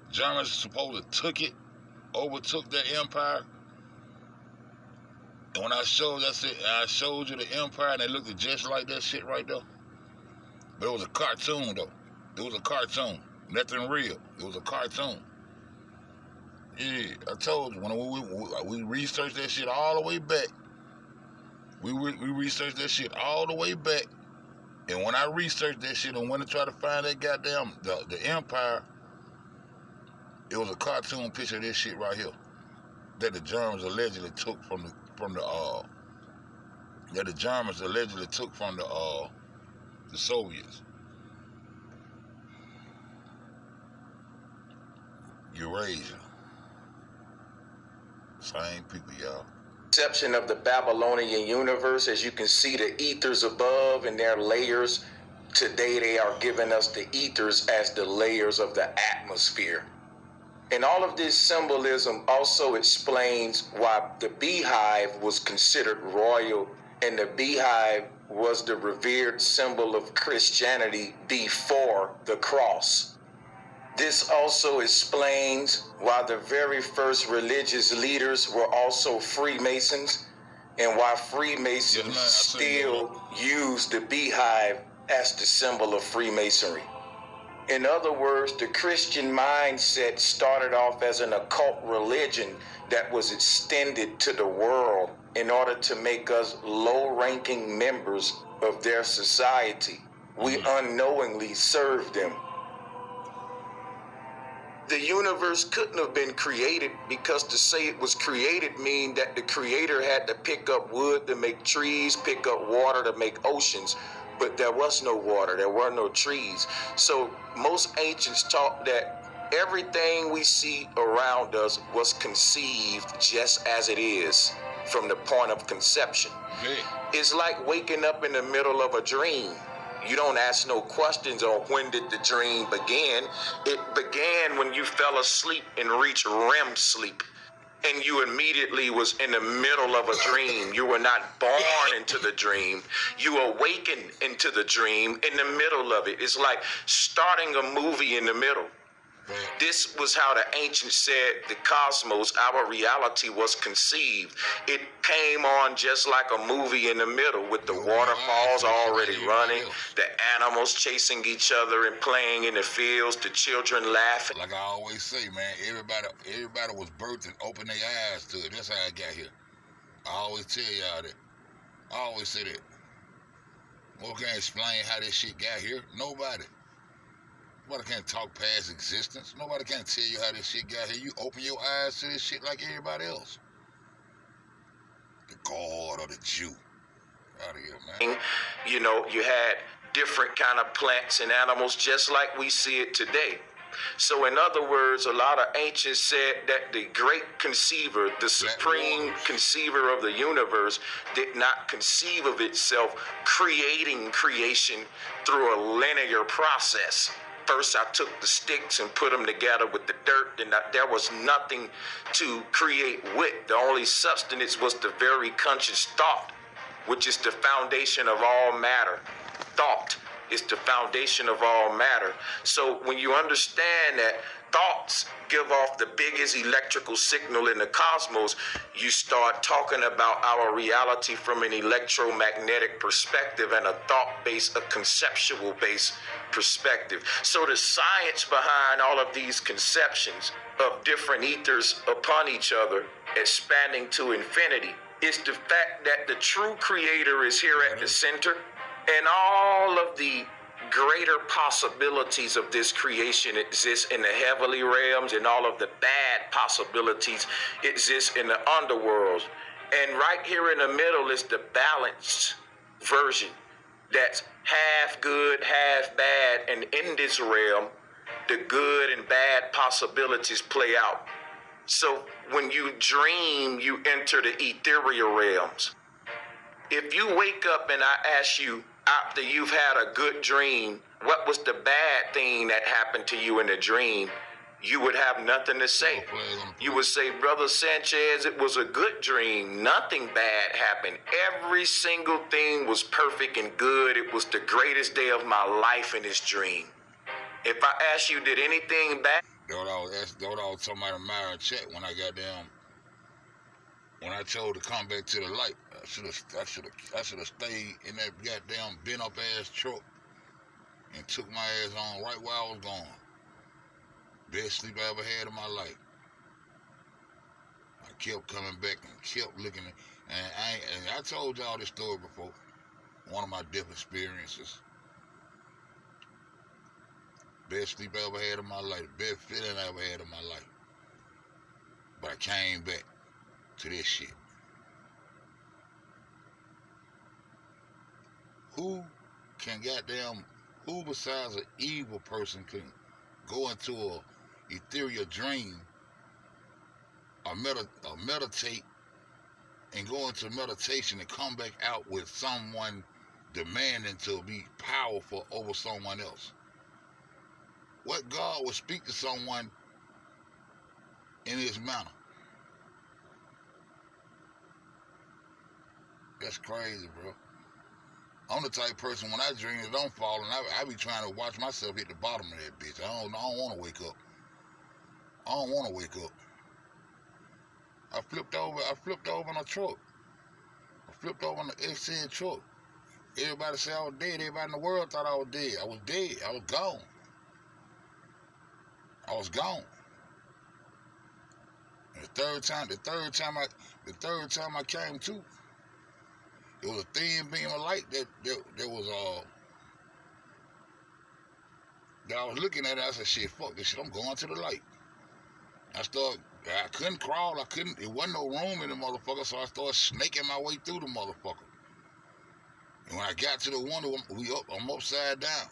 Germans supposedly overtook their empire. And when I showed I showed you the empire, and they looked just like that shit right there. But it was a cartoon, though. It was a cartoon. Nothing real. It was a cartoon. Yeah, I told you, when we researched that shit all the way back. We researched that shit all the way back. And when I researched that shit and went to try to find that goddamn, the empire, it was a cartoon picture of this shit right here that the Germans allegedly took from the Soviets. Eurasia. Same people, y'all. Conception of the Babylonian universe, as you can see the ethers above and their layers. Today they are giving us the ethers as the layers of the atmosphere. And all of this symbolism also explains why the beehive was considered royal, and the beehive was the revered symbol of Christianity before the cross. This also explains why the very first religious leaders were also Freemasons, and why Freemasons still use the beehive as the symbol of Freemasonry. In other words, the Christian mindset started off as an occult religion that was extended to the world in order to make us low-ranking members of their society. We unknowingly served them. The universe couldn't have been created, because to say it was created mean that the creator had to pick up wood to make trees, pick up water to make oceans. But there was no water, there were no trees. So most ancients taught that everything we see around us was conceived just as it is from the point of conception. It's like waking up in the middle of a dream. You don't ask no questions on when did the dream begin. It began when you fell asleep and reached REM sleep. and you immediately was in the middle of a dream. You were not born into the dream. You awakened into the dream in the middle of it. It's like starting a movie in the middle. This was how the ancients said the cosmos, our reality, was conceived. It came on just like a movie in the middle, with the waterfalls already running, the animals chasing each other and playing in the fields, the children laughing. Like I always say, man, everybody was birthed and opened their eyes to it. That's how I got here. I always tell y'all that. I always say that. Who can explain how this shit got here? Nobody. Nobody can talk past existence. Nobody can tell you how this shit got here. You open your eyes to this shit like everybody else. The God or the Jew. Out of here, man. You know, you had different kind of plants and animals just like we see it today. So in other words, a lot of ancients said that the great conceiver, the supreme conceiver of the universe, did not conceive of itself creating creation through a linear process. First, I took the sticks and put them together with the dirt, and there was nothing to create with. The only substance was the very conscious thought, which is the foundation of all matter. Thought is the foundation of all matter. So when you understand that thoughts give off the biggest electrical signal in the cosmos, you start talking about our reality from an electromagnetic perspective and a thought-based, a conceptual-based perspective. So the science behind all of these conceptions of different ethers upon each other, expanding to infinity, is the fact that the true creator is here at the center, and all of the greater possibilities of this creation exist in the heavenly realms, and all of the bad possibilities exist in the underworld. And right here in the middle is the balanced version that's half good, half bad, and in this realm, the good and bad possibilities play out. So when you dream, you enter the ethereal realms. If you wake up and I ask you, after you've had a good dream, what was the bad thing that happened to you in the dream? You would have nothing to say. You would say, Brother Sanchez, it was a good dream. Nothing bad happened. Every single thing was perfect and good. It was the greatest day of my life in this dream. If I ask you, did anything bad? That's what I was talking about in Myron Chat when I got down. When I told to come back to the light, I should have stayed in that goddamn bent up ass truck and took my ass on right where I was going. Best sleep I ever had in my life. I kept coming back and kept looking at, and I told y'all this story before. One of my death experiences. Best sleep I ever had in my life. Best feeling I ever had in my life. But I came back to this shit. Who besides an evil person can go into a ethereal dream or meditate and go into meditation and come back out with someone demanding to be powerful over someone else? What God would speak to someone in this manner? That's crazy, bro. I'm the type of person, when I dream, it don't fall, and I be trying to watch myself hit the bottom of that bitch. I don't want to wake up. I don't want to wake up. I flipped over in a truck. I flipped over in the XN truck. Everybody said I was dead. Everybody in the world thought I was dead. I was dead. I was gone. I was gone. And the third time I came to, it was a thin beam of light that I was looking at it. I said, shit, fuck this shit, I'm going to the light. I couldn't crawl, it wasn't no room in the motherfucker, so I started snaking my way through the motherfucker. And when I got to the window, I'm upside down.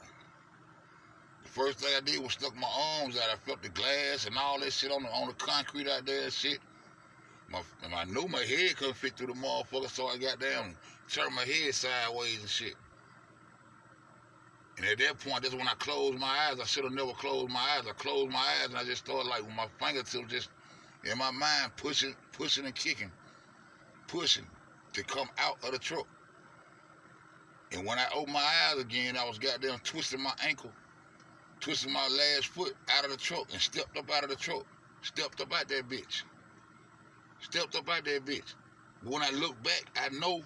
The first thing I did was stuck my arms out. I felt the glass and all that shit on the concrete out there and shit. I knew my head couldn't fit through the motherfucker, so I got down and turned my head sideways and shit. And at that point, that's when I closed my eyes. I should have never closed my eyes. I closed my eyes and I just started like with my fingertips just In my mind, pushing and kicking, pushing to come out of the truck. And when I opened my eyes again, I was goddamn twisting my ankle, twisting my last foot out of the truck, and stepped up out of the truck. Stepped up out that bitch. Stepped up out that bitch. But when I look back, I know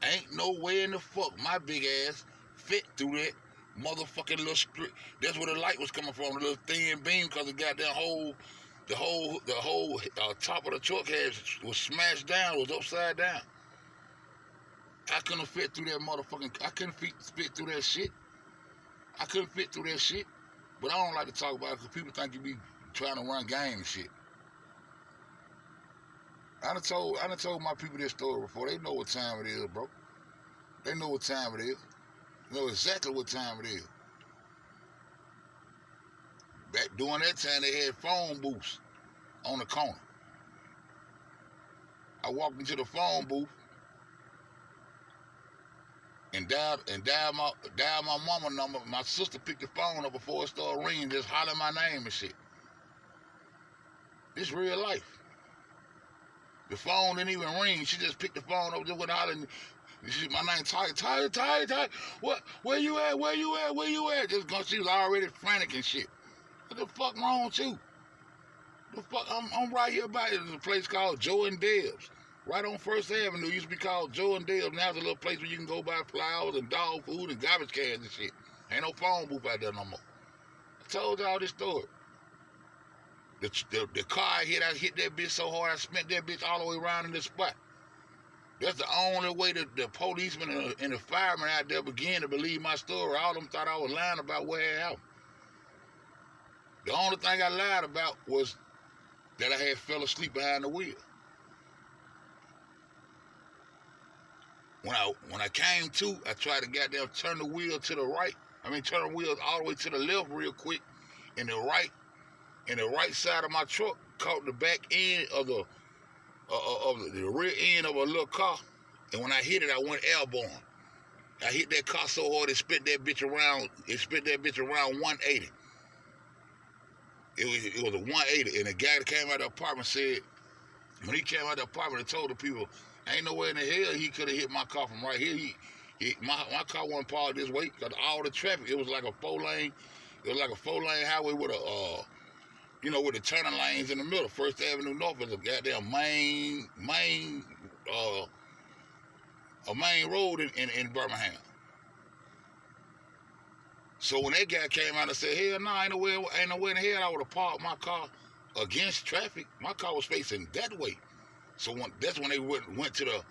ain't no way in the fuck my big ass fit through that motherfucking little strip. That's where the light was coming from, the little thin beam, because the goddamn the whole top of the truck was smashed down, was upside down. I couldn't fit through that I couldn't fit through that shit. I couldn't fit through that shit. But I don't like to talk about it because people think you be trying to run game and shit. I done told my people this story before. They know what time it is, bro. They know what time it is. They know exactly what time it is. Back during that time, they had phone booths on the corner. I walked into the phone booth and dialed my mama number. My sister picked the phone up before it started ringing, just hollering my name and shit. This real life. The phone didn't even ring. She just picked the phone up, just went hollering. My name, Ty. What? Where you at? Where you at? Just because she was already frantic and shit. What the fuck wrong with you? The fuck? I'm right here by it. There's a place called Joe and Deb's. Right on First Avenue. It used to be called Joe and Deb's. Now it's a little place where you can go buy flowers and dog food and garbage cans and shit. Ain't no phone booth out there no more. I told y'all this story. The car I hit that bitch so hard I spent that bitch all the way around in this spot. That's the only way that the policemen and the firemen out there began to believe my story. All of them thought I was lying about where it happened. The only thing I lied about was that I had fell asleep behind the wheel. When I came to, I tried to goddamn turn the wheel to the right. Turn the wheel all the way to the left real quick, and the right side of my truck caught the back end of the rear end of a little car, and when I hit it, I went airborne. I hit that car so hard it spit that bitch around 180. It was a 180, and the guy that came out of the apartment said, when he came out of the apartment, he told the people, ain't no way in the hell he could have hit my car from right here. My car wasn't parked this way because all the traffic, it was like a 4-lane highway with with the turning lanes in the middle. First Avenue North is a goddamn main road in Birmingham. So when that guy came out and said, hell no, ain't no way in the hell I would have parked my car against traffic. My car was facing that way. So that's when they went to the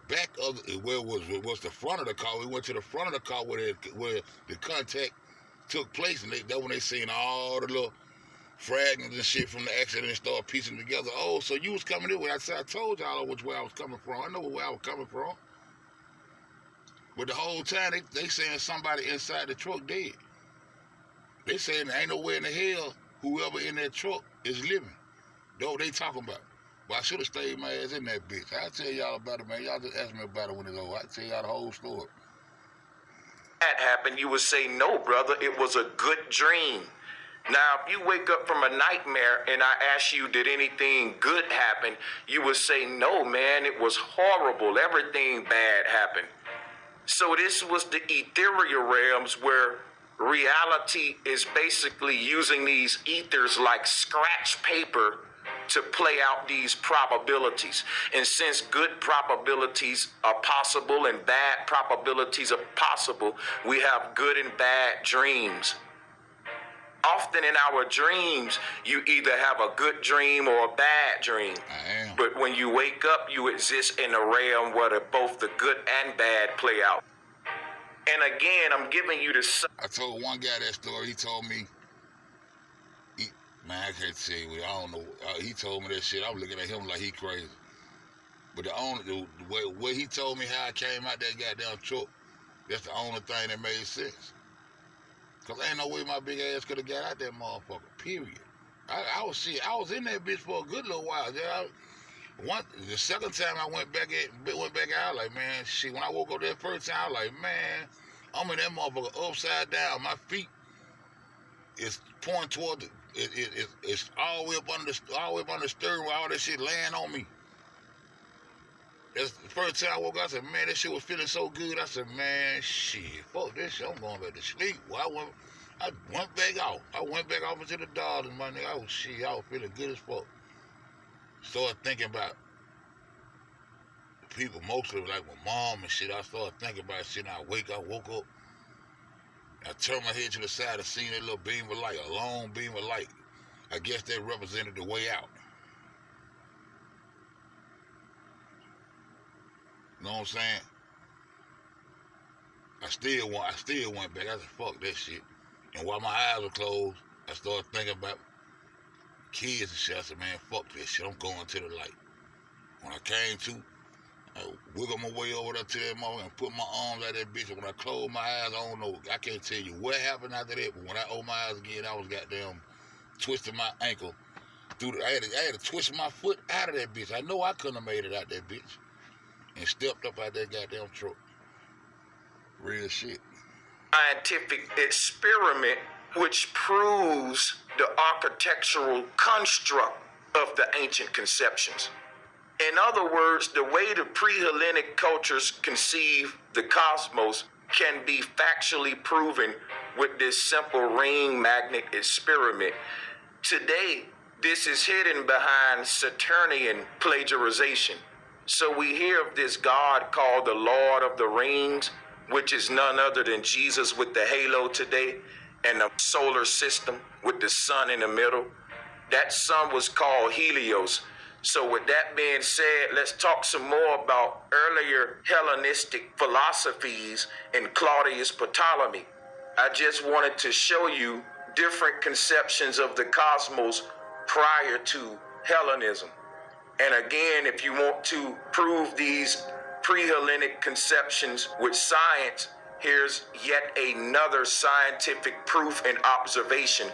back of where was the front of the car. We went to the front of the car where the contact took place, and that's when they seen all the little fragments and shit from the accident and started piecing together. Oh, so you was coming in. I told y'all which way I was coming from. I know where I was coming from. But the whole time they saying somebody inside the truck dead. They saying there ain't no way in the hell whoever in that truck is living. That's what they talking about. But I should have stayed my ass in that bitch. I'll tell y'all about it, man. Y'all just ask me about it when it's over. I'll tell y'all the whole story. That happened, you would say, no, brother, it was a good dream. Now, if you wake up from a nightmare and I ask you, did anything good happen? You would say, no, man, it was horrible. Everything bad happened. So this was the ethereal realms where reality is basically using these ethers like scratch paper to play out these probabilities. And since good probabilities are possible and bad probabilities are possible, we have good and bad dreams. Often in our dreams, you either have a good dream or a bad dream. But when you wake up, you exist in a realm where both the good and bad play out. And again, I'm giving you the... I told one guy that story. He told me, man, I can't tell you. I don't know. He told me that shit. I was looking at him like he crazy. But the way he told me how I came out that goddamn truck, that's the only thing that made sense. Cause ain't no way my big ass could have got out that motherfucker. Period. I was in that bitch for a good little while. The second time I went back out, like, man, shit. When I woke up that first time, I was like, man, I'm in that motherfucker upside down. My feet it's pointing toward it's all the way up under the steering wheel, all that shit laying on me. That's the first time I woke up, I said, man, that shit was feeling so good. I said, man, shit, fuck this shit, I'm going back to sleep. Well, I went back out. I went back off into the dogs, my nigga. I was feeling good as fuck. Started thinking about people, mostly like my mom and shit. I started thinking about shit, and I woke up. I turned my head to the side and seen that little beam of light, a long beam of light. I guess that represented the way out. You know what I'm saying? I still went back. I said, fuck that shit. And while my eyes were closed, I started thinking about kids and shit. I said, man, fuck this shit. I'm going to the light. When I came to, I wiggled my way over there to that mother and put my arms out that bitch. And when I closed my eyes, I don't know. I can't tell you what happened after that. But when I opened my eyes again, I was goddamn twisting my ankle. I had to twist my foot out of that bitch. I know I couldn't have made it out that bitch. And stepped up out that goddamn truck. Real shit. Scientific experiment which proves the architectural construct of the ancient conceptions. In other words, the way the pre-Hellenic cultures conceive the cosmos can be factually proven with this simple ring magnet experiment. Today, this is hidden behind Saturnian plagiarization. So we hear of this god called the Lord of the Rings, which is none other than Jesus with the halo today, and the solar system with the sun in the middle. That sun was called Helios. So with that being said, let's talk some more about earlier Hellenistic philosophies in Claudius Ptolemy. I just wanted to show you different conceptions of the cosmos prior to Hellenism. And again, if you want to prove these pre-Hellenic conceptions with science, here's yet another scientific proof and observation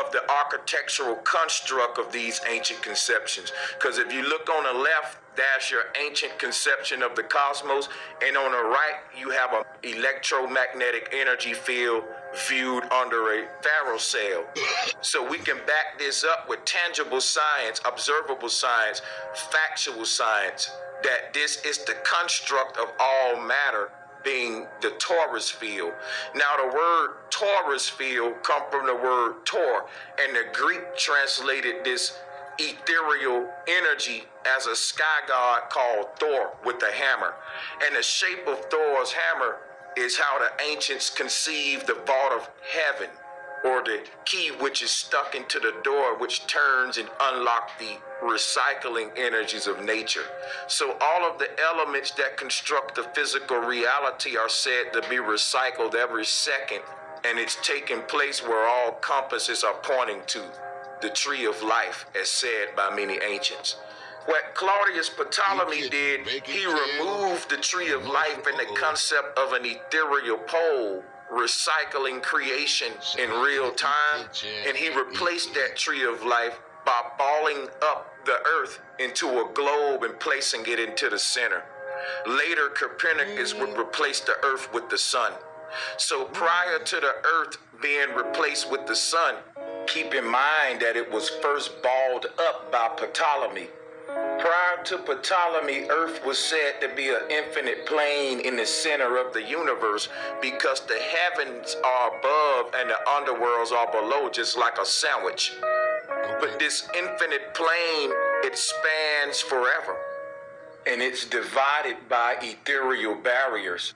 of the architectural construct of these ancient conceptions. Because if you look on the left, that's your ancient conception of the cosmos, and on the right, you have an electromagnetic energy field viewed under a ferrocell. So we can back this up with tangible science, observable science, factual science, that this is the construct of all matter, being the torus field. Now the word torus field comes from the word tor, and the Greek translated this ethereal energy as a sky god called Thor with a hammer. And the shape of Thor's hammer is how the ancients conceived the vault of heaven, or the key which is stuck into the door, which turns and unlocks the recycling energies of nature. So all of the elements that construct the physical reality are said to be recycled every second, and it's taking place where all compasses are pointing to the tree of life, as said by many ancients. What Claudius Ptolemy did, he removed the tree of life and the concept of an ethereal pole, recycling creation in real time, and he replaced that tree of life by balling up the earth into a globe and placing it into the center. Later, Copernicus would replace the earth with the sun. So prior to the earth being replaced with the sun, keep in mind that it was first balled up by Ptolemy. Prior to Ptolemy, Earth was said to be an infinite plane in the center of the universe because the heavens are above and the underworlds are below, just like a sandwich. But this infinite plane, it spans forever, and it's divided by ethereal barriers.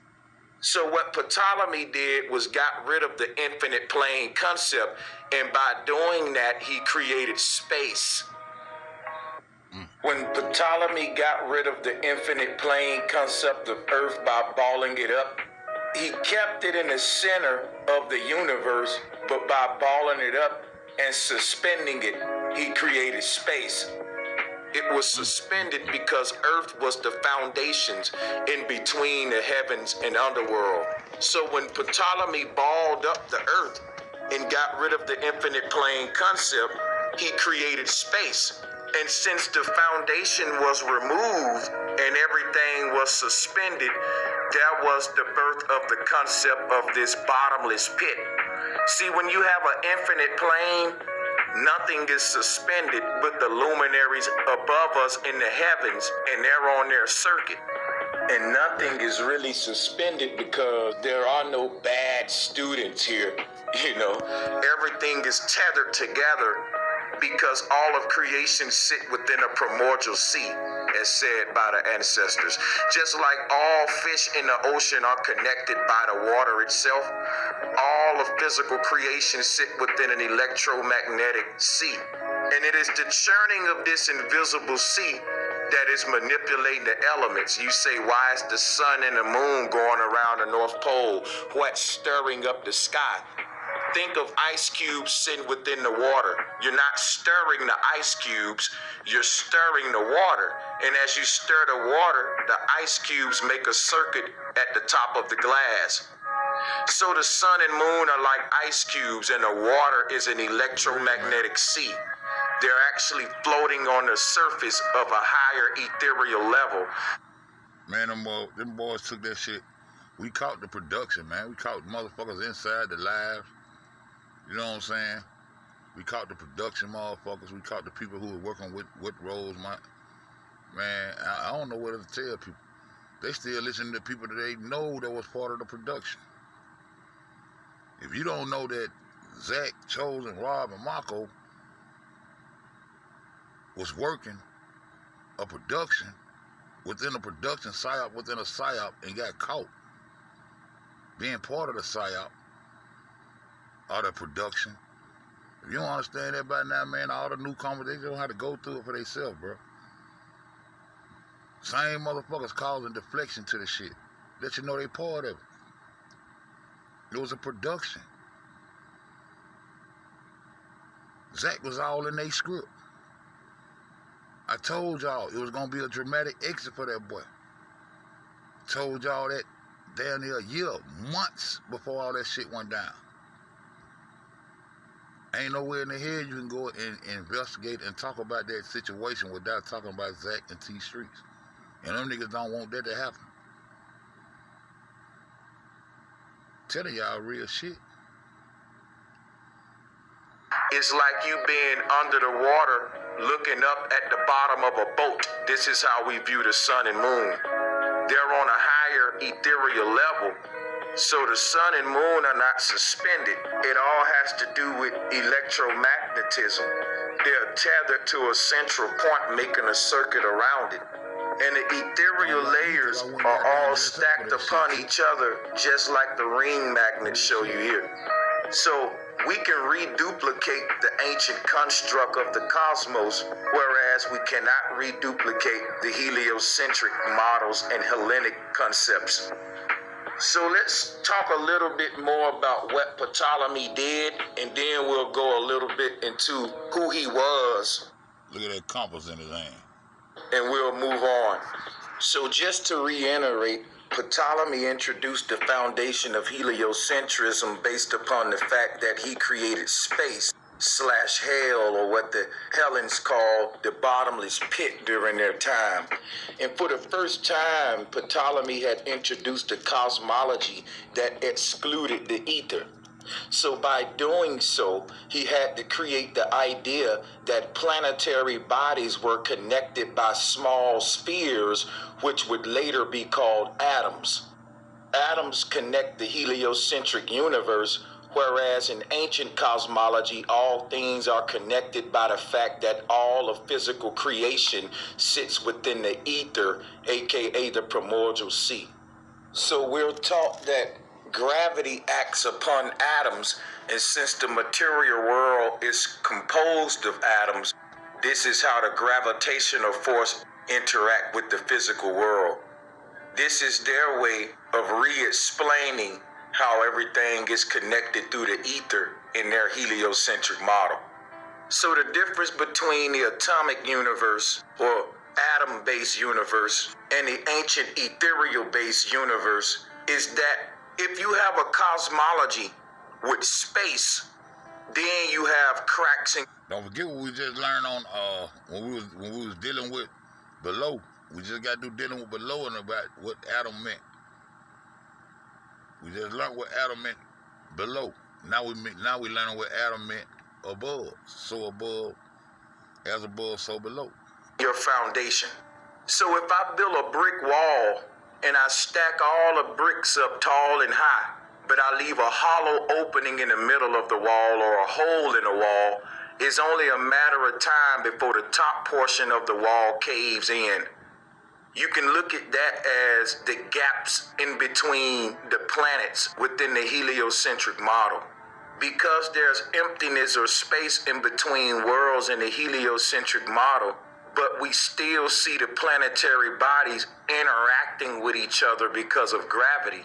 So what Ptolemy did was got rid of the infinite plane concept, and by doing that, he created space. When Ptolemy got rid of the infinite plane concept of Earth by balling it up, he kept it in the center of the universe, but by balling it up and suspending it, he created space. It was suspended because Earth was the foundations in between the heavens and underworld. So when Ptolemy balled up the Earth and got rid of the infinite plane concept, he created space. And since the foundation was removed and everything was suspended, that was the birth of the concept of this bottomless pit. See, when you have an infinite plane, nothing is suspended but the luminaries above us in the heavens, and they're on their circuit. And nothing is really suspended because there are no bad students here. You know, everything is tethered together because all of creation sit within a primordial sea, as said by the ancestors. Just like all fish in the ocean are connected by the water itself, all of physical creation sit within an electromagnetic sea. And it is the churning of this invisible sea that is manipulating the elements. You say, why is the sun and the moon going around the North Pole? What's stirring up the sky? Think of ice cubes sitting within the water. You're not stirring the ice cubes, you're stirring the water. And as you stir the water, the ice cubes make a circuit at the top of the glass. So the sun and moon are like ice cubes, and the water is an electromagnetic sea. They're actually floating on the surface of a higher ethereal level. Man, them boys took that shit. We caught the production, man. We caught motherfuckers inside the live. You know what I'm saying? We caught the production motherfuckers. We caught the people who were working with roles, man. I don't know what to tell people. They still listen to people that they know that was part of the production. If you don't know that Zach, Chosen, Rob, and Marco was working a production within a production psyop within a psyop and got caught being part of the psyop or the production. If you don't understand that by now, man, all the newcomers, they don't have to go through it for themselves, bro. Same motherfuckers causing deflection to the shit. Let you know they part of it. It was a production. Zach was all in their script. I told y'all it was gonna be a dramatic exit for that boy. Told y'all that damn near a year, months before all that shit went down. Ain't nowhere in the head you can go and investigate and talk about that situation without talking about Zach and T Streets. And them niggas don't want that to happen. Telling y'all real shit. It's like you being under the water looking up at the bottom of a boat. This is how we view the sun and moon. They're on a higher ethereal level. So the sun and moon are not suspended. It all has to do with electromagnetism. They're tethered to a central point, making a circuit around it. And the ethereal layers are all stacked upon each other, just like the ring magnets show you here. So we can reduplicate the ancient construct of the cosmos, whereas we cannot reduplicate the heliocentric models and Hellenic concepts. So let's talk a little bit more about what Ptolemy did, and then we'll go a little bit into who he was. Look at that compass in his hand. And we'll move on. So just to reiterate, Ptolemy introduced the foundation of heliocentrism based upon the fact that he created space/hell, or what the Hellens called the bottomless pit during their time. And for the first time, Ptolemy had introduced a cosmology that excluded the ether. So by doing so, he had to create the idea that planetary bodies were connected by small spheres, which would later be called atoms. Atoms connect the heliocentric universe, whereas in ancient cosmology, all things are connected by the fact that all of physical creation sits within the ether, aka the primordial sea. So we're taught that gravity acts upon atoms, and since the material world is composed of atoms, this is how the gravitational force interact with the physical world. This is their way of re-explaining how everything is connected through the ether in their heliocentric model. So the difference between the atomic universe, or atom-based universe, and the ancient ethereal-based universe is that if you have a cosmology with space, then you have cracks in. Don't forget what we just learned on when we was dealing with below. We just got to do dealing with below and about what atom meant. We just learned what atom meant below. Now we learning what Adam meant above. So above, as above, so below. Your foundation. So if I build a brick wall and I stack all the bricks up tall and high, but I leave a hollow opening in the middle of the wall or a hole in the wall, it's only a matter of time before the top portion of the wall caves in. You can look at that as the gaps in between the planets within the heliocentric model. Because there's emptiness or space in between worlds in the heliocentric model, but we still see the planetary bodies interacting with each other because of gravity.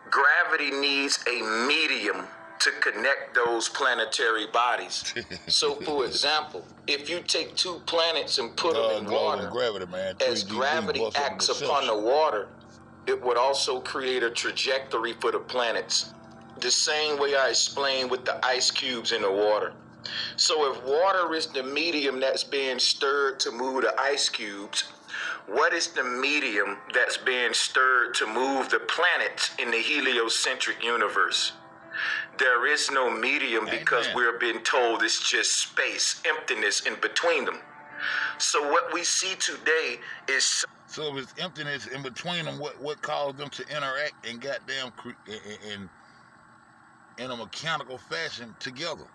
Gravity needs a medium to connect those planetary bodies. So, for example, if you take two planets and put them in water, gravity, man. as gravity acts upon the water, it would also create a trajectory for the planets. The same way I explained with the ice cubes in the water. So if water is the medium that's being stirred to move the ice cubes, what is the medium that's being stirred to move the planets in the heliocentric universe? There is no medium because we're being told it's just space, emptiness in between them. So what we see today is... So if it's emptiness in between them, what caused them to interact and goddamn in a mechanical fashion together?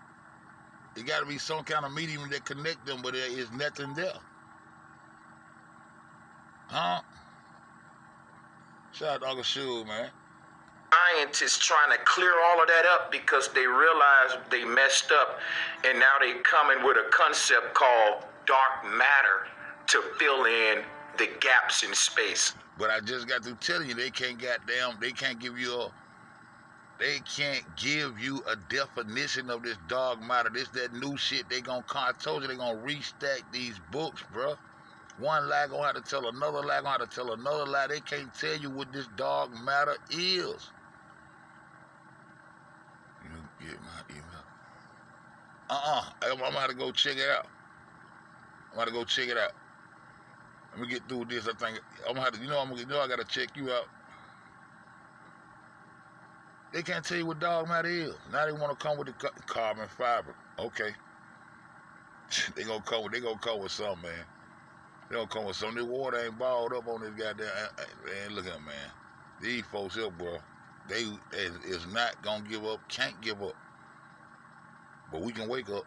It got to be some kind of medium that connect them, but there is nothing there. Huh? Shout out to Uncle Shug, man. Scientists trying to clear all of that up because they realize they messed up, and now they coming with a concept called dark matter to fill in the gaps in space. But I just got to tell you, they can't give you a definition of this dark matter. This that new shit I told you they gonna restack these books, bruh. One lie gonna have to tell another lie, gonna have to tell another lie. They can't tell you what this dark matter is. You get my email. I'm gonna have to go check it out. Let me get through this. I think I'm gonna have to, I gotta check you out. They can't tell you what dark matter is. Now they want to come with the carbon fiber. Okay. They gonna come with something, man. They gonna come with something. The water ain't balled up on this goddamn. Man, look at them, man. These folks here, bro. They is not gonna give up. Can't give up. But we can wake up.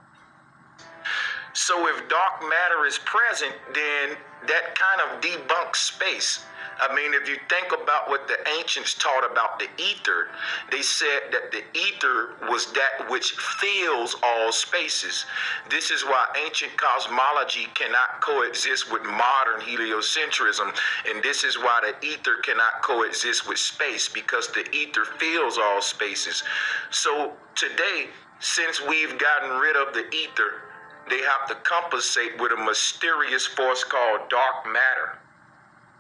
So if dark matter is present, then that kind of debunks space. I mean, if you think about what the ancients taught about the ether, they said that the ether was that which fills all spaces. This is why ancient cosmology cannot coexist with modern heliocentrism, and this is why the ether cannot coexist with space, because the ether fills all spaces. So today, since we've gotten rid of the ether, they have to compensate with a mysterious force called dark matter.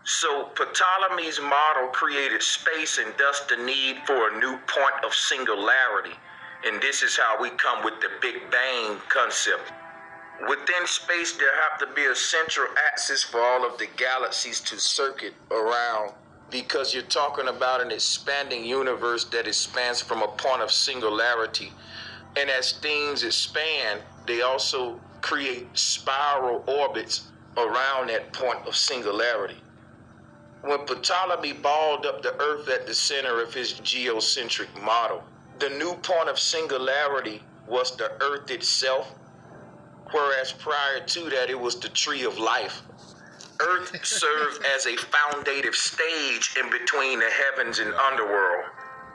So Ptolemy's model created space and thus the need for a new point of singularity. And this is how we come with the Big Bang concept. Within space, there have to be a central axis for all of the galaxies to circuit around, because you're talking about an expanding universe that expands from a point of singularity. And as things expand, they also create spiral orbits around that point of singularity. When Ptolemy balled up the Earth at the center of his geocentric model, the new point of singularity was the Earth itself, whereas prior to that it was the tree of life. Earth served as a foundative stage in between the heavens and underworld.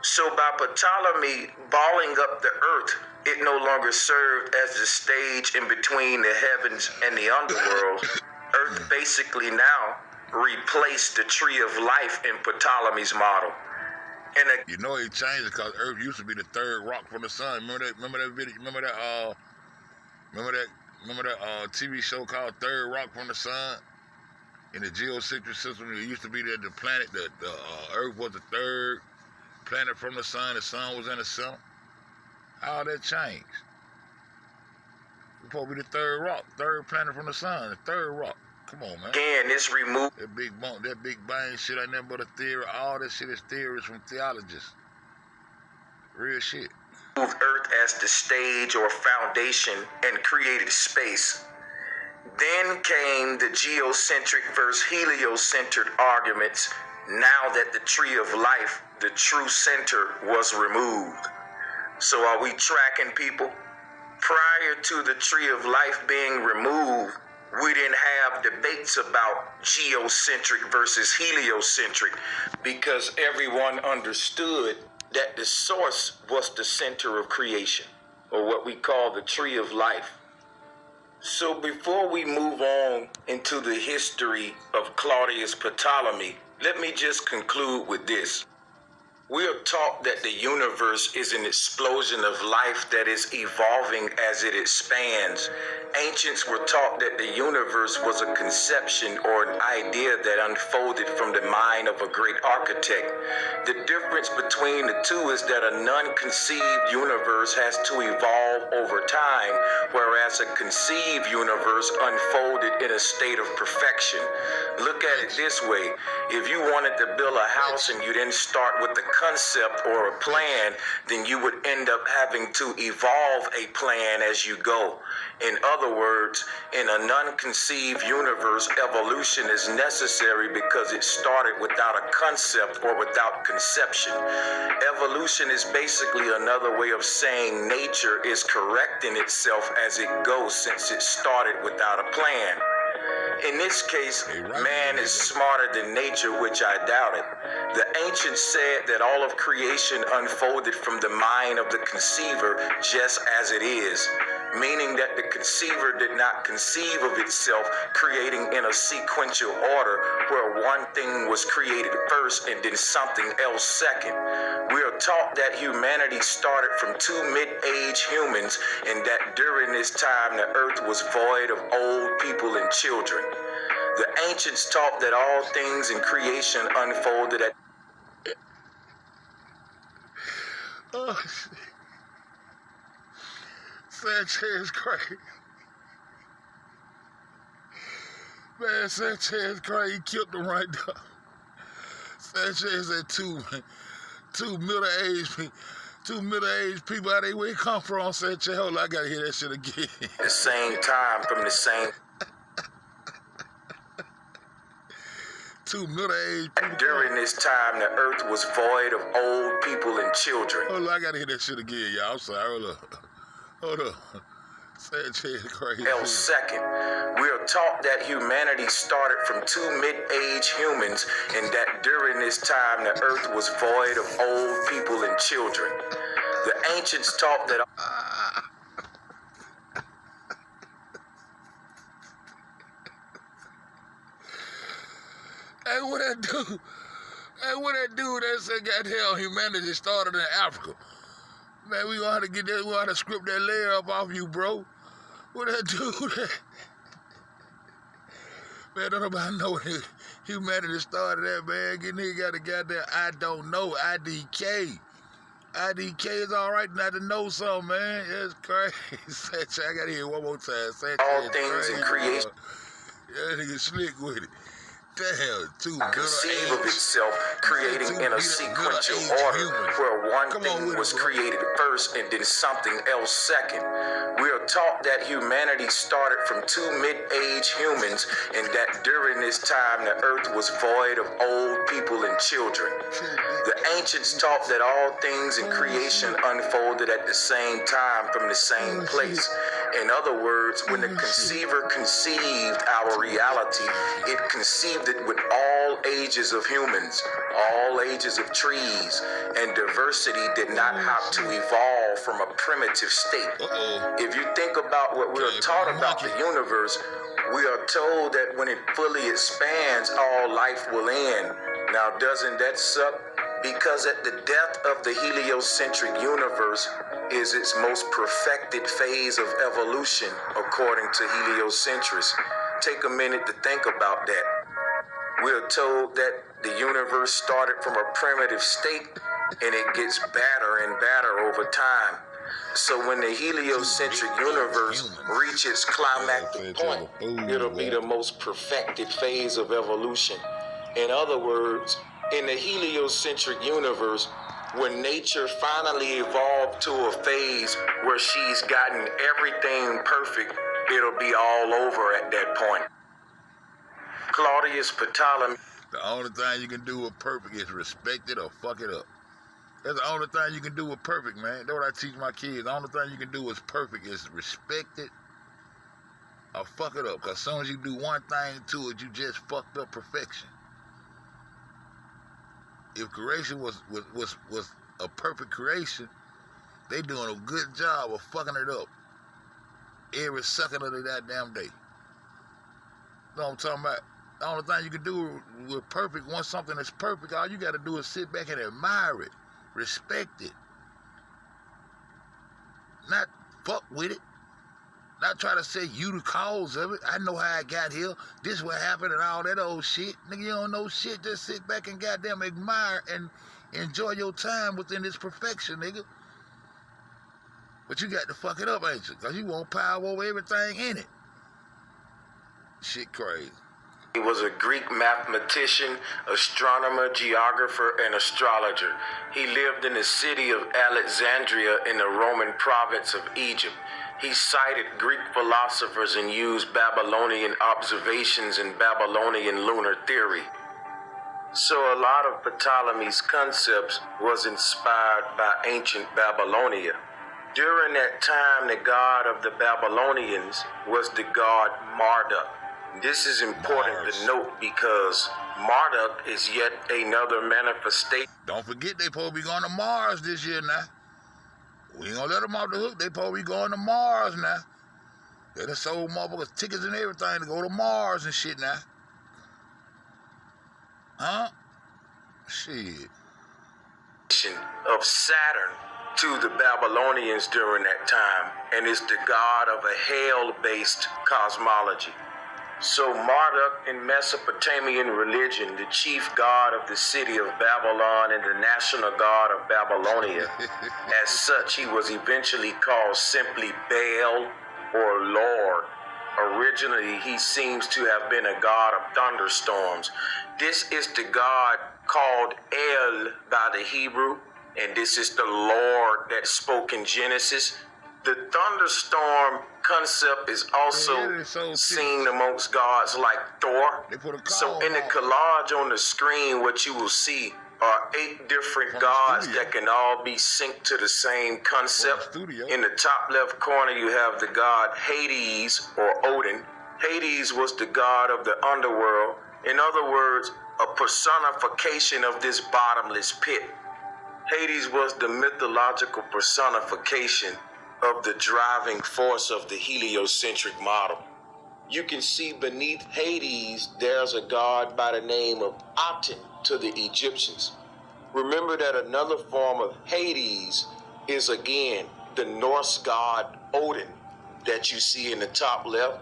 So by Ptolemy balling up the Earth, it no longer served as the stage in between the heavens and the underworld. Earth basically now replaced the tree of life in Ptolemy's model. And you know he changed it because Earth used to be the third rock from the sun. Remember that video? Remember that TV show called Third Rock from the Sun? In the geocentric system, it used to be that the planet, the Earth was the third planet from the sun was in the center. All that changed. It's supposed to be the third rock, third planet from the sun, the third rock. Come on, man. Again, it's removed. That big bang shit ain't nothing but a theory. All that shit is theories from theologists. Real shit. Earth as the stage or foundation and created space. Then came the geocentric versus heliocentric arguments now that the tree of life, the true center, was removed. So are we tracking, people? Prior to the tree of life being removed, we didn't have debates about geocentric versus heliocentric because everyone understood that the source was the center of creation, or what we call the tree of life. So before we move on into the history of Claudius Ptolemy, let me just conclude with this. We are taught that the universe is an explosion of life that is evolving as it expands. Ancients were taught that the universe was a conception or an idea that unfolded from the mind of a great architect. The difference between the two is that a non-conceived universe has to evolve over time, whereas a conceived universe unfolded in a state of perfection. Look at it this way. If you wanted to build a house and you didn't start with the concept or a plan, then you would end up having to evolve a plan as you go. In other words, in a non-conceived universe, evolution is necessary because it started without a concept or without conception. Evolution is basically another way of saying nature is correcting itself as it goes since it started without a plan. In this case, man is smarter than nature, which I doubted. The ancients said that all of creation unfolded from the mind of the conceiver just as it is, meaning that the conceiver did not conceive of itself creating in a sequential order where one thing was created first and then something else second. We are taught that humanity started from two mid-age humans and that during this time the earth was void of old people and children. The ancients taught that all things in creation unfolded at Sanchez crazy. Man, Sanchez crazy. He killed them right there. Sanchez had two middle-aged people. How where he come from, Sanchez? Hold on, I gotta hear that shit again. the same time from the same... Two middle-aged people. During this time, the earth was void of old people and children. Hold on, I gotta hear that shit again, y'all. I'm sorry. Hold up. Sanchez crazy. Second, we are taught that humanity started from two mid-age humans and that during this time the earth was void of old people and children. The ancients taught that... Hey, what that dude that said goddamn humanity started in Africa? Man, we gonna have to get that, we gonna have to script that layer up off you, bro. What that dude? Man, don't nobody know when humanity started that, man. Get nigga got the goddamn I don't know, IDK. IDK is all right not to know something, man. That's crazy. I gotta hear it one more time. All things in creation. Yeah, that nigga slick with it. Conceive of itself creating in a sequential order where one thing was created first and then something else second. We are taught that humanity started from two mid-age humans and that during this time the earth was void of old people and children. The ancients taught that all things in creation unfolded at the same time from the same place. In other words, when the conceiver conceived our reality, it conceived it with all ages of humans, all ages of trees, and diversity did not have to evolve from a primitive state. If you think about what we are taught about the universe, we are told that when it fully expands, all life will end. Now, doesn't that suck? Because at the depth of the heliocentric universe is its most perfected phase of evolution, according to heliocentrists. Take a minute to think about that. We are told that the universe started from a primitive state and it gets badder and badder over time. So when the heliocentric universe reaches its climactic point, it'll be the most perfected phase of evolution. In other words, in the heliocentric universe, When nature finally evolved to a phase where she's gotten everything perfect, it'll be all over at that point. Claudius Ptolemy. The only thing you can do with perfect is respect it or fuck it up. That's the only thing you can do with perfect, man. That's what I teach my kids. The only thing you can do with perfect is respect it or fuck it up. Because as soon as you do one thing to it, you just fucked up perfection. If creation was a perfect creation, they doing a good job of fucking it up every second of the goddamn day. You know what I'm talking about? The only thing you can do with perfect, once something is perfect, all you got to do is sit back and admire it, respect it, not fuck with it, not try to say you the cause of it. I know how I got here. This what happened and all that old shit. Nigga, you don't know shit. Just sit back and goddamn admire and enjoy your time within this perfection, nigga. But you got to fuck it up, ain't you? Because you want power over everything in it. Shit crazy. He was a Greek mathematician, astronomer, geographer, and astrologer. He lived in the city of Alexandria in the Roman province of Egypt. He cited Greek philosophers and used Babylonian observations and Babylonian lunar theory. So a lot of Ptolemy's concepts was inspired by ancient Babylonia. During that time, the god of the Babylonians was the god Marduk. This is important to note because Marduk is yet another manifestation. Don't forget they supposed to be going to Mars this year now. We ain't gonna let them off the hook. They supposed to be going to Mars now. They done sold motherfuckers tickets and everything to go to Mars and shit now. Huh? Shit. Of Saturn to the Babylonians during that time, and is the god of a Hell-based cosmology. So Marduk in Mesopotamian religion, the chief god of the city of Babylon and the national god of Babylonia. As such, he was eventually called simply Baal or Lord. Originally, he seems to have been a god of thunderstorms. This is the god called El by the Hebrew, and this is the Lord that spoke in Genesis. The thunderstorm concept is also seen amongst gods like Thor. So in the collage on the screen, what you will see are 8 different gods that can all be synced to the same concept. In the top left corner, you have the god Hades or Odin. Hades was the god of the underworld. In other words, a personification of this bottomless pit. Hades was the mythological personification of the driving force of the heliocentric model. You can see beneath Hades, there's a god by the name of Aten to the Egyptians. Remember that another form of Hades is again the Norse god Odin that you see in the top left.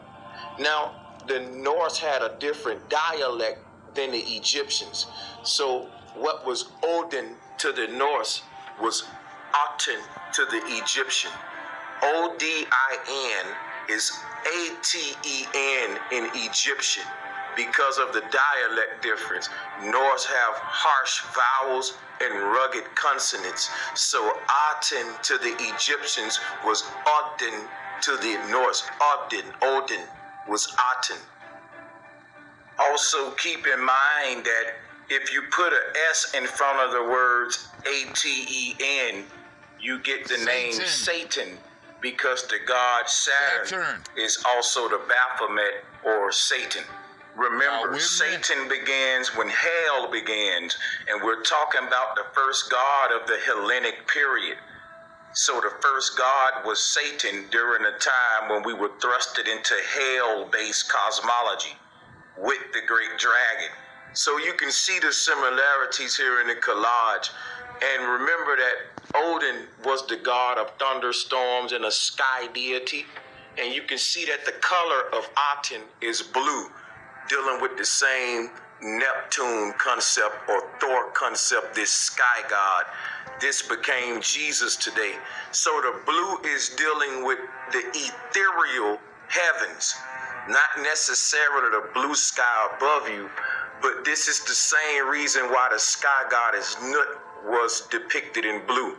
Now, the Norse had a different dialect than the Egyptians. So what was Odin to the Norse was Aten to the Egyptian. O-D-I-N is A-T-E-N in Egyptian. Because of the dialect difference, Norse have harsh vowels and rugged consonants. So Aten to the Egyptians was Odin to the Norse. Odin was Aten. Also keep in mind that if you put an S in front of the words A-T-E-N, you get the name Satan, because the god Saturn is also the Baphomet or Satan. Remember, Satan begins when hell begins, and we're talking about the first god of the Hellenic period. So the first god was Satan during a time when we were thrusted into hell-based cosmology with the great dragon. So you can see the similarities here in the collage. And remember that Odin was the god of thunderstorms and a sky deity. And you can see that the color of Aten is blue, dealing with the same Neptune concept or Thor concept, this sky god. This became Jesus today. So the blue is dealing with the ethereal heavens, not necessarily the blue sky above you, but this is the same reason why the sky god is Nut was depicted in blue.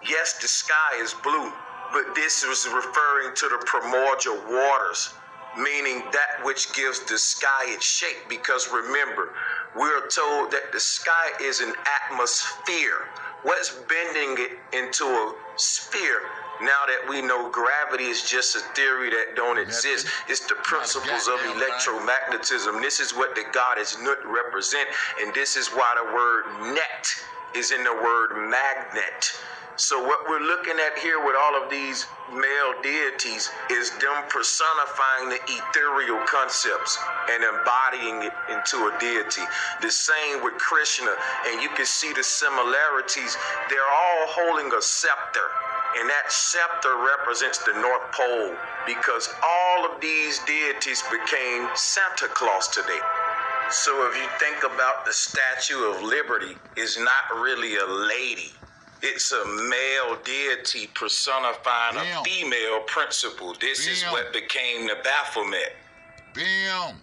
Yes, the sky is blue, but this was referring to the primordial waters, meaning that which gives the sky its shape. Because remember, we're told that the sky is an atmosphere. What's bending it into a sphere? Now that we know gravity is just a theory that don't exist, it's the principles of electromagnetism. This is what the goddess Nut represent, and this is why the word net is in the word magnet. So what we're looking at here with all of these male deities is them personifying the ethereal concepts and embodying it into a deity. The same with Krishna, and you can see the similarities. They're all holding a scepter, and that scepter represents the North Pole, because all of these deities became Santa Claus today. So if you think about the Statue of Liberty, it's not really a lady. It's a male deity personifying a female principle. This is what became the Baphomet. Bam.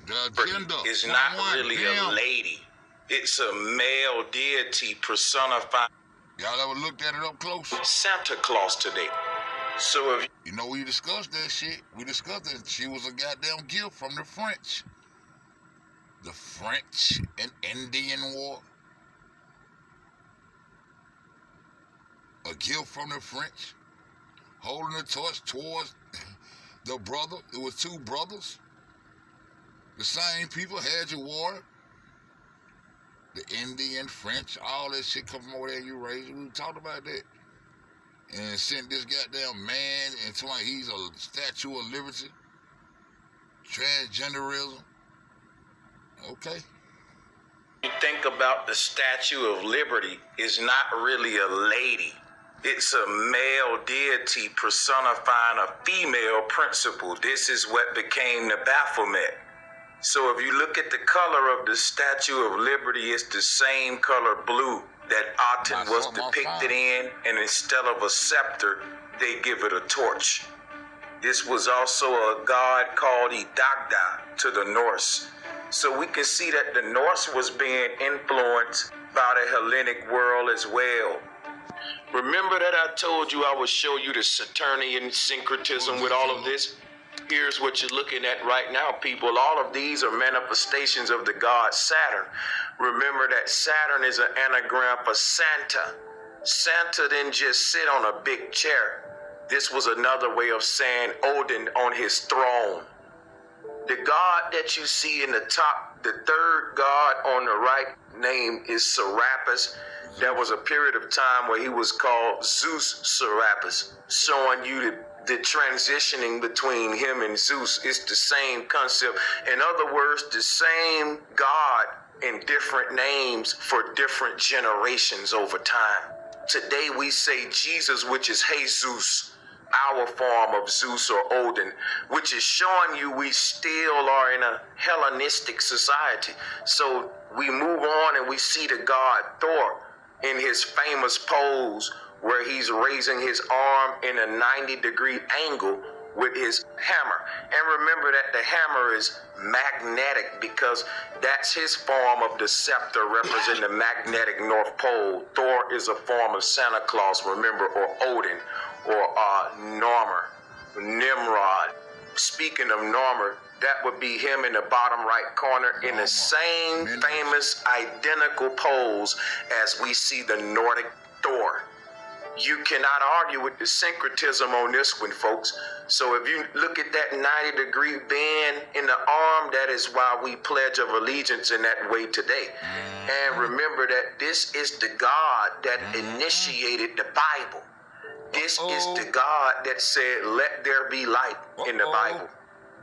The agenda. It's not really a lady. It's a male deity personifying. Y'all ever looked at it up close? Santa Claus today. So if you know, we discussed that shit. We discussed that she was a goddamn gift from the French. The French and Indian War. A gift from the French, holding the torch towards the brother. It was two brothers. The same people had your war. The Indian, French, all that shit come from over there in Eurasia. We talked about that. And sent this goddamn man into like he's a Statue of Liberty. Transgenderism. Okay. you think about the Statue of Liberty, it's not really a lady. It's a male deity personifying a female principle. This is what became the Baphomet. So if you look at the color of the Statue of Liberty, it's the same color blue that Aten was depicted in, and instead of a scepter, they give it a torch. This was also a god called Idagda to the Norse. So we can see that the Norse was being influenced by the Hellenic world as well. Remember that I told you I would show you the Saturnian syncretism with all of this? Here's what you're looking at right now, people. All of these are manifestations of the god Saturn. Remember that Saturn is an anagram for Santa. Santa didn't just sit on a big chair. This was another way of saying Odin on his throne. The god that you see in the top, the third god on the right, name is Serapis. There was a period of time where he was called Zeus Serapis, showing you the transitioning between him and Zeus. It's the same concept. In other words, the same God in different names for different generations over time. Today we say Jesus, which is Jesus, our form of Zeus or Odin, which is showing you we still are in a Hellenistic society. So we move on and we see the god Thor in his famous pose where he's raising his arm in a 90-degree angle with his hammer. And remember that the hammer is magnetic because that's his form of the scepter representing the magnetic North Pole. Thor is a form of Santa Claus, remember, or Odin, or Normer, Nimrod. Speaking of Normer, that would be him in the bottom right corner in the same famous identical pose as we see the Nordic Thor. You cannot argue with the syncretism on this one, folks. So if you look at that 90-degree bend in the arm, that is why we pledge of allegiance in that way today. And remember that this is the God that initiated the Bible. This is the God that said, let there be light in the Bible.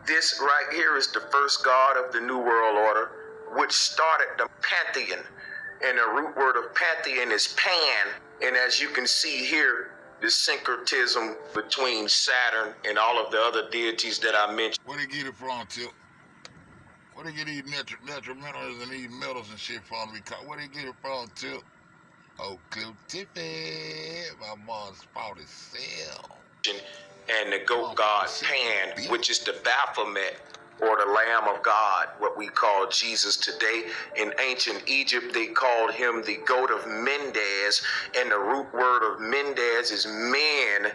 This right here is the first God of the New World Order, which started the Pantheon. And the root word of Pantheon is Pan. And as you can see here, the syncretism between Saturn and all of the other deities that I mentioned. Where they get it from, Tip? Where they get these natural minerals and these metals and shit from? Where they get it from, Tip? Oh, Cliff Tippy, my mom's spotted cell. And the goat god Pan, which is the Baphomet. or the Lamb of God, what we call Jesus today. In ancient Egypt, they called him the goat of Mendes, and the root word of Mendes is men,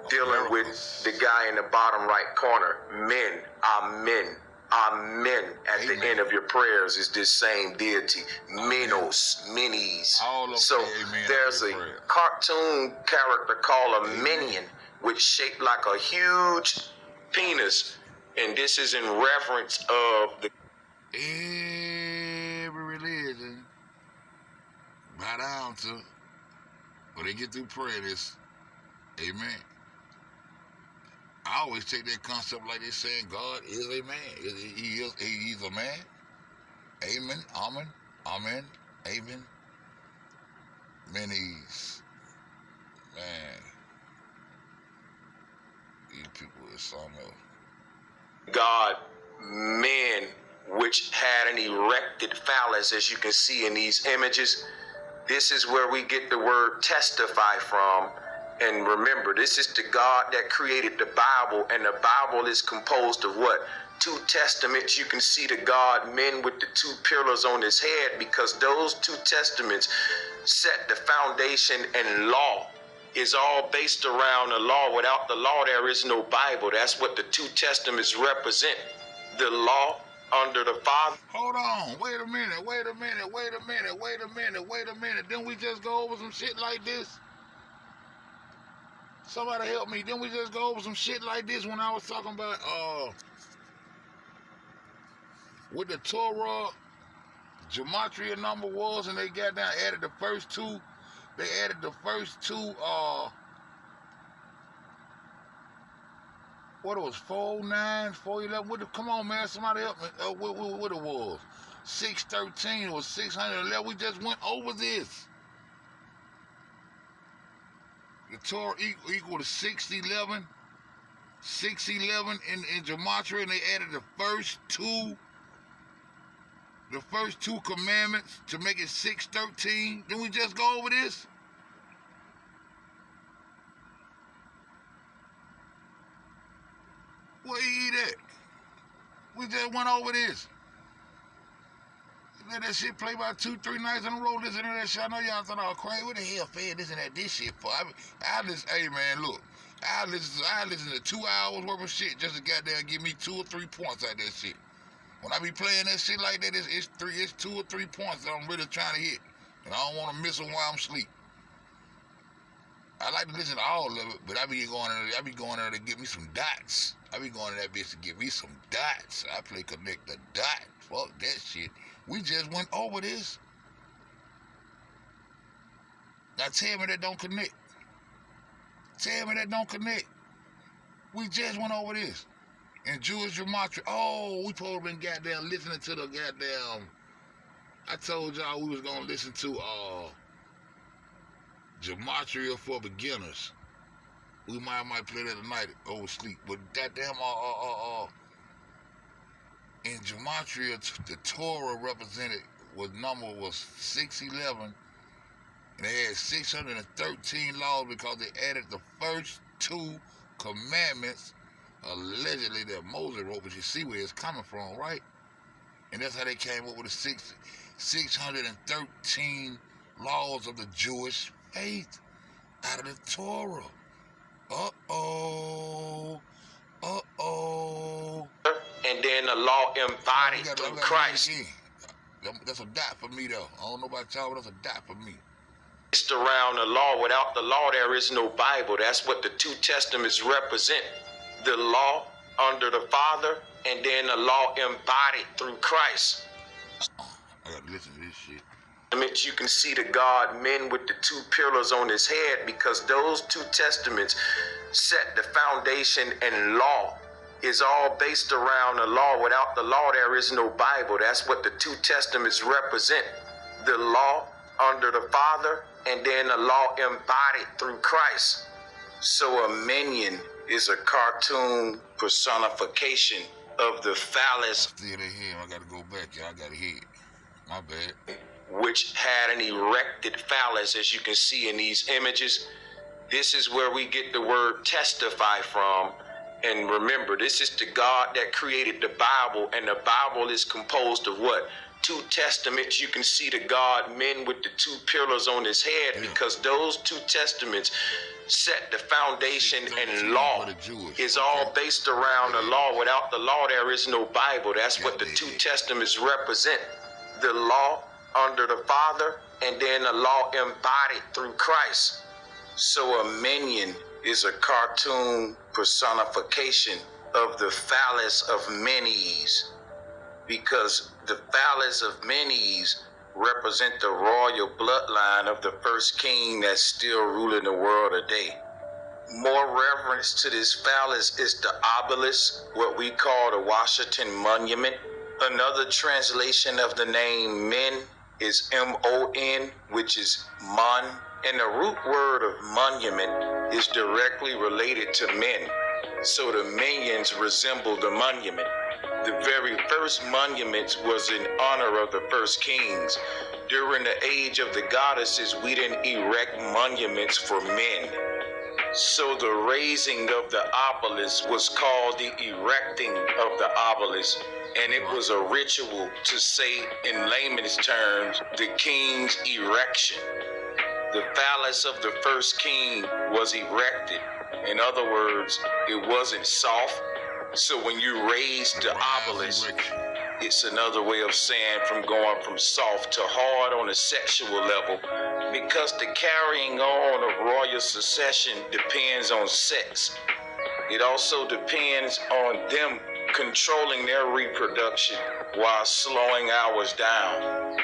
dealing with the guy in the bottom right corner. Men, amen. Amen at the end of your prayers is this same deity, Minos, Minis. So there's a cartoon character called a minion, which shaped like a huge penis, and this is in reference of the every religion bow down to, when they get through prayer, this, amen. I always take that concept like they're saying God is a man. He's a man. Amen. Amen. Amen. Amen. Minis. Man. These people is something else. God, men, which had an erected phallus, as you can see in these images. This is where we get the word testify from. And remember, this is the God that created the Bible, and the Bible is composed of what? 2 testaments. You can see the God, men with the 2 pillars on his head, because those 2 testaments set the foundation, and law is all based around the law. Without the law, there is no Bible. That's what the 2 testaments represent. The law under the Father. Hold on. Wait a minute. Didn't we just go over some shit like this? Somebody help me. Didn't we just go over some shit like this when I was talking about what the Torah gematria number was, and they got down, added the first 2. They added the first 2 what it was, 409, 411. Come on, man, somebody help me. What it was? 613, it was 611. We just went over this. The Torah equal to 611. 611 in gematria, and they added the first 2 commandments to make it 613. Didn't we just go over this? Where you eat at? We just went over this. Let that shit play about 2-3 nights in a row, listening to that shit. I know y'all thought I was crazy. What the hell fed this and that this shit for? I listen, hey man, look. I listen to 2 hours worth of shit just to goddamn give me 2 or 3 points out of that shit. When I be playing that shit like that, it's 2 or 3 points that I'm really trying to hit. And I don't want to miss them while I'm asleep. I like to listen to all of it, but I be going there to get me some dots. I be going to that bitch to get me some dots. I play connect the dots. Fuck that shit. We just went over this. Now tell me that don't connect. Tell me that don't connect. We just went over this. In Jewish gematria. Oh, we probably been goddamn listening to the goddamn. I told y'all we was gonna listen to gematria for beginners. We might play that tonight over sleep. But goddamn in gematria, the Torah represented number was 611, and they had 613 laws because they added the first 2 commandments, allegedly, that Moses wrote, but you see where it's coming from, right? And that's how they came up with the 613 laws of the Jewish faith out of the Torah. And then the law embodied through Christ. That's a dot for me, though. I don't know about y'all, but that's a dot for me. It's around the law. Without the law, there is no Bible. That's what the 2 testaments represent. The law under the Father, and then the law embodied through Christ. I gotta listen to this shit. You can see the God, men with the 2 pillars on his head, because those 2 testaments set the foundation, and law is all based around the law. Without the law, there is no Bible. That's what the 2 testaments represent. The law under the Father, and then the law embodied through Christ. So a minion is a cartoon personification of the phallus. Still in here, I gotta go back, y'all. I gotta hear it. My bad. Which had an erected phallus, as you can see in these images. This is where we get the word testify from. And remember, this is the God that created the Bible, and the Bible is composed of what? 2 testaments. You can see the God men with the 2 pillars on his head, because those 2 testaments set the foundation, and law is all based around the law. Without the law, there is no Bible. That's what the 2 testaments represent. The law under the Father, and then the law embodied through Christ. So a minion is a cartoon personification of the phallus of Menes, because the phallus of Menes represent the royal bloodline of the first king that's still ruling the world today. More reverence to this phallus is the obelisk, what we call the Washington Monument. Another translation of the name Men is M-O-N, which is Mon, and the root word of monument is directly related to men. So the minions resemble the monument. The very first monument was in honor of the first kings. During the age of the goddesses, we didn't erect monuments for men. So the raising of the obelisk was called the erecting of the obelisk, and it was a ritual to say, in layman's terms, the king's erection. The phallus of the first king was erected. In other words, it wasn't soft. So when you raise the obelisk, it's another way of saying from going from soft to hard on a sexual level, because the carrying on of royal succession depends on sex. It also depends on them controlling their reproduction while slowing ours down.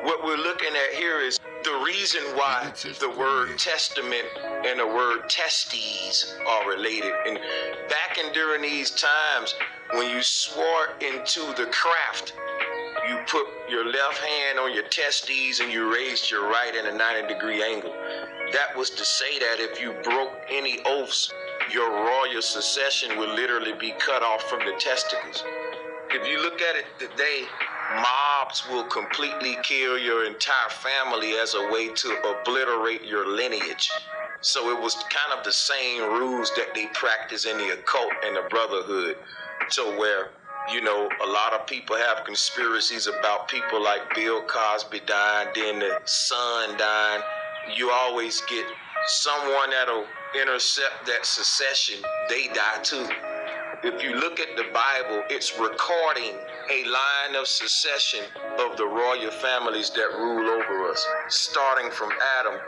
What we're looking at here is the reason why the word testament and the word testes are related. And back and during these times, when you swore into the craft, you put your left hand on your testes and you raised your right at a 90-degree angle. That was to say that if you broke any oaths, your royal succession would literally be cut off from the testicles. If you look at it today, mobs will completely kill your entire family as a way to obliterate your lineage. So it was kind of the same rules that they practice in the occult and the brotherhood. So where, you know, a lot of people have conspiracies about people like Bill Cosby dying, then the son dying. You always get someone that'll intercept that succession, they die too. If you look at the Bible, it's recording a line of succession of the royal families that rule over us, starting from Adam.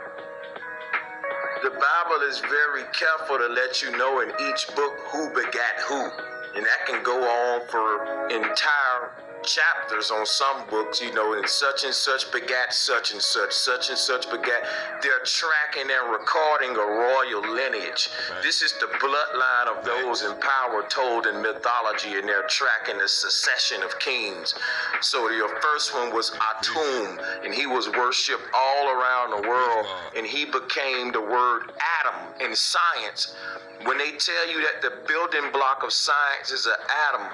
The Bible is very careful to let you know in each book who begat who. And that can go on for entire chapters on some books, you know, and such begat such and such begat. They're tracking and recording a royal lineage. This is the bloodline of those in power told in mythology, and they're tracking the succession of kings. So your first one was Atum, and he was worshipped all around the world, and he became the word Adam in science. When they tell you that the building block of science is an atom,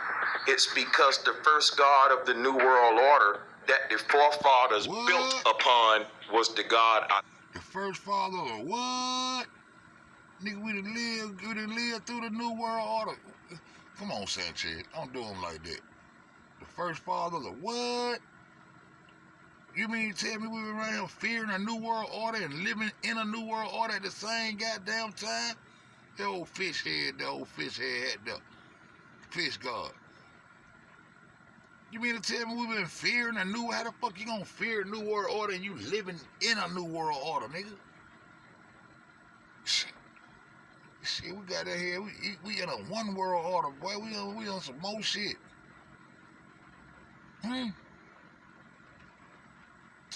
it's because the first God of the New World Order that the forefathers built upon was the God. The first father of what? Nigga, we done lived through the New World Order. Come on, Sanchez, don't do him like that. The first father of what? You mean to tell me we were around here fearing a New World Order and living in a New World Order at the same goddamn time? The old fish head had the fish god. You mean to tell me we've been fearing a new, how the fuck you gonna fear a New World Order and you living in a New World Order, nigga? Shit, we got that here, we in a one world order, boy, we on some more shit. Talking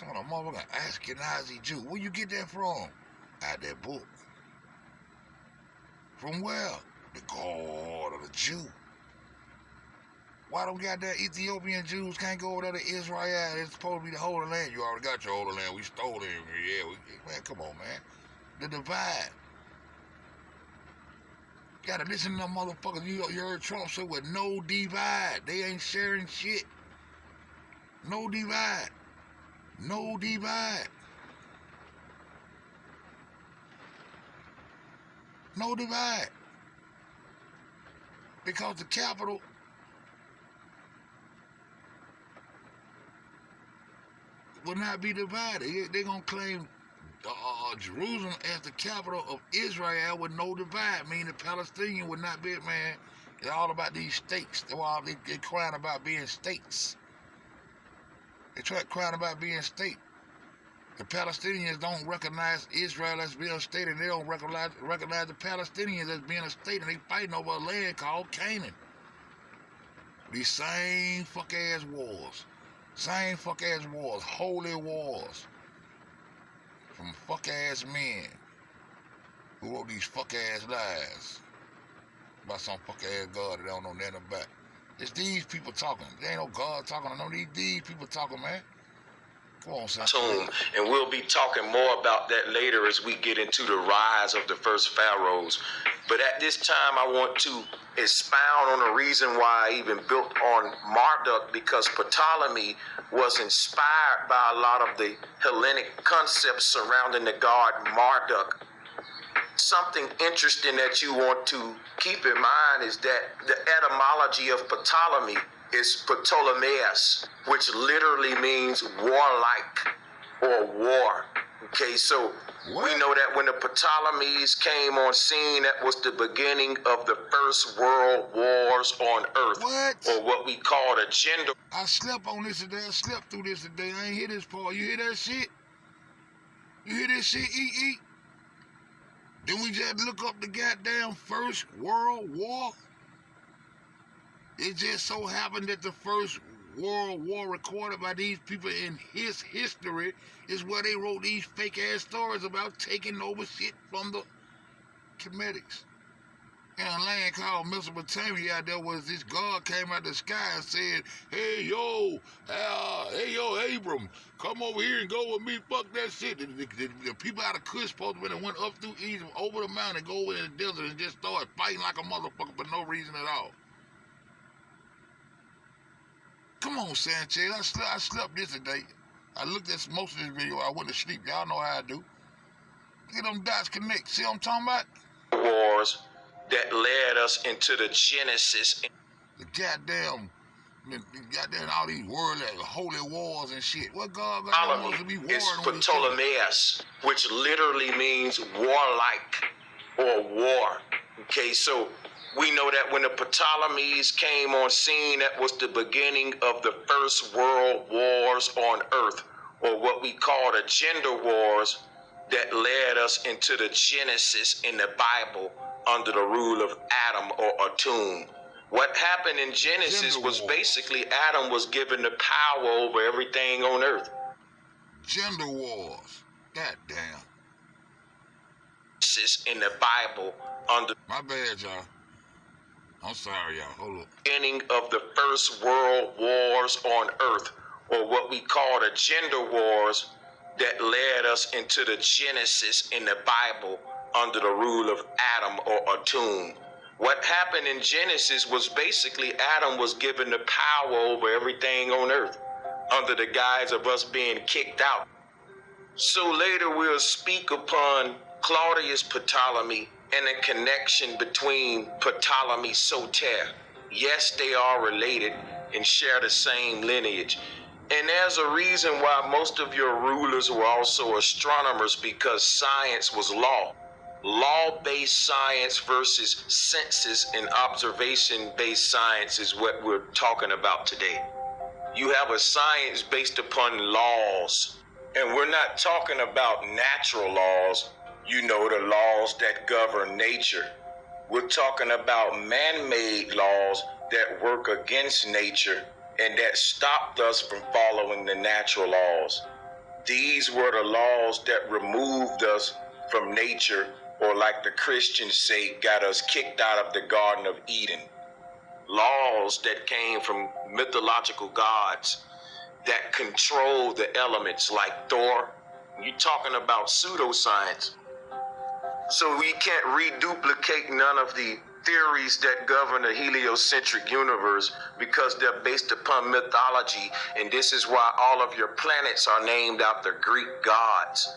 about motherfucking Ashkenazi Jew, where you get that from? Out that book. From where? The God of the Jew. Why don't goddamn Ethiopian Jews can't go over there to Israel? It's supposed to be the Holy Land. You already got your Holy Land. We stole it. Yeah, man, come on, man. The divide. Gotta listen to them motherfuckers. You heard Trump say with no divide. They ain't sharing shit. No divide. No divide. No divide. Because the capital will not be divided. They're going to claim Jerusalem as the capital of Israel with no divide, meaning the Palestinian would not be, man. It's all about these states. They're crying about being states. They're crying about being state. The Palestinians don't recognize Israel as being a state, and they don't recognize the Palestinians as being a state, and they fighting over a land called Canaan. These same fuck-ass wars. Same fuck-ass wars. Holy wars. From fuck-ass men who wrote these fuck-ass lies about some fuck-ass God that they don't know nothing about. It's these people talking. There ain't no God talking. I know these people talking, man. Come on, son. Tomb, and we'll be talking more about that later as we get into the rise of the first pharaohs. But at this time, I want to expound on the reason why I even built on Marduk, because Ptolemy was inspired by a lot of the Hellenic concepts surrounding the god Marduk. Something interesting that you want to keep in mind is that the etymology of Ptolemy is Ptolemaeus, which literally means warlike or war. Okay, so we know that when the Ptolemies came on scene, that was the beginning of the first world wars on earth. Or what we call the gender. I slept on this today. I slept through this today. I ain't hear this part. You hear that shit? You hear this shit, eat? Then we just look up the goddamn First World War. It just so happened that the First World War recorded by these people in his history is where they wrote these fake-ass stories about taking over shit from the Kemetics. In a land called Mesopotamia, there was this god came out the sky and said, hey, yo, Abram, come over here and go with me, fuck that shit. The people out of Kush supposed to went up through Egypt, over the mountain, go over in the desert and just started fighting like a motherfucker for no reason at all. Come on, Sanchez, I slept this today. I looked at most of this video, I went to sleep. Y'all know how I do. Get them dots connect. See what I'm talking about? Wars that led us into the Genesis. The goddamn all these world holy wars and shit. What God wants to be warring with each other? Ptolemaeus, which literally means warlike or war. Okay, so we know that when the Ptolemies came on scene, that was the beginning of the first world wars on earth, or what we call the gender wars that led us into the Genesis in the Bible under the rule of Adam or Atum. What happened in Genesis was basically Adam was given the power over everything on earth. Gender wars. God damn. In the Bible under... My bad, y'all. I'm sorry, y'all. Hold up. Beginning of the first world wars on earth, or what we call the gender wars that led us into the Genesis in the Bible under the rule of Adam or Atum. What happened in Genesis was basically Adam was given the power over everything on earth under the guise of us being kicked out. So later we'll speak upon Claudius Ptolemy and a connection between Ptolemy Soter. Yes, they are related and share the same lineage. And there's a reason why most of your rulers were also astronomers, because science was law. Law-based science versus census and observation-based science is what we're talking about today. You have a science based upon laws, and we're not talking about natural laws, you know, the laws that govern nature. We're talking about man-made laws that work against nature and that stopped us from following the natural laws. These were the laws that removed us from nature, or like the Christians say, got us kicked out of the Garden of Eden. Laws that came from mythological gods that control the elements, like Thor. You're talking about pseudoscience. So we can't reduplicate none of the theories that govern the heliocentric universe because they're based upon mythology, and this is why all of your planets are named after Greek gods.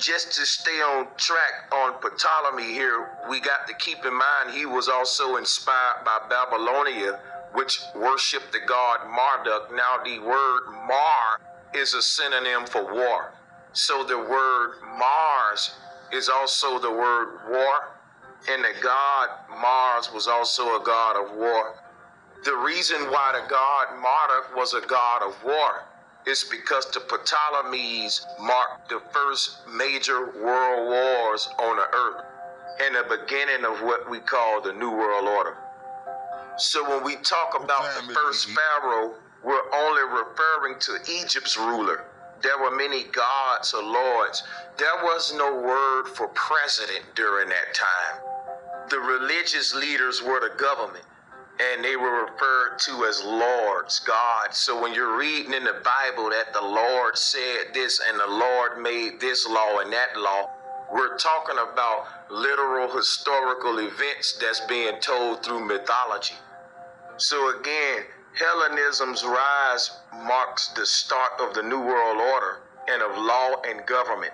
just to stay on track on Ptolemy here, we got to keep in mind he was also inspired by Babylonia, which worshiped the god Marduk. Now the word Mar is a synonym for war. So the word Mars is also the word war, and the god Mars was also a god of war. The reason why the god Marduk was a god of war is because the Ptolemies marked the first major world wars on the earth and the beginning of what we call the New World Order. So when we talk about the first pharaoh, we're only referring to Egypt's ruler. There were many gods or lords. There was no word for president during that time. The religious leaders were the government, and they were referred to as lords, gods. So when you're reading in the Bible that the Lord said this and the Lord made this law and that law, we're talking about literal historical events that's being told through mythology. So again, Hellenism's rise marks the start of the New World Order and of law and government.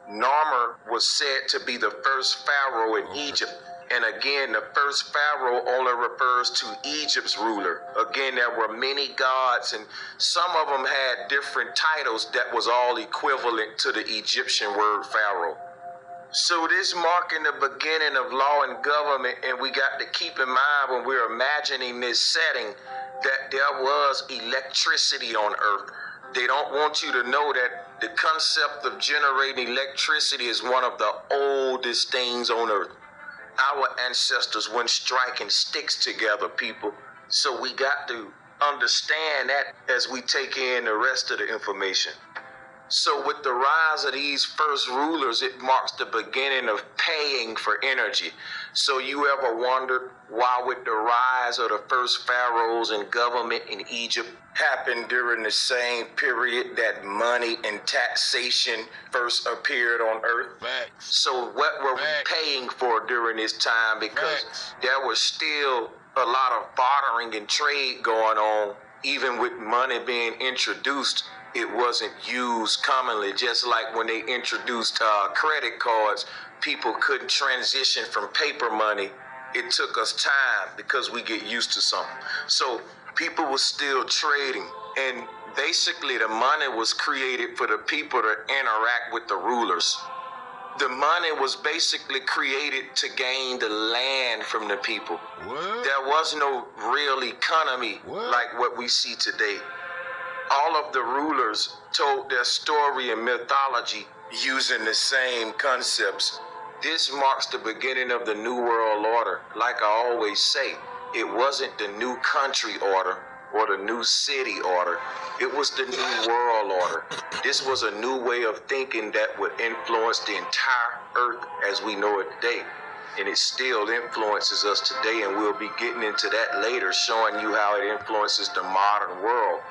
Narmer was said to be the first pharaoh in Egypt. And again, the first pharaoh only refers to Egypt's ruler. Again, there were many gods, and some of them had different titles that was all equivalent to the Egyptian word pharaoh. So this marking the beginning of law and government, and we got to keep in mind when we're imagining this setting that there was electricity on Earth. They don't want you to know that the concept of generating electricity is one of the oldest things on Earth. Our ancestors went striking sticks together, people. So we got to understand that as we take in the rest of the information. So with the rise of these first rulers, it marks the beginning of paying for energy. So you ever wondered why with the rise of the first pharaohs and government in Egypt happened during the same period that money and taxation first appeared on earth? So what were we paying for during this time? Because there was still a lot of bartering and trade going on, even with money being introduced. It wasn't used commonly, just like when they introduced credit cards, people couldn't transition from paper money. It took us time because we get used to something. So people were still trading, and basically the money was created for the people to interact with the rulers. The money was basically created to gain the land from the people. What? There was no real economy like what we see today. All of the rulers told their story and mythology using the same concepts. This marks the beginning of the New World Order. Like I always say, it wasn't the new country order or the new city order. It was the New World Order. This was a new way of thinking that would influence the entire earth as we know it today. And it still influences us today, and we'll be getting into that later, showing you how it influences the modern world.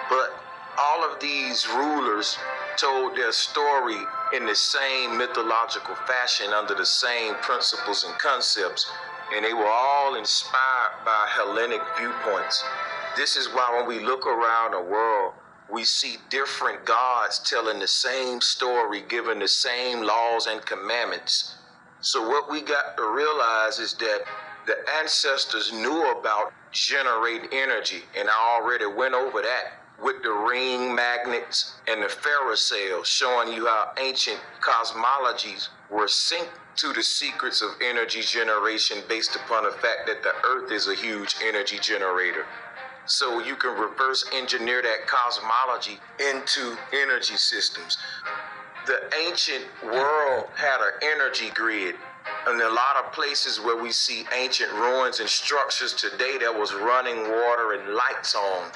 But all of these rulers told their story in the same mythological fashion under the same principles and concepts, and they were all inspired by Hellenic viewpoints. This is why when we look around the world, we see different gods telling the same story, giving the same laws and commandments. So what we got to realize is that the ancestors knew about generating energy, and I already went over that with the ring magnets and the ferrocell, showing you how ancient cosmologies were synced to the secrets of energy generation based upon the fact that the earth is a huge energy generator. So you can reverse engineer that cosmology into energy systems. The ancient world had an energy grid. And a lot of places where we see ancient ruins and structures today that was running water and lights on.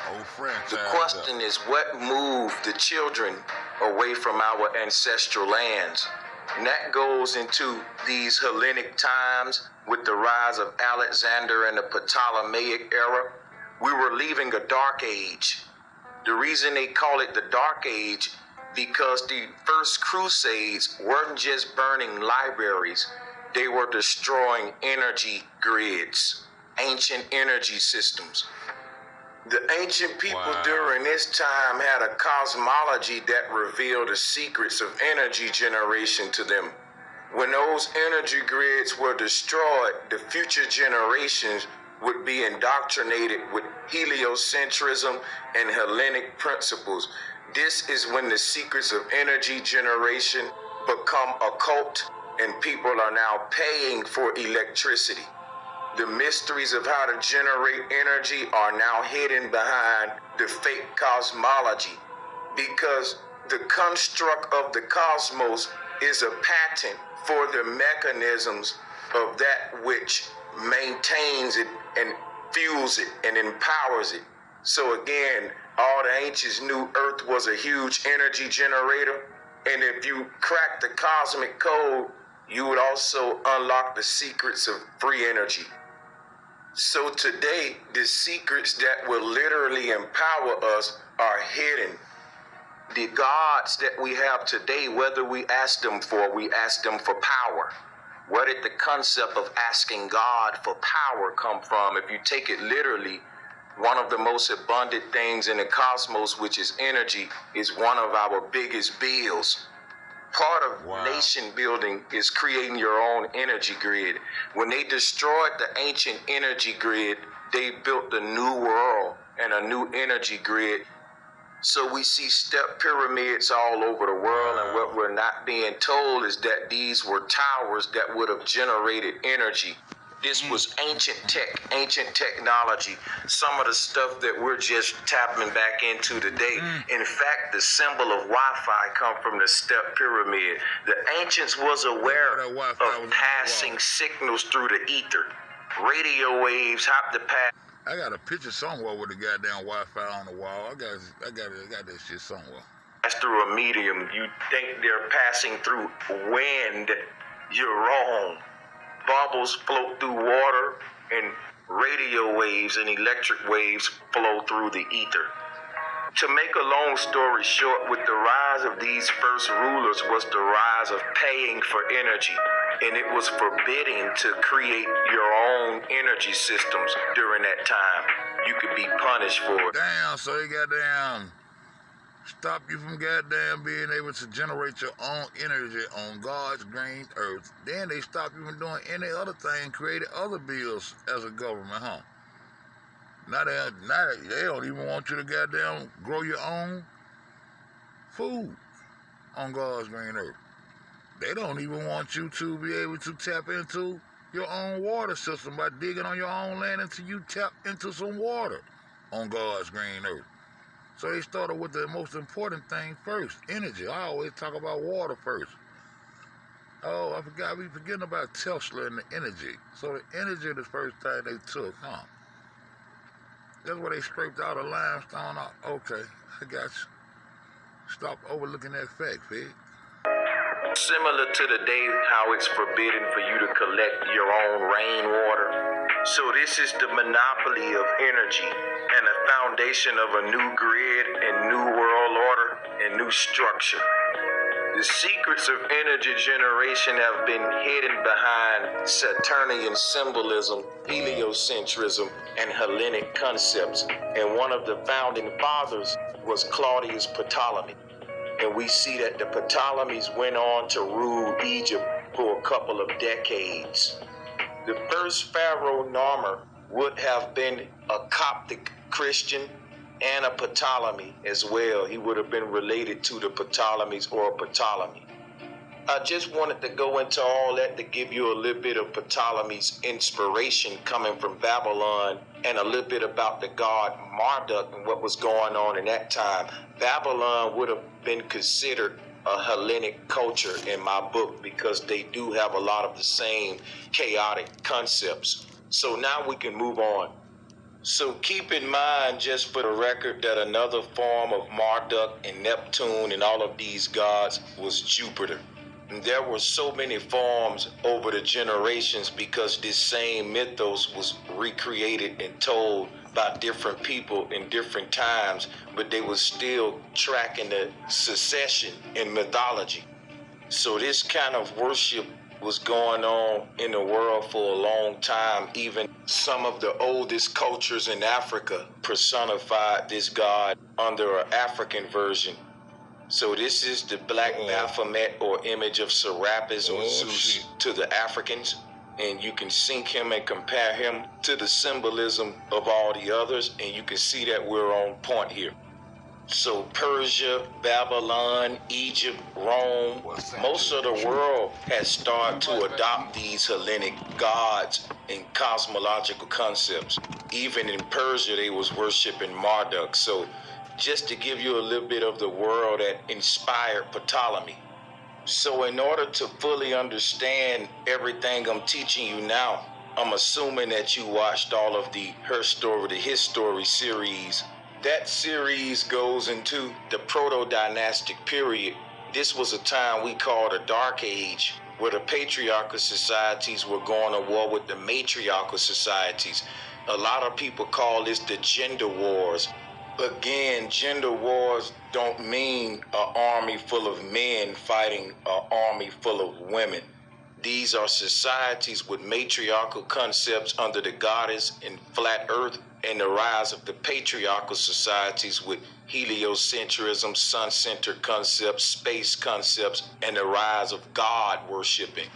The question is, what moved the children away from our ancestral lands? And that goes into these Hellenic times with the rise of Alexander and the Ptolemaic era. We were leaving a dark age. The reason they call it the dark age because the first crusades weren't just burning libraries. They were destroying energy grids, ancient energy systems. The ancient people during this time had a cosmology that revealed the secrets of energy generation to them. When those energy grids were destroyed, the future generations would be indoctrinated with heliocentrism and Hellenic principles. This is when the secrets of energy generation become occult and people are now paying for electricity. The mysteries of how to generate energy are now hidden behind the fake cosmology because the construct of the cosmos is a patent for the mechanisms of that which maintains it and fuels it and empowers it. So again, all the ancients knew Earth was a huge energy generator, and if you crack the cosmic code, you would also unlock the secrets of free energy. So today, the secrets that will literally empower us are hidden. The gods that we have today, whether we ask them for power. Where did the concept of asking God for power come from? If you take it literally, one of the most abundant things in the cosmos, which is energy, is one of our biggest bills. Part of nation building is creating your own energy grid. When they destroyed the ancient energy grid, they built a new world and a new energy grid. So we see step pyramids all over the world, and what we're not being told is that these were towers that would have generated energy. This was ancient tech, ancient technology, some of the stuff that we're just tapping back into today. In fact, the symbol of Wi-Fi come from the step pyramid. The ancients was aware of passing signals through the ether. Radio waves hop the path. I got a picture somewhere with the goddamn Wi-Fi on the wall. I got that shit somewhere. That's through a medium. You think they're passing through wind. You're wrong. Bubbles float through water, and radio waves and electric waves flow through the ether. To make a long story short, with the rise of these first rulers was the rise of paying for energy. And it was forbidding to create your own energy systems during that time. You could be punished for it. Damn, so they goddamn stop you from goddamn being able to generate your own energy on God's green earth. Then they stop you from doing any other thing, creating other bills as a government, huh? Now they don't even want you to goddamn grow your own food on God's green earth. They don't even want you to be able to tap into your own water system by digging on your own land until you tap into some water on God's green earth. So they started with the most important thing first, energy. I always talk about water first. Oh, I forgot, we forgetting about Tesla and the energy. So the energy is the first thing they took, huh? That's where they scraped all the limestone out. Okay, I got you. Stop overlooking that fact, Pig. Similar to the day how it's forbidden for you to collect your own rainwater. So this is the monopoly of energy and the foundation of a new grid and new world order and new structure. The secrets of energy generation have been hidden behind Saturnian symbolism, heliocentrism, and Hellenic concepts. And one of the founding fathers was Claudius Ptolemy. And we see that the Ptolemies went on to rule Egypt for a couple of decades. The first pharaoh, Narmer, would have been a Coptic Christian and a Ptolemy as well. He would have been related to the Ptolemies or a Ptolemy. I just wanted to go into all that to give you a little bit of Ptolemy's inspiration coming from Babylon and a little bit about the god Marduk and what was going on in that time. Babylon would have been considered a Hellenic culture in my book because they do have a lot of the same chaotic concepts. So now we can move on. So keep in mind, just for the record, that another form of Marduk and Neptune and all of these gods was Jupiter. And there were so many forms over the generations because this same mythos was recreated and told by different people in different times, but they were still tracking the succession in mythology. So this kind of worship was going on in the world for a long time. Even some of the oldest cultures in Africa personified this god under an African version. So this is the black Baphomet or image of Serapis or Zeus to the Africans. And you can sync him and compare him to the symbolism of all the others, and you can see that we're on point here. So Persia, Babylon, Egypt, Rome, most of the world has started to adopt these Hellenic gods and cosmological concepts. Even in Persia, they was worshiping Marduk. So just to give you a little bit of the world that inspired Ptolemy. So in order to fully understand everything I'm teaching you now, I'm assuming that you watched all of the Her Story to His Story series. That series goes into the proto-dynastic period. This was a time we called a dark age, where the patriarchal societies were going to war with the matriarchal societies. A lot of people call this the gender wars. Again, gender wars don't mean an army full of men fighting an army full of women. These are societies with matriarchal concepts under the goddess and flat earth, and the rise of the patriarchal societies with heliocentrism, sun-centered concepts, space concepts, and the rise of God worshiping.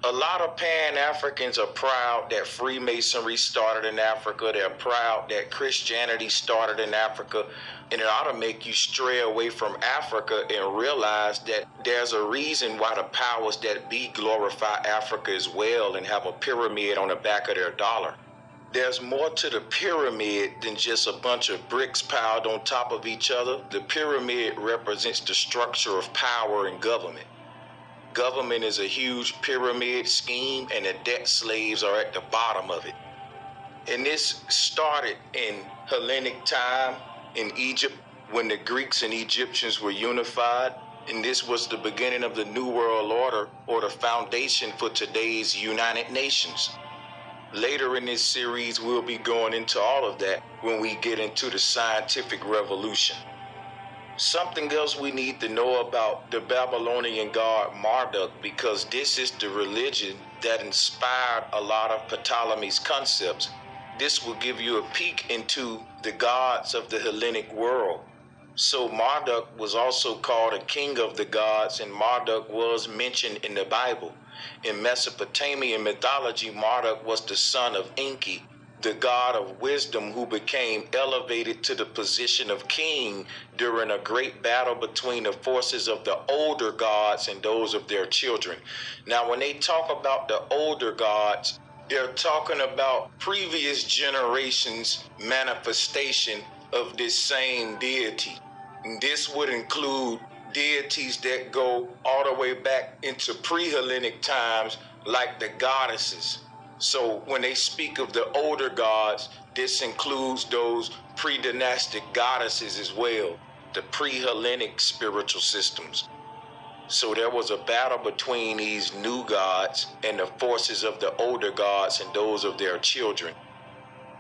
A lot of Pan-Africans are proud that Freemasonry started in Africa. They're proud that Christianity started in Africa. And it ought to make you stray away from Africa and realize that there's a reason why the powers that be glorify Africa as well and have a pyramid on the back of their dollar. There's more to the pyramid than just a bunch of bricks piled on top of each other. The pyramid represents the structure of power and government. Government is a huge pyramid scheme, and the debt slaves are at the bottom of it. And this started in Hellenic time in Egypt when the Greeks and Egyptians were unified. And this was the beginning of the New World Order, or the foundation for today's United Nations. Later in this series, we'll be going into all of that when we get into the scientific revolution. Something else we need to know about the Babylonian god Marduk, because this is the religion that inspired a lot of Ptolemy's concepts. This will give you a peek into the gods of the Hellenic world. So Marduk was also called a king of the gods, and Marduk was mentioned in the Bible. In Mesopotamian mythology, Marduk was the son of Enki, the god of wisdom, who became elevated to the position of king during a great battle between the forces of the older gods and those of their children. Now, when they talk about the older gods, they're talking about previous generations' manifestation of this same deity. And this would include deities that go all the way back into pre-Hellenic times, like the goddesses. So when they speak of the older gods, this includes those pre-dynastic goddesses as well, the pre-Hellenic spiritual systems. So there was a battle between these new gods and the forces of the older gods and those of their children.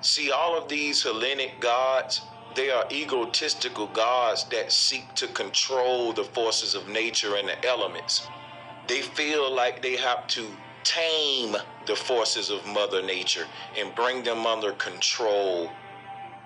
See, all of these Hellenic gods, they are egotistical gods that seek to control the forces of nature and the elements. They feel like they have to tame the forces of Mother Nature and bring them under control.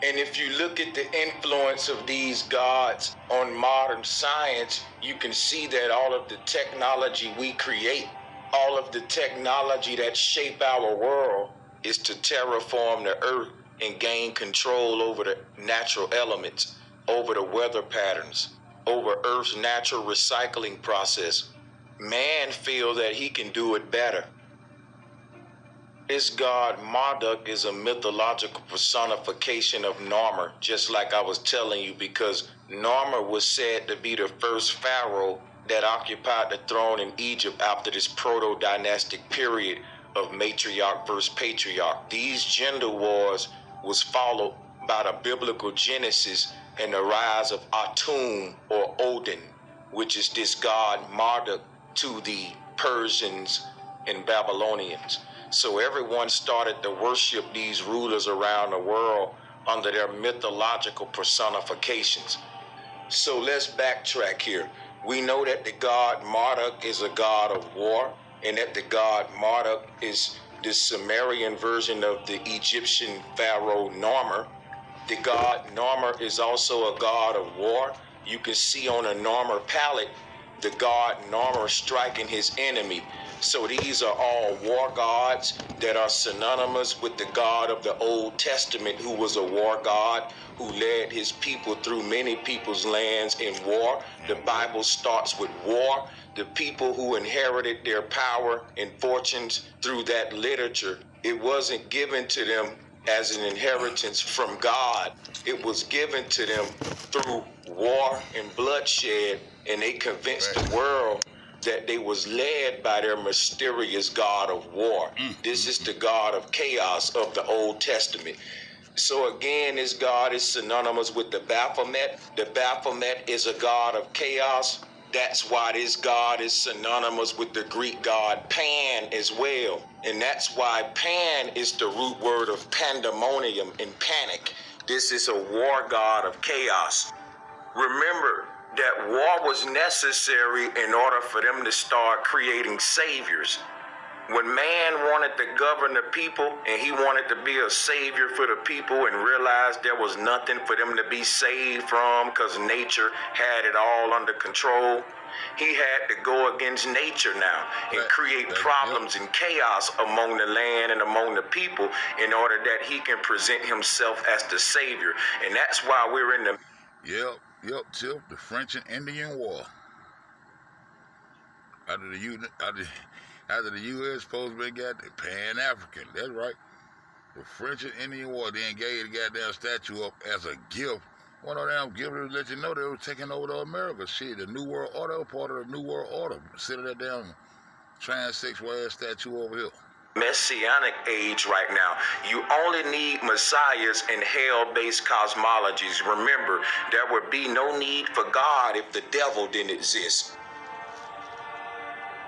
And if you look at the influence of these gods on modern science, you can see that all of the technology we create, all of the technology that shape our world, is to terraform the earth and gain control over the natural elements, over the weather patterns, over Earth's natural recycling process. Man feels that he can do it better. This god Marduk is a mythological personification of Narmer, just like I was telling you, because Narmer was said to be the first pharaoh that occupied the throne in Egypt after this proto-dynastic period of matriarch versus patriarch. These gender wars was followed by the biblical Genesis and the rise of Atum, or Odin, which is this god Marduk to the Persians and Babylonians. So everyone started to worship these rulers around the world under their mythological personifications. So let's backtrack here. We know that the god Marduk is a god of war, and that the god Marduk is the Sumerian version of the Egyptian pharaoh Narmer. The god Narmer is also a god of war. You can see on a Narmer palette the god Narmer striking his enemy. So these are all war gods that are synonymous with the God of the Old Testament, who was a war god who led his people through many people's lands in war. The Bible starts with war. The people who inherited their power and fortunes through that literature, it wasn't given to them as an inheritance from God. It was given to them through war and bloodshed, and they convinced the world that they was led by their mysterious God of war. This is the God of chaos of the Old Testament. So again, this God is synonymous with the Baphomet. The Baphomet is a God of chaos. That's why this God is synonymous with the Greek god Pan as well. And that's why Pan is the root word of pandemonium and panic. This is a war god of chaos. Remember that war was necessary in order for them to start creating saviors. When man wanted to govern the people and he wanted to be a savior for the people and realized there was nothing for them to be saved from because nature had it all under control, he had to go against nature now and create problems and chaos among the land and among the people in order that he can present himself as the savior. And that's why we're in the... Tip, the French and Indian War. After the U.S. supposed to be got the Pan-African, that's right. The French and Indian War, they gave the goddamn statue up as a gift. One of them giving to let you know they were taking over to America. Shit, the New World Order, part of the New World Order. Sit of that damn transsexual ass statue over here. Messianic age right now. You only need messiahs and hell-based cosmologies. Remember, there would be no need for God if the devil didn't exist.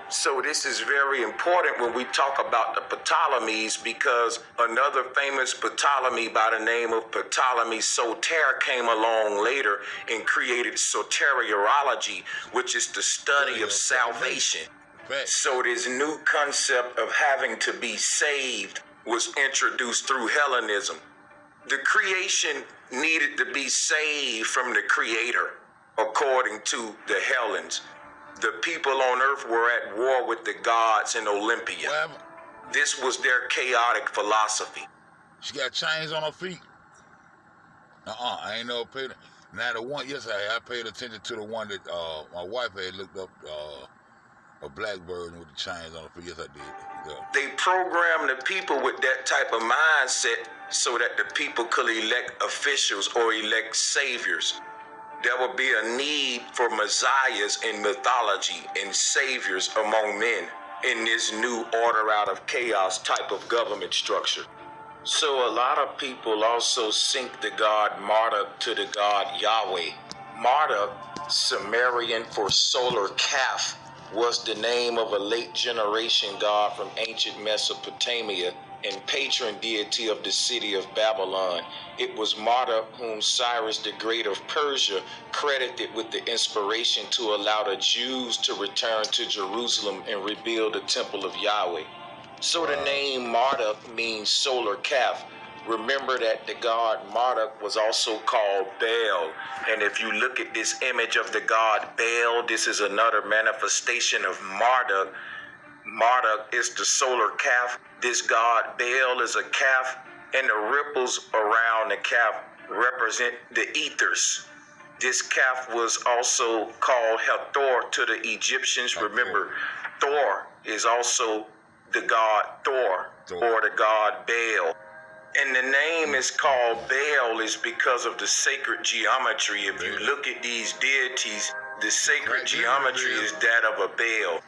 So this is very important when we talk about the Ptolemies, because another famous Ptolemy by the name of Ptolemy Soter came along later and created soteriology, which is the study of salvation. So this new concept of having to be saved was introduced through Hellenism. The creation needed to be saved from the creator, according to the Hellenes. The people on earth were at war with the gods in Olympia. This was their chaotic philosophy. She got chains on her feet. I ain't never paid. Now the one, yes, I paid attention to the one that my wife had looked up. A black bird with the chains on her feet. Yes, I did. Yeah. They programmed the people with that type of mindset so that the people could elect officials or elect saviors. There would be a need for messiahs in mythology and saviors among men in this new order out of chaos type of government structure. So a lot of people also sync the god Marduk to the god Yahweh. Marduk, Sumerian for solar calf, was the name of a late generation god from ancient Mesopotamia and patron deity of the city of Babylon. It was Marduk whom Cyrus the Great of Persia credited with the inspiration to allow the Jews to return to Jerusalem and rebuild the temple of Yahweh. So the name Marduk means solar calf. Remember that the god Marduk was also called Baal. And if you look at this image of the god Baal, this is another manifestation of Marduk. Marduk is the solar calf. This god Baal is a calf, and the ripples around the calf represent the ethers. This calf was also called Hathor to the Egyptians. Remember, Thor is also the god Thor, or the god Baal. And the name is called Baal is because of the sacred geometry. If you look at these deities, the sacred geometry is that of a Baal.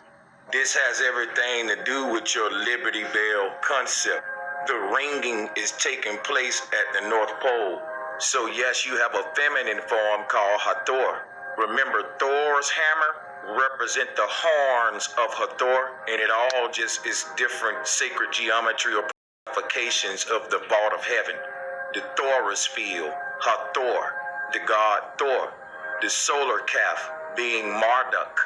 This has everything to do with your Liberty Bell concept. The ringing is taking place at the North Pole. So yes, you have a feminine form called Hathor. Remember, Thor's hammer represent the horns of Hathor, and it all just is different sacred geometry or applications of the vault of heaven. The Thoris field, Hathor, the god Thor, the solar calf being Marduk.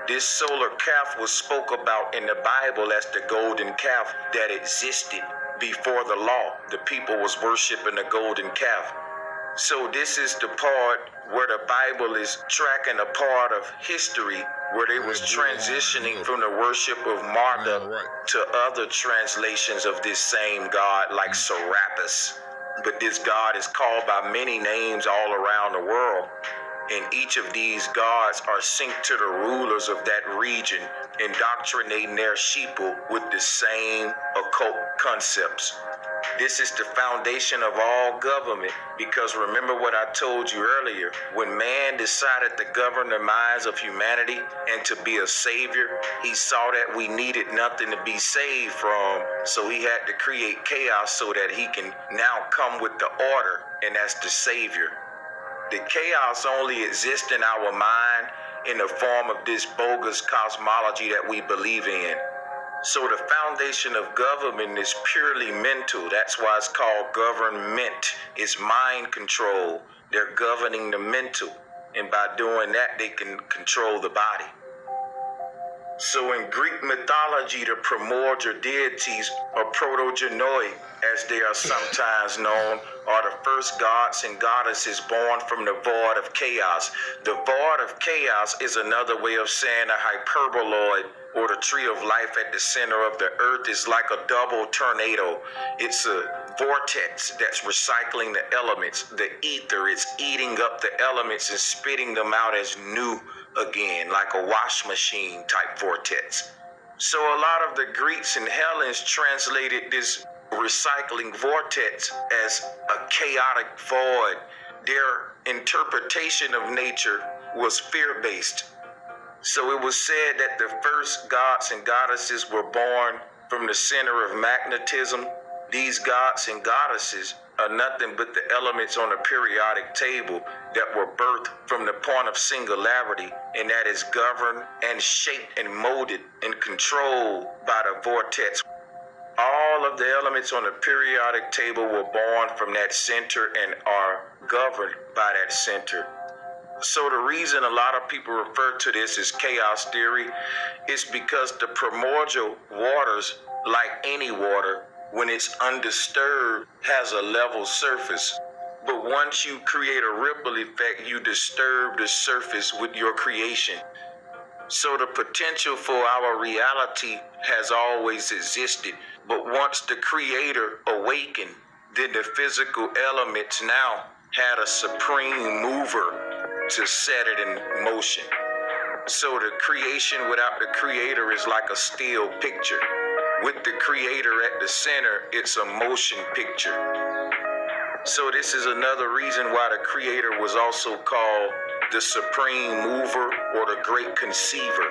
This solar calf was spoke about in the Bible as the golden calf that existed before the law. The people was worshiping the golden calf. So this is the part where the Bible is tracking a part of history where they was transitioning from the worship of Marduk to other translations of this same God like Serapis. But this God is called by many names all around the world. And each of these gods are synced to the rulers of that region, indoctrinating their sheeple with the same occult concepts. This is the foundation of all government, because remember what I told you earlier, when man decided to govern the minds of humanity and to be a savior, he saw that we needed nothing to be saved from, so he had to create chaos so that he can now come with the order, and that's the savior. The chaos only exists in our mind in the form of this bogus cosmology that we believe in. So the foundation of government is purely mental. That's why it's called government. It's mind control. They're governing the mental. And by doing that, they can control the body. So in Greek mythology, the primordial deities, or protogenoi, as they are sometimes known, are the first gods and goddesses born from the void of chaos. The void of chaos is another way of saying a hyperboloid, or the tree of life at the center of the earth is like a double tornado. It's a vortex that's recycling the elements, the ether. It's eating up the elements and spitting them out as new again, like a wash machine type vortex. So a lot of the Greeks and Hellenes translated this recycling vortex as a chaotic void. Their interpretation of nature was fear-based. So it was said that the first gods and goddesses were born from the center of magnetism. These gods and goddesses are nothing but the elements on a periodic table that were birthed from the point of singularity, and that is governed and shaped and molded and controlled by the vortex. All of the elements on the periodic table were born from that center and are governed by that center. So the reason a lot of people refer to this as chaos theory is because the primordial waters, like any water, when it's undisturbed, has a level surface. But once you create a ripple effect, you disturb the surface with your creation. So the potential for our reality has always existed. But once the Creator awakened, then the physical elements now had a supreme mover to set it in motion. So the creation without the Creator is like a still picture. With the Creator at the center, it's a motion picture. So this is another reason why the Creator was also called the Supreme Mover or the Great Conceiver.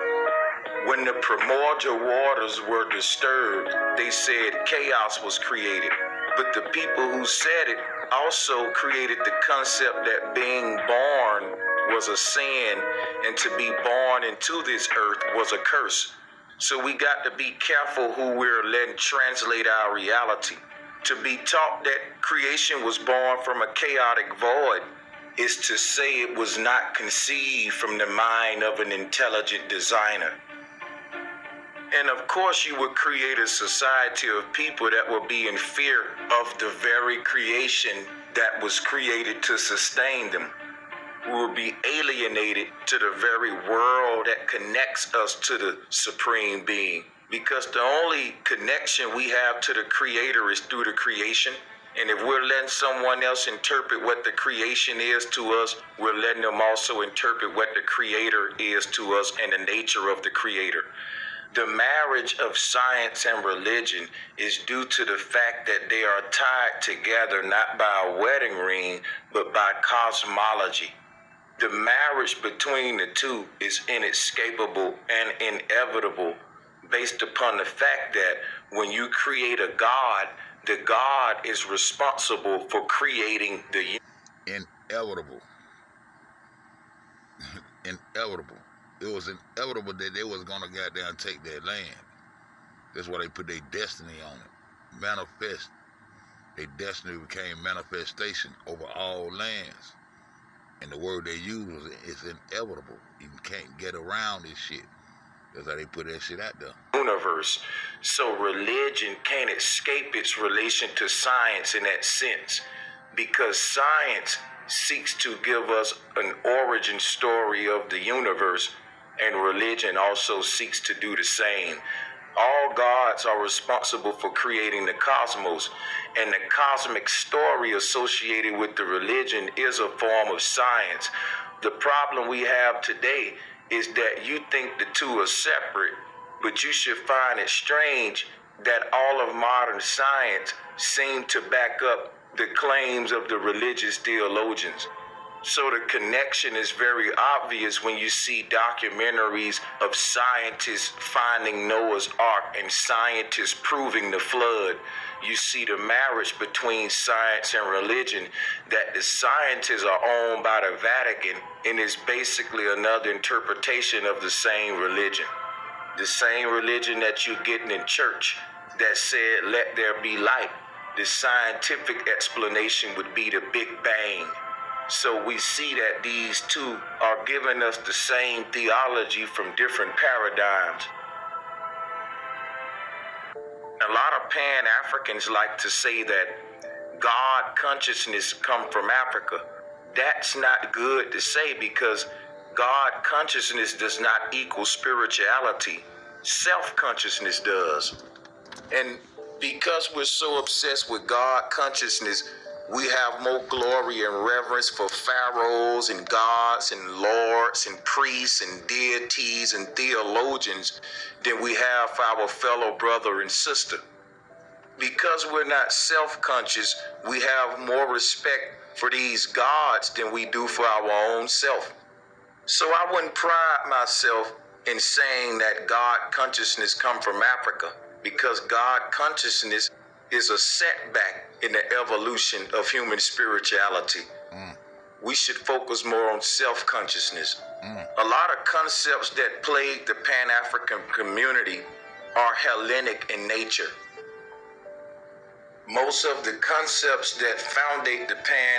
When the primordial waters were disturbed, they said chaos was created. But the people who said it also created the concept that being born was a sin, and to be born into this earth was a curse. So we got to be careful who we're letting translate our reality. To be taught that creation was born from a chaotic void is to say it was not conceived from the mind of an intelligent designer. And of course you would create a society of people that would be in fear of the very creation that was created to sustain them. We will be alienated to the very world that connects us to the Supreme Being. Because the only connection we have to the Creator is through the creation. And if we're letting someone else interpret what the creation is to us, we're letting them also interpret what the Creator is to us and the nature of the Creator. The marriage of science and religion is due to the fact that they are tied together not by a wedding ring, but by cosmology. The marriage between the two is inescapable and inevitable based upon the fact that when you create a God, the God is responsible for creating the inevitable. Inevitable. It was inevitable that they was gonna goddamn take their land. That's why they put their destiny on it. Manifest. Their destiny became manifestation over all lands. And the word they use is inevitable. You can't get around this shit. That's how they put that shit out there. Universe. So religion can't escape its relation to science in that sense, because science seeks to give us an origin story of the universe, and religion also seeks to do the same. All gods are responsible for creating the cosmos, and the cosmic story associated with the religion is a form of science. The problem we have today is that you think the two are separate, but you should find it strange that all of modern science seem to back up the claims of the religious theologians. So the connection is very obvious when you see documentaries of scientists finding Noah's Ark and scientists proving the flood. You see the marriage between science and religion, that the scientists are owned by the Vatican and is basically another interpretation of the same religion. The same religion that you're getting in church that said, let there be light. The scientific explanation would be the Big Bang. So we see that these two are giving us the same theology from different paradigms. A lot of Pan-Africans like to say that God consciousness come from Africa. That's not good to say, because God consciousness does not equal spirituality. Self-consciousness does. And because we're so obsessed with God consciousness, we have more glory and reverence for pharaohs and gods and lords and priests and deities and theologians than we have for our fellow brother and sister. Because we're not self-conscious, we have more respect for these gods than we do for our own self. So I wouldn't pride myself in saying that God consciousness come from Africa, because God consciousness is a setback in the evolution of human spirituality. We should focus more on self-consciousness. A lot of concepts that plague the Pan-African community are Hellenic in nature. Most of the concepts that foundate the Pan